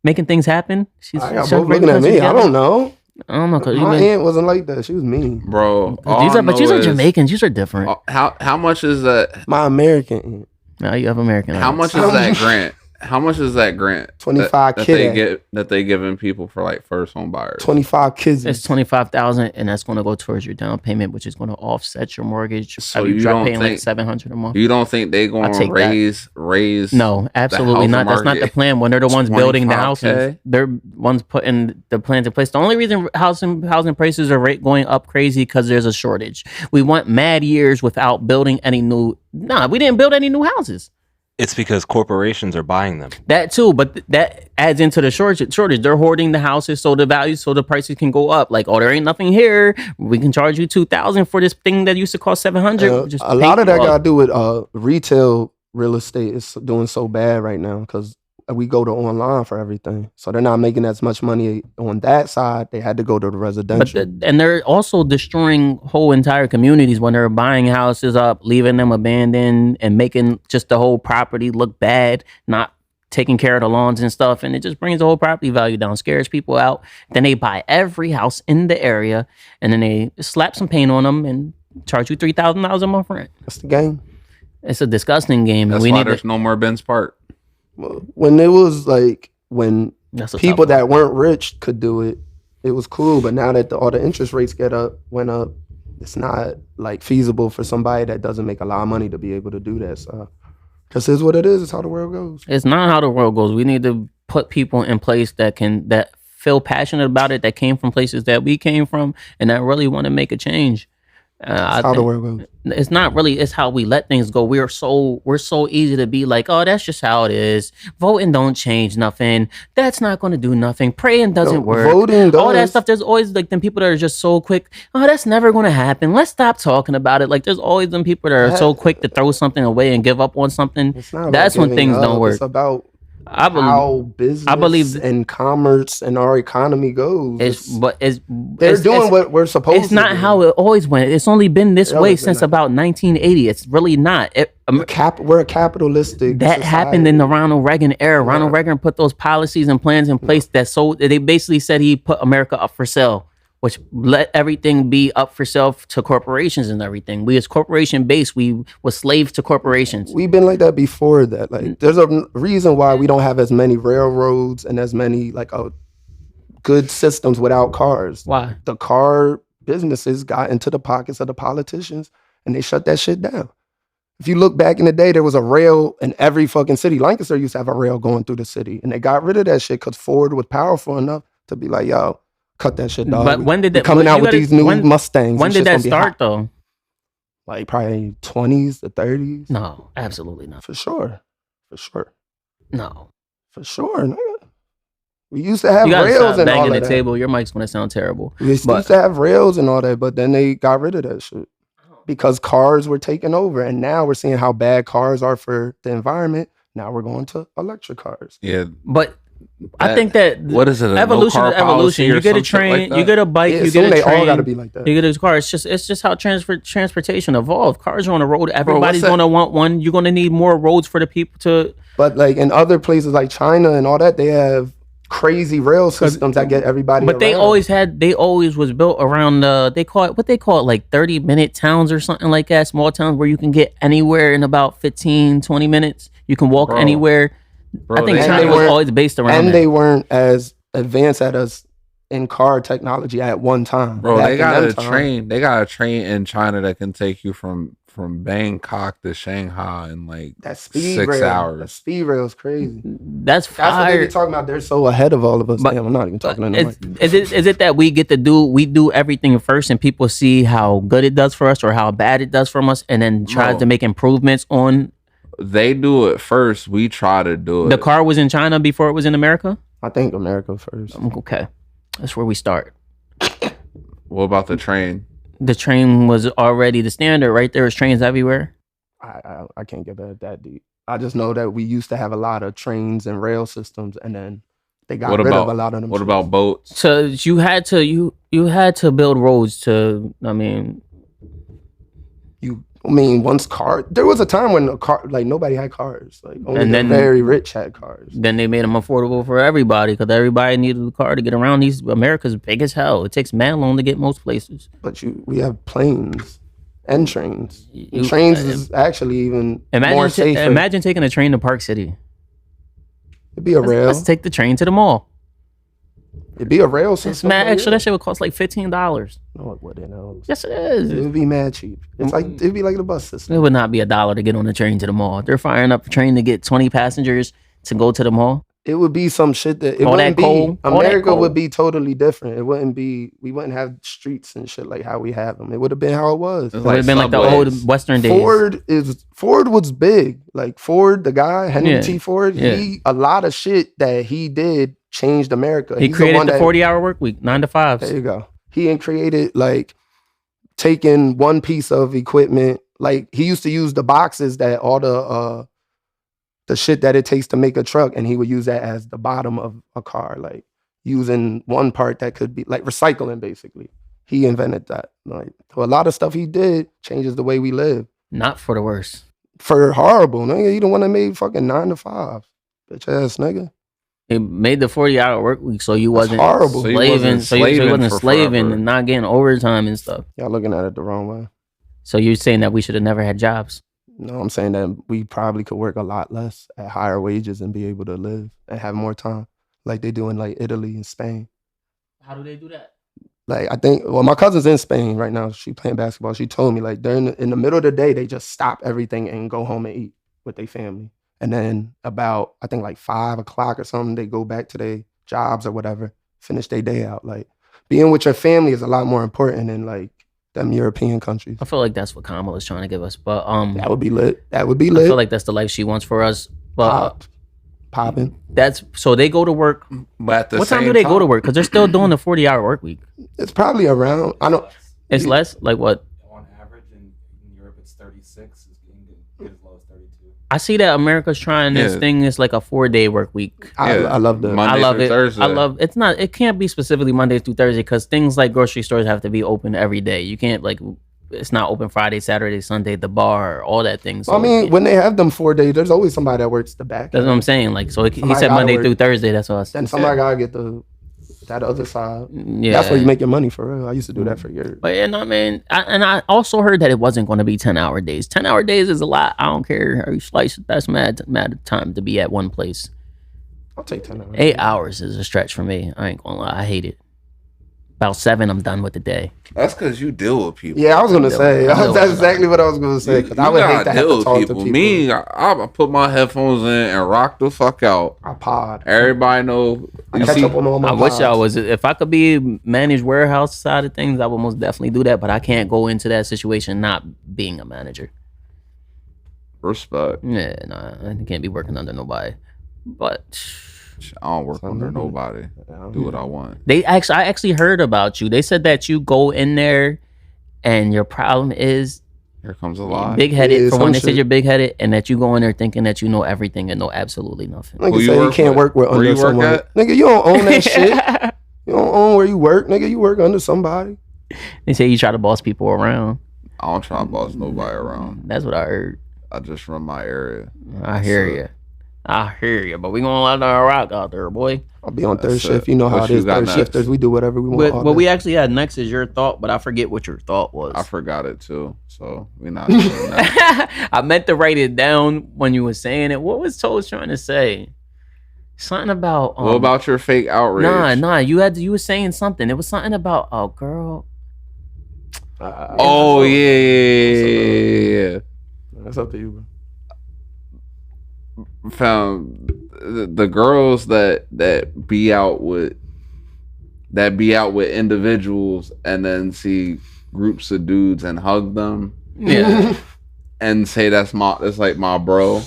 making things happen. She's both looking at me. I don't know. I don't know. My aunt wasn't like that. She was mean. Bro, These are Jamaicans. These are different. How much is that? My American aunt. Now you have American. How much is that grant? How much is that grant? 25 that they giving people for like first home buyers. 25 kids. It's 25,000, and that's going to go towards your down payment, which is going to offset your mortgage. So you you drop don't paying think like 700 a month. You don't think they going to raise? No, absolutely not. That's not the plan. When they're the ones building the 25K? houses, they're ones putting the plans in place. The only reason housing prices are going up crazy because there's a shortage. We want mad years without building any new. Nah, we didn't build any new houses. It's because corporations are buying them. That too, but that adds into the shortage. They're hoarding the houses so the values, so the prices can go up. Like, oh, there ain't nothing here. We can charge you $2,000 for this thing that used to cost $700. A lot of that got to do with retail real estate is doing so bad right now because we go to online for everything. So they're not making as much money on that side. They had to go to the residential. And they're also destroying whole entire communities when they're buying houses up, leaving them abandoned and making just the whole property look bad, not taking care of the lawns and stuff. And it just brings the whole property value down, scares people out. Then they buy every house in the area and then they slap some paint on them and charge you $3,000 a month rent. That's the game. It's a disgusting game. That's why there's no more Ben's Park. When it was like when people that one. weren't rich could do it, it was cool. But now that all the interest rates went up, it's not like feasible for somebody that doesn't make a lot of money to be able to do that. So, this is what it is. It's how the world goes. It's not how the world goes. We need to put people in place that feel passionate about it, that came from places that we came from, and that really want to make a change. That's how the world goes. It's not really. It's how we let things go. We're so easy to be like, oh, that's just how it is. Voting don't change nothing. That's not going to do nothing. Praying doesn't work. Voting does. All that stuff. There's always like them people that are just so quick. Oh, that's never going to happen. Let's stop talking about it. Like there's always them people that are so quick to throw something away and give up on something. That's when things don't work. It's about how business and commerce and our economy goes. They're doing what we're supposed to do. It's not how it always went. It's only been this way since about 1980. It's really not. We're a capitalistic That society. happened in the Ronald Reagan era. Yeah. Ronald Reagan put those policies and plans in place they basically said he put America up for sale, which let everything be up for sale to corporations and everything. We as corporation based, we were slaves to corporations. We've been like that before that. Like there's a reason why we don't have as many railroads and as many good systems without cars. Why? The car businesses got into the pockets of the politicians and they shut that shit down. If you look back in the day, there was a rail in every fucking city. Lancaster used to have a rail going through the city and they got rid of that shit because Ford was powerful enough to be like, yo, cut that shit, dog. But when did that coming out with these new Mustangs? When did that start though? Like probably 20s to 30s. No, absolutely not. For sure. No. For sure, nigga. We used to have rails and all of that. Table. Your mic's gonna sound terrible. We used to have rails and all that, but then they got rid of that shit because cars were taking over, and now we're seeing how bad cars are for the environment. Now we're going to electric cars. Yeah, but I think that what is it? Evolution is evolution. You get a train, you get a bike, you get a train. They all got to be like that. You get a car. It's just how transportation evolved. Cars are on the road. Everybody's going to want one. You're going to need more roads for the people to. But like in other places like China and all that, they have crazy rail systems that get everybody. But around. They always was built around they call it like 30-minute towns or something like that. Small towns where you can get anywhere in about 15-20 minutes. You can walk anywhere. I think China was always based around and they weren't as advanced at us in car technology at one time. Bro, they got a train. They got a train in China that can take you from Bangkok to Shanghai in like that speed 6 rail. hours. That speed rail is crazy. That's what they be talking about. They're so ahead of all of us. Damn, I'm not even talking to them. Is it that we do everything first and people see how good it does for us or how bad it does for us and then tries to make improvements on they do it first. We try to do it. The car was in China before it was in America? I think America first. Okay. That's where we start. What about the train? The train was already the standard, right? There was trains everywhere. I can't get that deep. I just know that we used to have a lot of trains and rail systems, and then they got rid of a lot of them. What shits. about boats? So you had to build roads to, I mean, once there was a time when a car, like nobody had cars, like only And the then- very rich had cars. then they made them affordable for everybody because everybody needed a car to get around. America's big as hell. It takes man long to get most places. But we have planes and trains. Trains is actually even more safer. Imagine taking a train to Park City. It'd be a rail. Let's take the train to the mall. It'd be a rail It's system. mad right extra. here. That shit would cost like $15. No, it wouldn't. No. Yes, it is. It would be mad cheap. It'd be like the bus system. It would not be $1 to get on the train to the mall. They're firing up a train to get 20 passengers to go to the mall. It would be some shit that All that wouldn't be. coal, all that America coal. would be totally different. It wouldn't be. We wouldn't have streets and shit like how we have them. It would have been how it was. It would have been like the subways. old Western days. Ford was big. Like Ford, the guy Henry Yeah, T. Ford. yeah. A lot of shit that he did changed America. He He's created one the that- 40-hour work week, 9 to 5. There you go. He created like taking one piece of equipment. Like he used to use the boxes that all the shit that it takes to make a truck, and he would use that as the bottom of a car, like using one part that could be like recycling. Basically, he invented that. Like so a lot of stuff he did changes the way we live Not for the worse. for horrible. Nigga, you the one that made fucking 9 to 5, bitch ass nigga. It made the 40-hour work week so you wasn't horrible. So you slaving. wasn't So you slaving wasn't for slaving forever. and not getting overtime and stuff. Y'all looking at it the wrong way. So you're saying that we should have never had jobs. No, I'm saying that we probably could work a lot less at higher wages and be able to live and have more time, like they do in like Italy and Spain. How do they do that? Like I think, well, my cousin's in Spain right now. She playing basketball. She told me like they're in the middle of the day, they just stop everything and go home and eat with their family. And then about I think like 5 o'clock or something, they go back to their jobs or whatever, finish their day out. Like being with your family is a lot more important than like them European countries. I feel like that's what Kamala's trying to give us. But That would be lit. That would be I lit. feel like that's the life she wants for us. But Popping. that's so they go to work. But at the What time same do they go to work? Because they're still doing the 40-hour work week. It's probably around. I don't. It's less like what? On average, in Europe, it's 36. It's getting as low as 32. I see that America's trying this Yeah. thing. It's like a 4-day work week. I love the. Monday I love through it. Thursday. I love it's not. It can't be specifically Monday through Thursday because things like grocery stores have to be open every day. You can't like it's not open Friday, Saturday, Sunday. The bar, all that thing. So I mean, when they have them 4 days, there's always somebody that works the back. that's what I'm saying. Like so, he Somebody said gotta Monday work. through Thursday. That's what I Then said. somebody gotta get that other side. Yeah, That's where you make your money for real. I used to do that for years. But yeah, no, man. I also heard that it wasn't going to be 10-hour days. 10-hour days is a lot. I don't care how you slice it. That's mad time to be at one place. I'll take 10 hours. 8 hours is a stretch for me. I ain't gonna lie. I hate it. About 7, I'm done with the day. That's because you deal with people. Yeah, I was gonna say. I know. That's exactly what I was gonna say. Because I would hate to have to talk to people. Me, I put my headphones in and rock the fuck out. I pod. Everybody know. I You catch see, up on all my I wish I pods. was. If I could be managed warehouse side of things, I would most definitely do that. But I can't go into that situation not being a manager. respect. Yeah, nah, I can't be working under nobody. But I don't work under nobody. Do what I want. I actually heard about you. They said that you go in there, and your problem is Here comes a lie. big headed. Yeah, For one, some they said shit. you're big headed, and that you go in there thinking that you know everything and know absolutely nothing. Nigga Who you say you work can't with? work with Where under you work someone. at? Nigga, you don't own that shit. You don't own where you work, nigga. You work under somebody. They say you try to boss people around. I don't try to boss nobody around. That's what I heard. I just run my area. I hear it. you. I hear you. But we gonna let our rock out there, boy. I'll be on That's third it. shift. You know how What it you is. got Third next? shifters, we do whatever we want. all What day. we actually had next is your thought, but I forget what your thought was. I forgot it too. So we not doing that. I meant to write it down when you were saying it. What was Toes trying to say? Something about What about your fake outrage? Nah. You were saying something. It was something about a girl. Oh yeah. That's up to you, bro. Found the girls that be out with individuals and then see groups of dudes and hug them. Yeah. and say that's like my bro.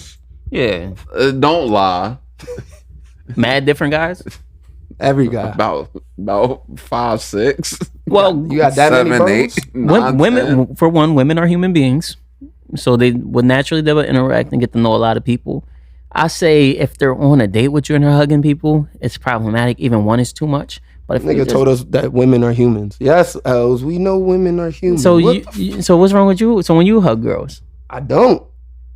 Yeah. Don't lie. Mad different guys. Every guy. About 5, 6. Well, You got that many 7, bros? 8, 9, women 10. for one, women are human beings, so they would interact and get to know a lot of people. I say if they're on a date with you and they're hugging people, it's problematic. Even one is too much. But if Nigga told us that women are humans. Yes, Els, we know women are humans. so so what's wrong with you? So when you hug girls, I don't.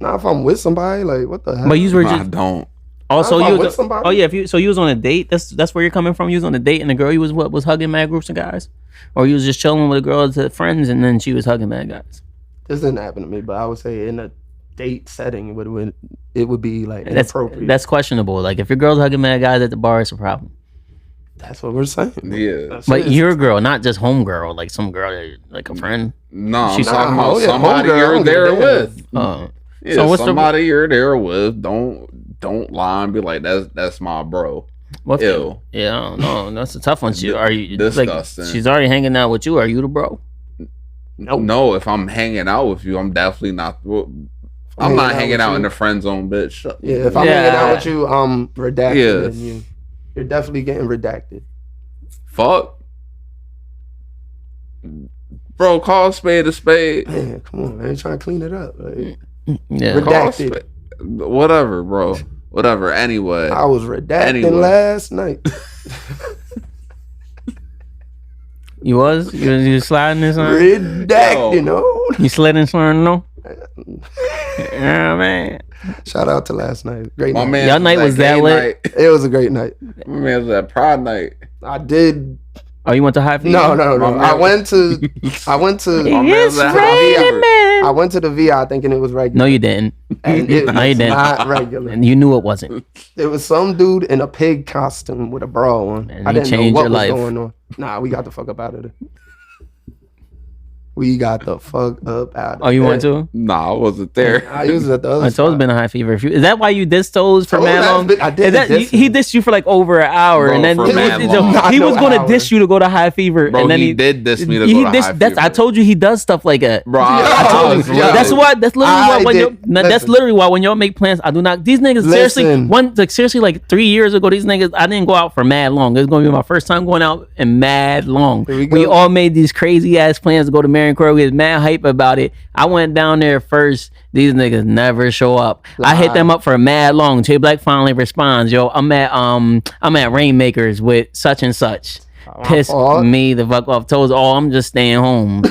Not if I'm with somebody. Like, what the hell? but you were I just don't. also If I'm you with somebody? oh yeah, so you was on a date. That's where you're coming from. You was on a date and the girl you was hugging mad groups of guys, or you was just chilling with a girl to friends and then she was hugging mad guys. This didn't happen to me, but I would say in a date setting, it would be like inappropriate. That's questionable. Like if your girl's hugging mad guys at the bar, it's a problem. That's what we're saying. Yeah. That's But it. your girl, not just home girl, like some girl, like a friend. No, I'm She's- talking Nah, about yeah, somebody homegirl, I you're don't give a there damn. with. Yeah, So what's the- somebody you're there with. Don't lie and be like that's my bro. What Ew. Yeah, I don't know. That's a tough one. Are you Disgusting. like she's already hanging out with you? Are you the bro? Nope. No, if I'm hanging out with you, I'm definitely not. I'm not hanging out in the friend zone, bitch. Yeah, if I'm Yeah. hanging out with you, I'm redacted. Yeah. And you're definitely getting redacted. Fuck. Bro, call a spade a spade. Man, come on, man. Trying to clean it up. Like, Yeah. Redacted. Call a spade. Whatever, bro. Whatever. Anyway. I was redacting Anyway. last night. You was sliding this on? Redacting, oh. You slid in something, no? Yeah, man. Shout out to last night. Great My night. man Y'all night was that gay lit? night. It was a great night. My man was at pride night. I did. Oh, you went to High Fever? No. My man- I went to. My man It's was at raining, man. I went to the VI thinking it was regular. No, you didn't. And it No, you was didn't. not regular. And you knew it wasn't. There was some dude in a pig costume with a bra on. And I he didn't know changed what your was life. going on. Nah, we got the fuck up out of there. We got the fuck up out of there. Oh, you went to? Nah, I wasn't there. I was at the other I told spot. been a High Fever. Is that why you dissed Toes for Toes mad has long? been- I did Is that, diss he him. dissed you for like over an hour, Bro, and then for mad long. he was Not going no to diss hour. you to go to High Fever, Bro, and then he did diss me to he go to dissed- High that's, I Fever. told you he does stuff like that. Bro, I told was you. young. That's why. That's literally why I when did- that's listen. literally why when y'all make plans, I do not. These niggas Listen. seriously like 3 years ago. These niggas, I didn't go out for mad long. It was gonna be my first time going out in mad long. Here we go. We all made these crazy ass plans to go to Marion Crow. We was mad hype about it. I went down there first. These niggas never show up. I hit them up for mad long. J Black finally responds. Yo, I'm at Rainmakers with such and such. Piss fault. me the fuck off. Told I'm just staying home.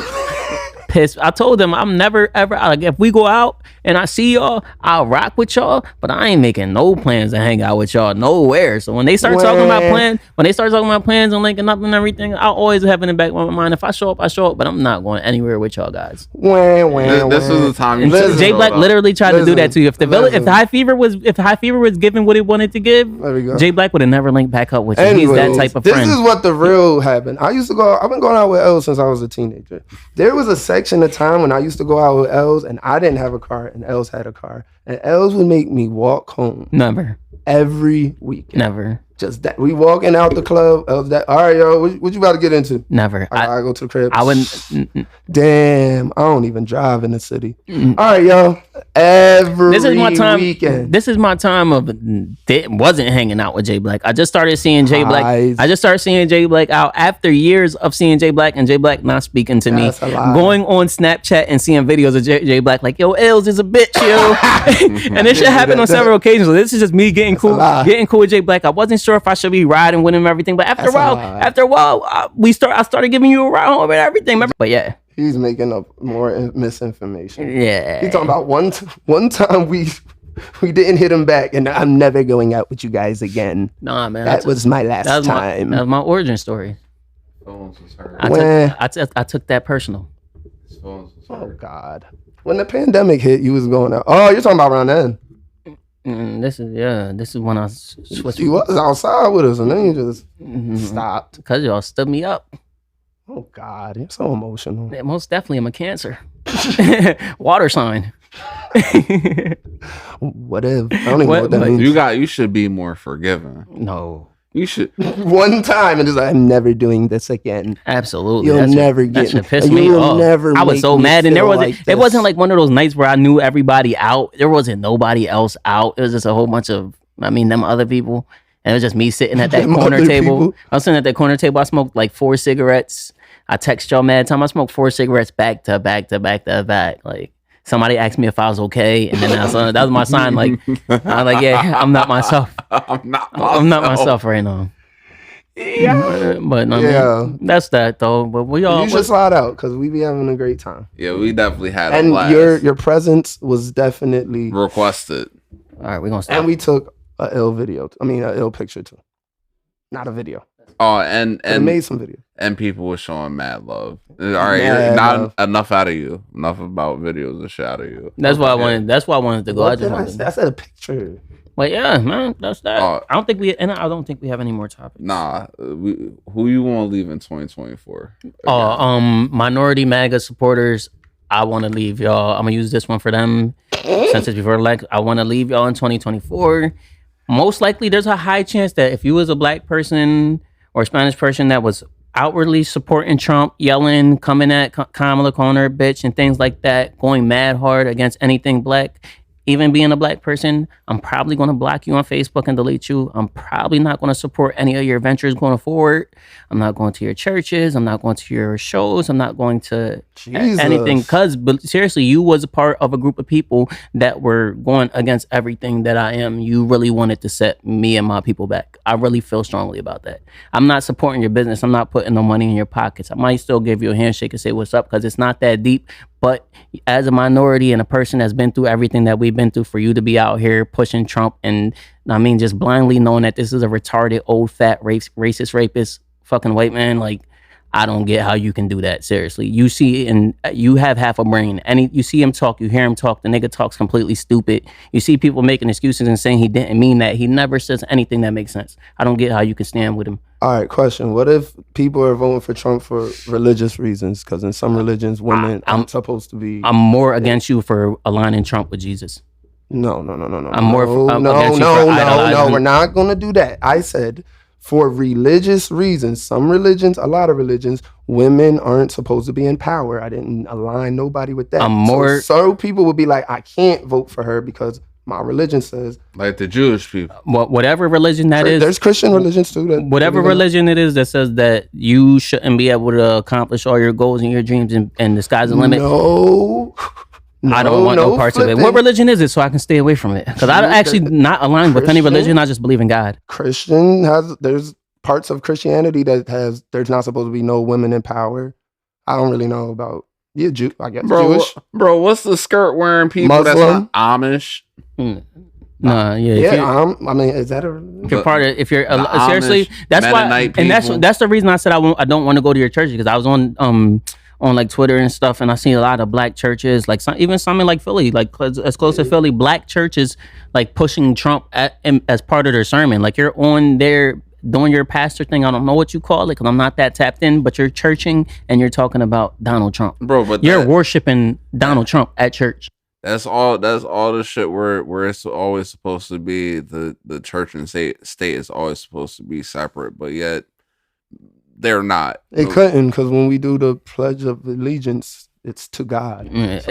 Pissed. I told them I'm never ever like if we go out and I see y'all, I'll rock with y'all, but I ain't making no plans to hang out with y'all nowhere. So when they start talking about plans and linking up and everything, I always have in the back of my mind if I show up, I show up, but I'm not going anywhere with y'all guys. Wah, wah, This was the time you And Listen, Jay Black literally tried to do that to you. If listen. High Fever was giving what it wanted to give, There we go. Jay Black would have never linked back up with you. He's that Anyways, type of this friend. is what the real happened. I've been going out with Els since I was a teenager. There was a section of time when I used to go out with Els and I didn't have a car and Els had a car. And Els would make me walk home Never. every weekend. Never. Just that. We walking out the club. Els that, all right, yo, what you about to get into? Never. I gotta go to the crib. I wouldn't. Damn, I don't even drive in the city. All right, yo. Every This is my time. weekend. This is my time of wasn't hanging out with Jay Black. I just started seeing Jay Black. Lies. I just started seeing Jay Black out after years of seeing Jay Black and Jay Black not speaking to me. That's a lie. Going on Snapchat and seeing videos of Jay Black like, yo, Els is a bitch, yo. And this shit happened on several occasions. So this is just me getting cool with Jay Black. I wasn't sure if I should be riding with him and everything, but after a while, I started giving you a ride home and everything. Remember? But yeah. He's making up more misinformation. Yeah. He's talking about one time we didn't hit him back, and I'm never going out with you guys again. Nah, man. That was my last that was time. that was my origin story. Phones was hurt. I took that personal. His phones was Oh hurt. God! When the pandemic hit, you was going out. Oh, you're talking about around then. This is when I switched. You was outside with us, and then you just Mhm. stopped. Because y'all stood me up. Oh God, you're so emotional. Yeah, most definitely, I'm a Cancer. Water sign. What if? I don't even know What- what that what- means. You should be more forgiving. No. You should. one time and just like, I'm never doing this again. Absolutely. You'll never that get should piss you me will off. never I was make so me mad, and feel like it wasn't this. like one of those nights where I knew everybody out. There wasn't nobody else out. It was just a whole bunch of, them other people. And it was just me sitting at that Them corner other table. people. I was sitting at that corner table. I smoked like 4 cigarettes. I text y'all mad time. I smoked 4 cigarettes back to back to back to back. Like, somebody asked me if I was okay, and then that was my sign. Like, I'm like, yeah, I'm not myself. I'm not myself right now. Yeah. But I mean, that's that though. But we all You should slide out because we be having a great time. Yeah, we definitely had a And blast. your presence was definitely requested. All right, we're gonna stop. And we took an ill video. I mean, an ill picture too. Not a video. Oh, and made some video. And people were showing mad love. All right, Mad not love. enough out of you. Enough about videos and shit out of you. That's why I wanted. That's why I wanted to go. What did I say? I said a picture. But yeah, man, that's that. I don't think we have any more topics. Nah, who you want to leave in 2024? Minority MAGA supporters. I want to leave y'all. I'm gonna use this one for them since it's before like I want to leave y'all in 2024. Most likely, there's a high chance that if you was a black person or Spanish person that was outwardly supporting Trump, yelling, coming at Kamala, calling her a bitch and things like that, going mad hard against anything black, even being a black person, I'm probably going to block you on Facebook and delete you. I'm probably not going to support any of your ventures going forward. I'm not going to your churches. I'm not going to your shows. I'm not going to anything. But seriously, you was a part of a group of people that were going against everything that I am. You really wanted to set me and my people back. I really feel strongly about that. I'm not supporting your business. I'm not putting no money in your pockets. I might still give you a handshake and say what's up because it's not that deep. But as a minority and a person that's been through everything that we've been through, for you to be out here pushing Trump and just blindly knowing that this is a retarded, old, fat, racist, rapist, fucking white man, like, I don't get how you can do that. Seriously, you see, and you have half a brain. And you see him talk, you hear him talk. The nigga talks completely stupid. You see people making excuses and saying he didn't mean that. He never says anything that makes sense. I don't get how you can stand with him. All right, question. What if people are voting for Trump for religious reasons? Because in some religions, women aren't supposed to be. I'm more against you for aligning Trump with Jesus. No. I'm more against you for idolizing him. We're not going to do that. I said for religious reasons, some religions, a lot of religions, women aren't supposed to be in power. I didn't align nobody with that. So people would be like, I can't vote for her because my religion says, like the Jewish people. Whatever religion that is. There's Christian religions too. Whatever religion it is that says that you shouldn't be able to accomplish all your goals and your dreams and the sky's the limit. No, I don't want no parts of it. What religion is it so I can stay away from it? Because I actually not aligned with any religion. I just believe in God. There's parts of Christianity that there's not supposed to be no women in power. I don't really know about I guess Jewish. Bro, what's the skirt wearing people Muslim? That's not Amish? No, I mean, is that a? If you're part of, seriously, Amish, that's why, Mennonite and that's the reason I said I don't want to go to your church because I was on like Twitter and stuff, and I see a lot of black churches, like even some in like Philly, like as close to Philly, black churches like pushing Trump as part of their sermon. Like you're on there doing your pastor thing. I don't know what you call it because I'm not that tapped in, but you're churching and you're talking about Donald Trump, bro. But you're worshiping Donald Trump at church. That's all the shit where it's always supposed to be. The church and state is always supposed to be separate, but yet they're not. It couldn't, because when we do the Pledge of Allegiance, it's to God. So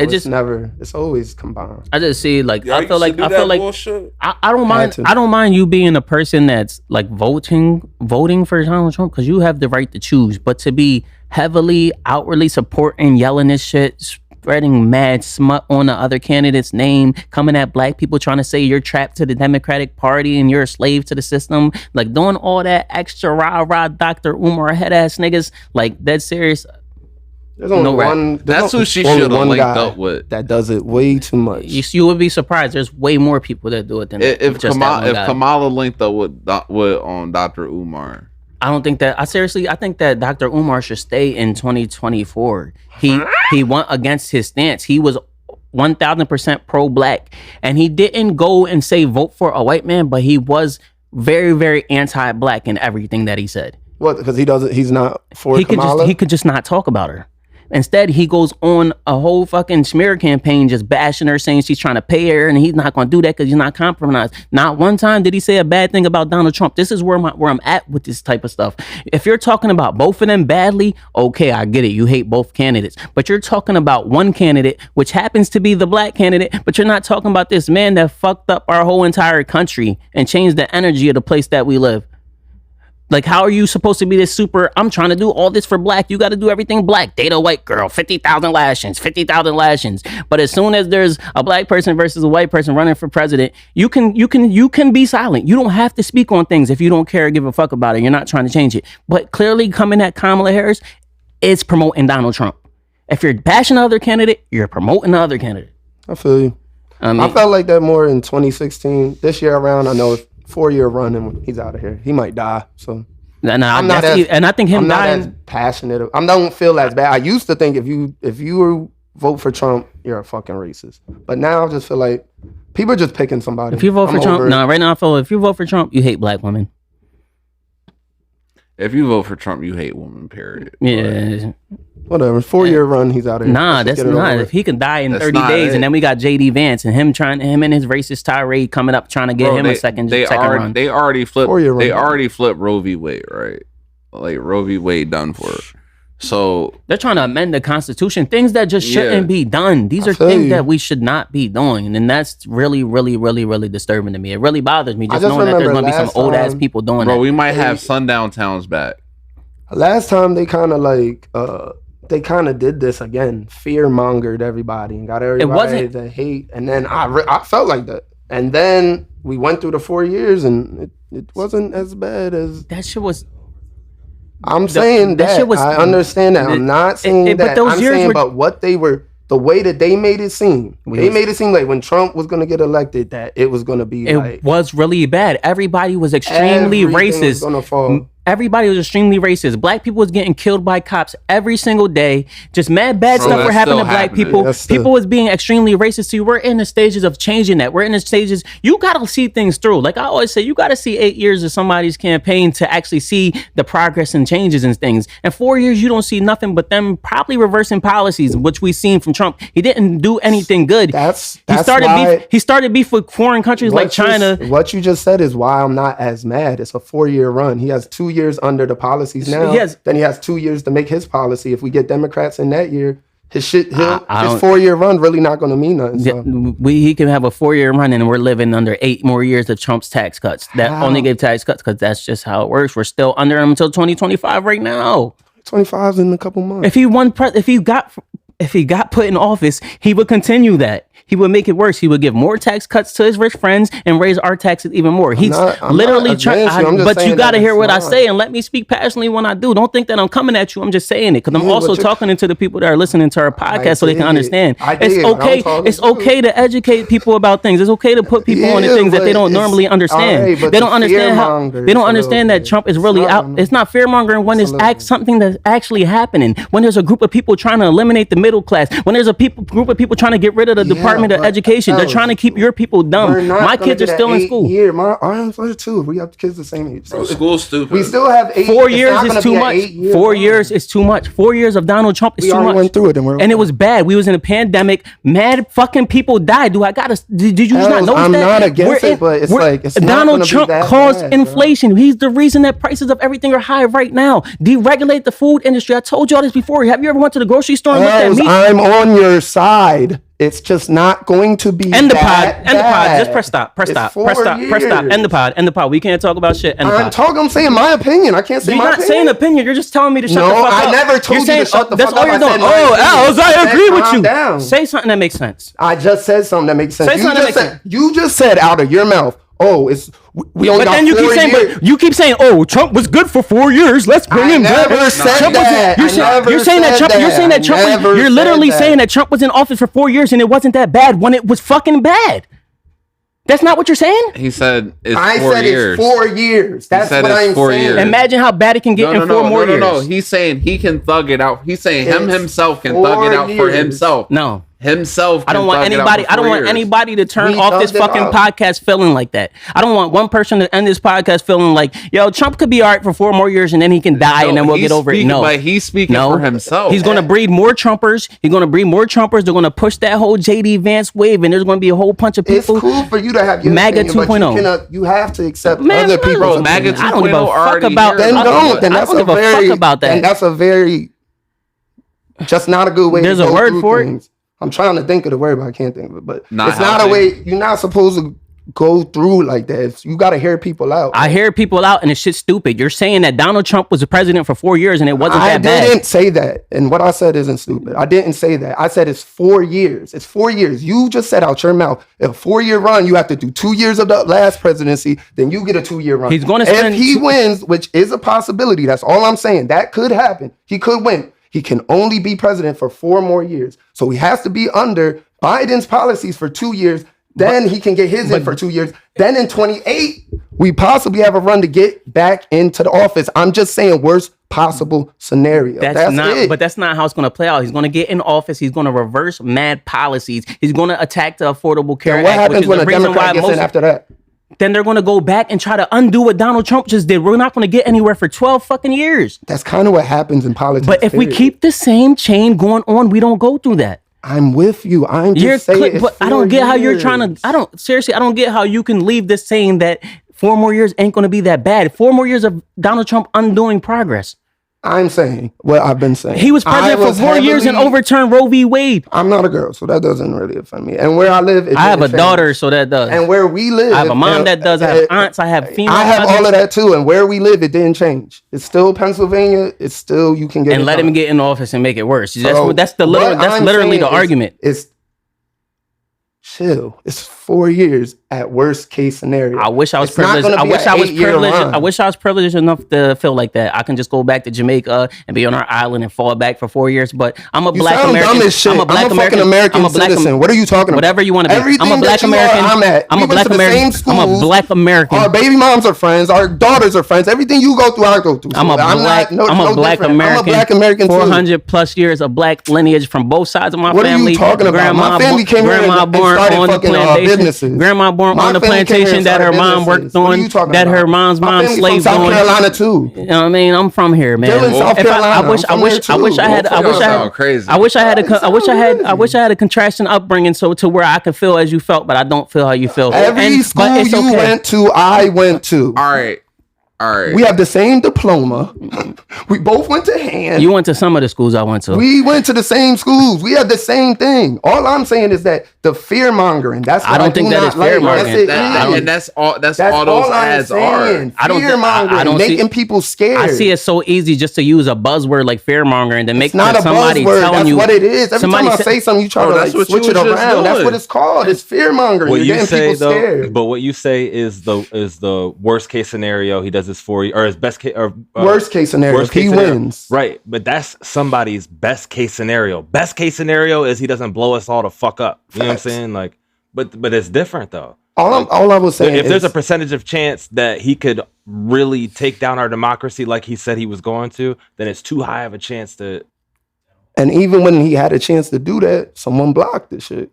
it's always combined. I just see like I feel like bullshit. I don't mind. I don't mind you being a person that's like voting for Donald Trump because you have the right to choose. But to be heavily outwardly supporting, yelling this shit, spreading mad smut on the other candidate's name, coming at black people, trying to say you're trapped to the Democratic Party and you're a slave to the system, like doing all that extra rah Dr. Umar head ass niggas, like that's serious. There's only one. That's who she should have linked up with. That does it way too much. You would be surprised. There's way more people that do it than if Kamala linked up with Dr. Umar. I don't think that. I think that Dr. Umar should stay in 2024. He went against his stance. He was 1000% pro-black, and he didn't go and say vote for a white man, but he was very, very anti-black in everything that he said. What? Because he's not for Kamala? He could just not talk about her. Instead, he goes on a whole fucking smear campaign just bashing her, saying she's trying to pay her and he's not going to do that because he's not compromised. Not one time did he say a bad thing about Donald Trump. This is where I'm at with this type of stuff. If you're talking about both of them badly, okay, I get it. You hate both candidates. But you're talking about one candidate, which happens to be the black candidate, but you're not talking about this man that fucked up our whole entire country and changed the energy of the place that we live. Like, how are you supposed to be this super, I'm trying to do all this for black. You got to do everything black. Date a white girl, 50,000 lashings, 50,000 lashings. But as soon as there's a black person versus a white person running for president, you can be silent. You don't have to speak on things if you don't care or give a fuck about it. You're not trying to change it. But clearly coming at Kamala Harris is promoting Donald Trump. If you're bashing the other candidate, you're promoting the other candidate. I feel you. I felt like that more in 2016. This year around, I know it's 4-year run and he's out of here. He might die. So I'm not as, and I think him dying, not as passionate. I don't feel as bad. I used to think if you vote for Trump, you're a fucking racist. But now I just feel like people are just picking somebody. If you vote for Trump, right now I feel if you vote for Trump, you hate black women. If you vote for Trump, you hate women. Period. Yeah. Whatever. 4-year run, he's out of here. Nah, that's not. If he can die in 30 days, and then we got JD Vance and him and his racist tirade coming up trying to get him a second run. They already flipped. They already flipped Roe v. Wade, right? Like Roe v. Wade done for it. So they're trying to amend the Constitution, things that just shouldn't be done. These are things that we should not be doing, and that's really, really, really, really disturbing to me. It really bothers me just knowing that there's going to be some old ass people doing that. Bro, we might have sundown towns back. Last time they kind of like. They kind of did this again, fear mongered everybody and got everybody to hate. And then I felt like that. And then we went through the 4 years and it wasn't as bad as that shit was. I'm saying that shit was, I understand that. I'm not saying that. I'm saying about what they were, the way that they made it seem. They made it seem like when Trump was going to get elected, that it was going to be. It was really bad. Everybody was extremely racist. Was gonna fall. Everybody was extremely racist. Black people was getting killed by cops every single day. Just mad bad stuff were happening to black people. People was being extremely racist. See, we're in the stages of changing that. We're in the stages. You got to see things through. Like I always say, you got to see 8 years of somebody's campaign to actually see the progress and changes and things. In 4 years, you don't see nothing but them probably reversing policies, which we've seen from Trump. He didn't do anything good. He started beef with foreign countries like China. What you just said is why I'm not as mad. It's a 4-year run. He has 2 years under the policies now. Then he has 2 years to make his policy. If we get Democrats in that year, his 4-year run really not going to mean nothing. So. He can have a 4-year run and we're living under 8 more years of Trump's tax cuts. That only gave tax cuts because that's just how it works. We're still under him until 2025 right now. 25's in a couple months. If he got put in office, he would continue that. He would make it worse. He would give more tax cuts to his rich friends and raise our taxes even more. He's literally trying. But you got to hear what I say and let me speak passionately when I do. Don't think that I'm coming at you. I'm just saying it because I'm also talking to the people that are listening to our podcast so they can understand. It's okay. It's okay to educate people about things. It's okay to put people on the things that they don't normally understand. They don't understand how. They don't understand that Trump is really out. It's not fear mongering when it's something that's actually happening. When there's a group of people trying to eliminate the middle class. When there's a group of people trying to get rid of the Department of Education. They're trying to keep your people dumb. My kids are still in school. Ours are too. We have kids the same age. So school's stupid. We still have 8. 4 years is too much. 4 years is too much. 4 years of Donald Trump is too much. We went through it and it was bad. We was in a pandemic. Mad fucking people died. Did you just not notice that? I'm not against it, but it's Donald Trump caused inflation. He's the reason that prices of everything are high right now. Deregulate the food industry. I told y'all this before. Have you ever went to the grocery store and looked at meat? I'm on your side. It's just not going to be End the pod. Just press stop. Press stop. End the pod. We can't talk about shit. I'm saying my opinion. I can't say my opinion. You're not saying opinion. You're just telling me to shut the fuck up. No, I never told you to shut the fuck up. That's all you're doing. Els, I agree with you. Say something that makes sense. I just said something that makes sense. You just said out of your mouth, we only got 4 years. But you keep saying, Trump was good for 4 years. Let's bring him back. You're saying that Trump. You're literally saying that Trump was in office for 4 years and it wasn't that bad when it was fucking bad. That's not what you're saying? He said it's 4 years. I said it's 4 years. That's what I'm saying. Imagine how bad it can get in 4 more years. No. He's saying he can thug it out. He's saying himself can thug it out for himself. No. himself. I don't want anybody. I don't want anybody to turn off this fucking podcast feeling like that. I don't want one person to end this podcast feeling like, yo, Trump could be all right for 4 more years and then he can die and then we'll get over it. No, but he's speaking for himself. He's going to breed more Trumpers. He's going to breed more Trumpers. They're going to push that whole JD Vance wave, and there's going to be a whole bunch of people. It's cool for you to have your MAGA 2.0. You have to accept other people. Bro, MAGA 2.0 I don't give a fuck about. Then don't. Then I don't give a fuck about that. And that's a very, just not a good way. There's to a go word through for things. I'm trying to think of the word, but I can't think of it. But it's not helping. a way. You're not supposed to go through like that. You got to hear people out. I hear people out, and it's shit stupid. You're saying that Donald Trump was the president for 4 years, and it wasn't that bad. I didn't say that, and what I said isn't stupid. I didn't say that. I said it's 4 years. It's 4 years. You just said out your mouth, a 4-year run, you have to do 2 years of the last presidency, then you get a 2-year run. He's going to spend. If he wins, which is a possibility, that's all I'm saying. That could happen. He could win. He can only be president for 4 more years. So he has to be under Biden's policies for 2 years. Then he can get his in for 2 years. Then in 28, we possibly have a run to get back into the office. I'm just saying worst possible scenario. That's not it. But that's not how it's going to play out. He's going to get in office. He's going to reverse mad policies. He's going to attack the Affordable Care And what Act. happens when a Democrat gets in after that? Then they're going to go back and try to undo what Donald Trump just did. We're not going to get anywhere for 12 fucking years. That's kind of what happens in politics. But if we keep the same chain going on, we don't go through that. I'm with you. I'm just saying. But I don't get how you're trying to. I don't get how you can leave this saying that 4 more years ain't going to be that bad. 4 more years of Donald Trump undoing progress. I'm saying what I've been saying. He was president for 4 years and overturned Roe v. Wade. I'm not a girl, so that doesn't really offend me. And where I live, I have a daughter, so that does. And where we live, I have a mom that does. I have aunts. I have female. I have all of that too. And where we live, it didn't change. It's still Pennsylvania. It's still you can get. And let him get in office and make it worse. That's literally the argument. It's chill. It's 4 years at worst case scenario. I wish I was privileged. I wish I was privileged enough to feel like that. I can just go back to Jamaica and be on our island and fall back for 4 years. But I'm a black American. I'm a black American citizen. What are you talking about? Whatever you want to be. Everything I'm a black American. I'm a black American. I'm a black American. Our baby moms are friends. Our daughters are friends. Everything you go through, I go through. I'm a black American. I'm a black American. 400 plus years of black lineage from both sides of my family. What are you talking about? My family came here and started fucking businesses. Grandma born on the plantation that her mom worked on, that her mom's mom slaved on. South Carolina too. You know what I mean? I'm from here, man. I wish I had a contrasting upbringing so to where I could feel as you felt, but I don't feel how you feel. Every school you went to, I went to. All right. We have the same diploma. We both went to hand. You went to some of the schools I went to. We went to the same schools. We had the same thing. All I'm saying is that the fear mongering. That's what I don't think that is fear mongering. And that's all those ads are. Fear mongering, making people scared. I see it so easy just to use a buzzword like fear mongering to make somebody telling you. That's what it is. Every time I say something, you try to switch it around. That's what it's called. It's fear mongering. You're getting people scared. But what you say is the worst case scenario. He does this for you, or his best case, or worst case scenario. He wins, right? But that's somebody's best case scenario. Best case scenario is he doesn't blow us all the fuck up. You know what I'm saying? Like, but it's different though. All I was saying, if there's a percentage of chance that he could really take down our democracy, like he said he was going to, then it's too high of a chance to. And even when he had a chance to do that, someone blocked the shit.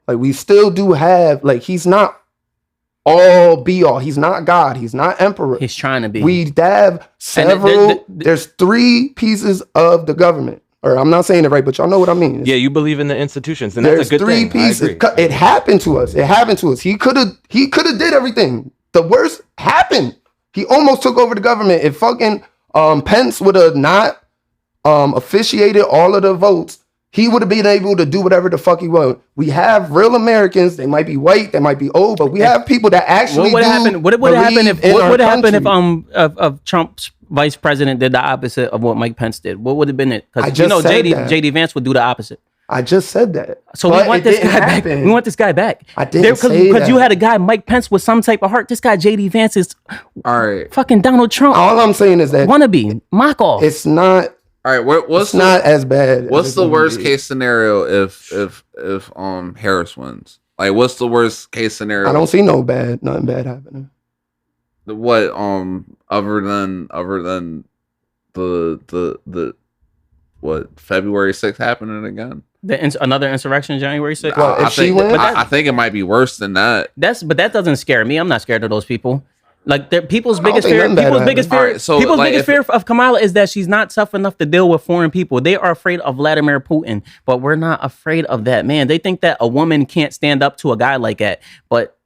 Like we still do have, like he's not all be all. He's not God. He's not emperor. He's trying to be. We have several. There's 3 pieces of the government. Or I'm not saying it right, but y'all know what I mean. Yeah, you believe in the institutions, and that's a good thing. 3 pieces. It happened to us. He could have did everything. The worst happened. He almost took over the government. If fucking Pence would have not officiated all of the votes, he would have been able to do whatever the fuck he wanted. We have real Americans. They might be white, they might be old, but we have people that actually. What would happen if Trump's vice president did the opposite of what Mike Pence did? What would have been it? Because JD Vance would do the opposite. I just said that. So we want this guy back. We want this guy back. I didn't say that. Because you had a guy, Mike Pence, with some type of heart. This guy, JD Vance, is fucking Donald Trump. All I'm saying is that wannabe mock off. It's not. All right, what's not as bad. What's the worst case scenario if Harris wins? Like, what's the worst case scenario? I don't see nothing bad happening. What other than the what February 6th happening again? Another insurrection January 6th? Well, if she wins? I think it might be worse than that. But that doesn't scare me. I'm not scared of those people. Like people's don't biggest think fear, nothing bad people's will biggest happen. fear, Alright, so, people's like, biggest fear of Kamala is that she's not tough enough to deal with foreign people. They are afraid of Vladimir Putin, but we're not afraid of that man. They think that a woman can't stand up to a guy like that, but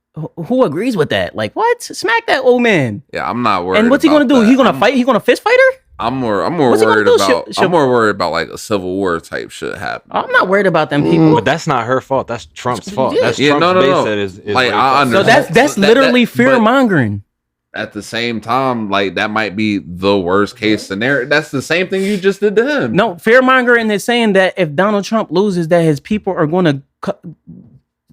who agrees with that? Like, what? Smack that old man. Yeah, I'm not worried. And what's he gonna do? That. He's gonna fight. He's gonna fist fight her. I'm more What's he gonna worried do? about. I'm more worried about like a civil war type shit happening. I'm not worried about them people. But that's not her fault. That's Trump's fault. Yeah. That's Yeah, Trump's no. base that is Like, I So understand. that's literally but fear mongering. At the same time, like that might be the worst case scenario. That's the same thing you just did to him. No, fear mongering is saying that if Donald Trump loses, that his people are going to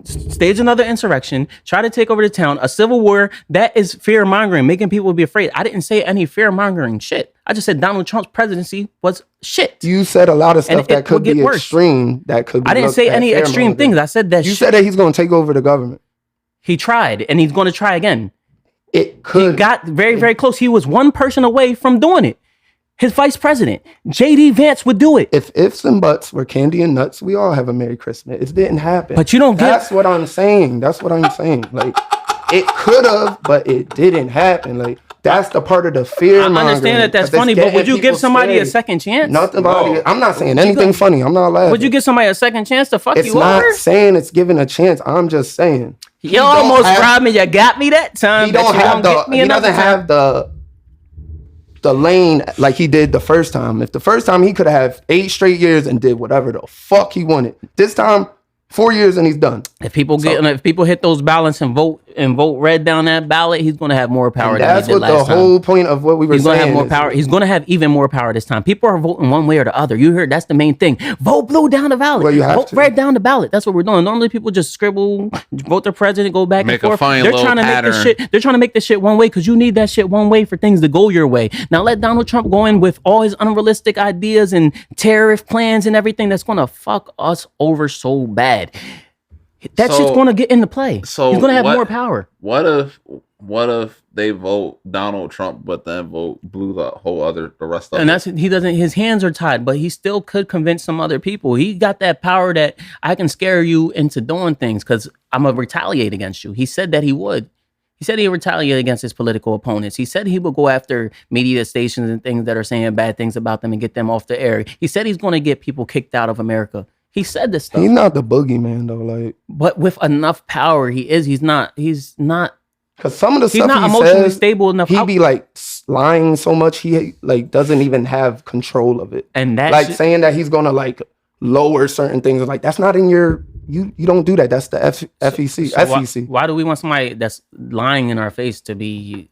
stage another insurrection, try to take over the town, a civil war. That is fear mongering, making people be afraid. I didn't say any fear mongering shit. I just said Donald Trump's presidency was shit. You said a lot of stuff And that it could will get be worse. extreme. That could be I didn't looked say at any extreme fear-mongering. things. I said that You shit. said that he's going to take over the government. He tried, and he's going to try again. It He could. got very, very close. He was one person away from doing it. His vice president, J.D. Vance, would do it. If ifs and buts were candy and nuts, we all have a Merry Christmas. It didn't happen. But you don't get- That's what I'm saying. That's what I'm saying. Like, it could have, but it didn't happen. Like, that's the part of the fear. I understand that that's 'cause it's funny, but getting would you give people somebody a scared. second chance? Nothing about it. I'm not saying anything funny. I'm not laughing. Would you give somebody a second chance to fuck It's you not over? saying it's giving a chance. I'm just saying. You almost robbed me. You got me that time. He but don't you have won't the. get me He another doesn't time. have the lane like he did the first time. If the first time he could have 8 straight years and did whatever the fuck he wanted. This time, 4 years and he's done. If people hit those ballots and vote red down that ballot, he's going to have more power. And than that's he did what the last time. whole point of what we were He's going saying. to have more power. He's going to have even more power this time. People are voting one way or the other. You heard that's the main thing. Vote blue down the ballot. Well, you have vote to. red down the ballot. That's what we're doing. Normally people just scribble, vote the president, go back Make and a forth. funny They're little trying to make this pattern. shit. They're trying to make this shit one way because you need that shit one way for things to go your way. Now let Donald Trump go in with all his unrealistic ideas and tariff plans and everything that's going to fuck us over so bad. That So- shit's going to get into play. so he's going to have what- more power. What if they vote Donald Trump, but then vote blue the rest of And it? that's he doesn't. His hands are tied, but he still could convince some other people. He got that power that I can scare you into doing things because I'm gonna retaliate against you. He said that he would. He said he would retaliate against his political opponents. He said he would go after media stations and things that are saying bad things about them and get them off the air. He said he's going to get people kicked out of America. He said this stuff. He's not the boogeyman though. Like, But with enough power, he is. He's not. because some of the He's stuff not he emotionally says, stable enough. he be like lying so much he like doesn't even have control of it. And that Like shit- saying that he's gonna like lower certain things. Like that's not in your. You don't do that. That's the FEC. So SEC. why do we want somebody that's lying in our face to be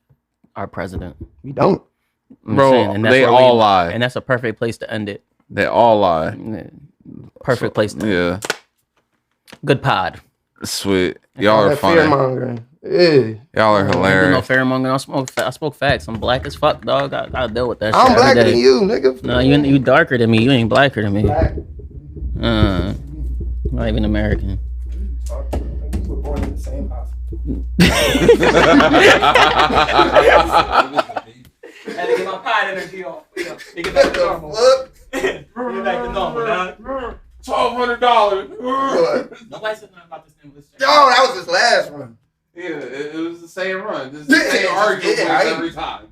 our president? We don't. I'm Bro, saying, and that's they where all lie. and that's a perfect place to end it. They all lie. Perfect place to end. Yeah, Good pod. sweet. Y'all All are that funny. fear mongering. Yeah. Y'all are I do no hilarious. fair among. I spoke facts. I'm black as fuck, dog. I deal with that. I'm shit every blacker day. than you, nigga. No, you darker than me. You ain't blacker than me. Black. Not even American. We were born in the same hospital. Had to get my pod energy off. Get back to normal. Get back to normal, dog. $1,200. Nobody said nothing about this stimulus check. Yo, that was his last one. Yeah, it was the same run. This is Yeah, the same argument yeah, every time.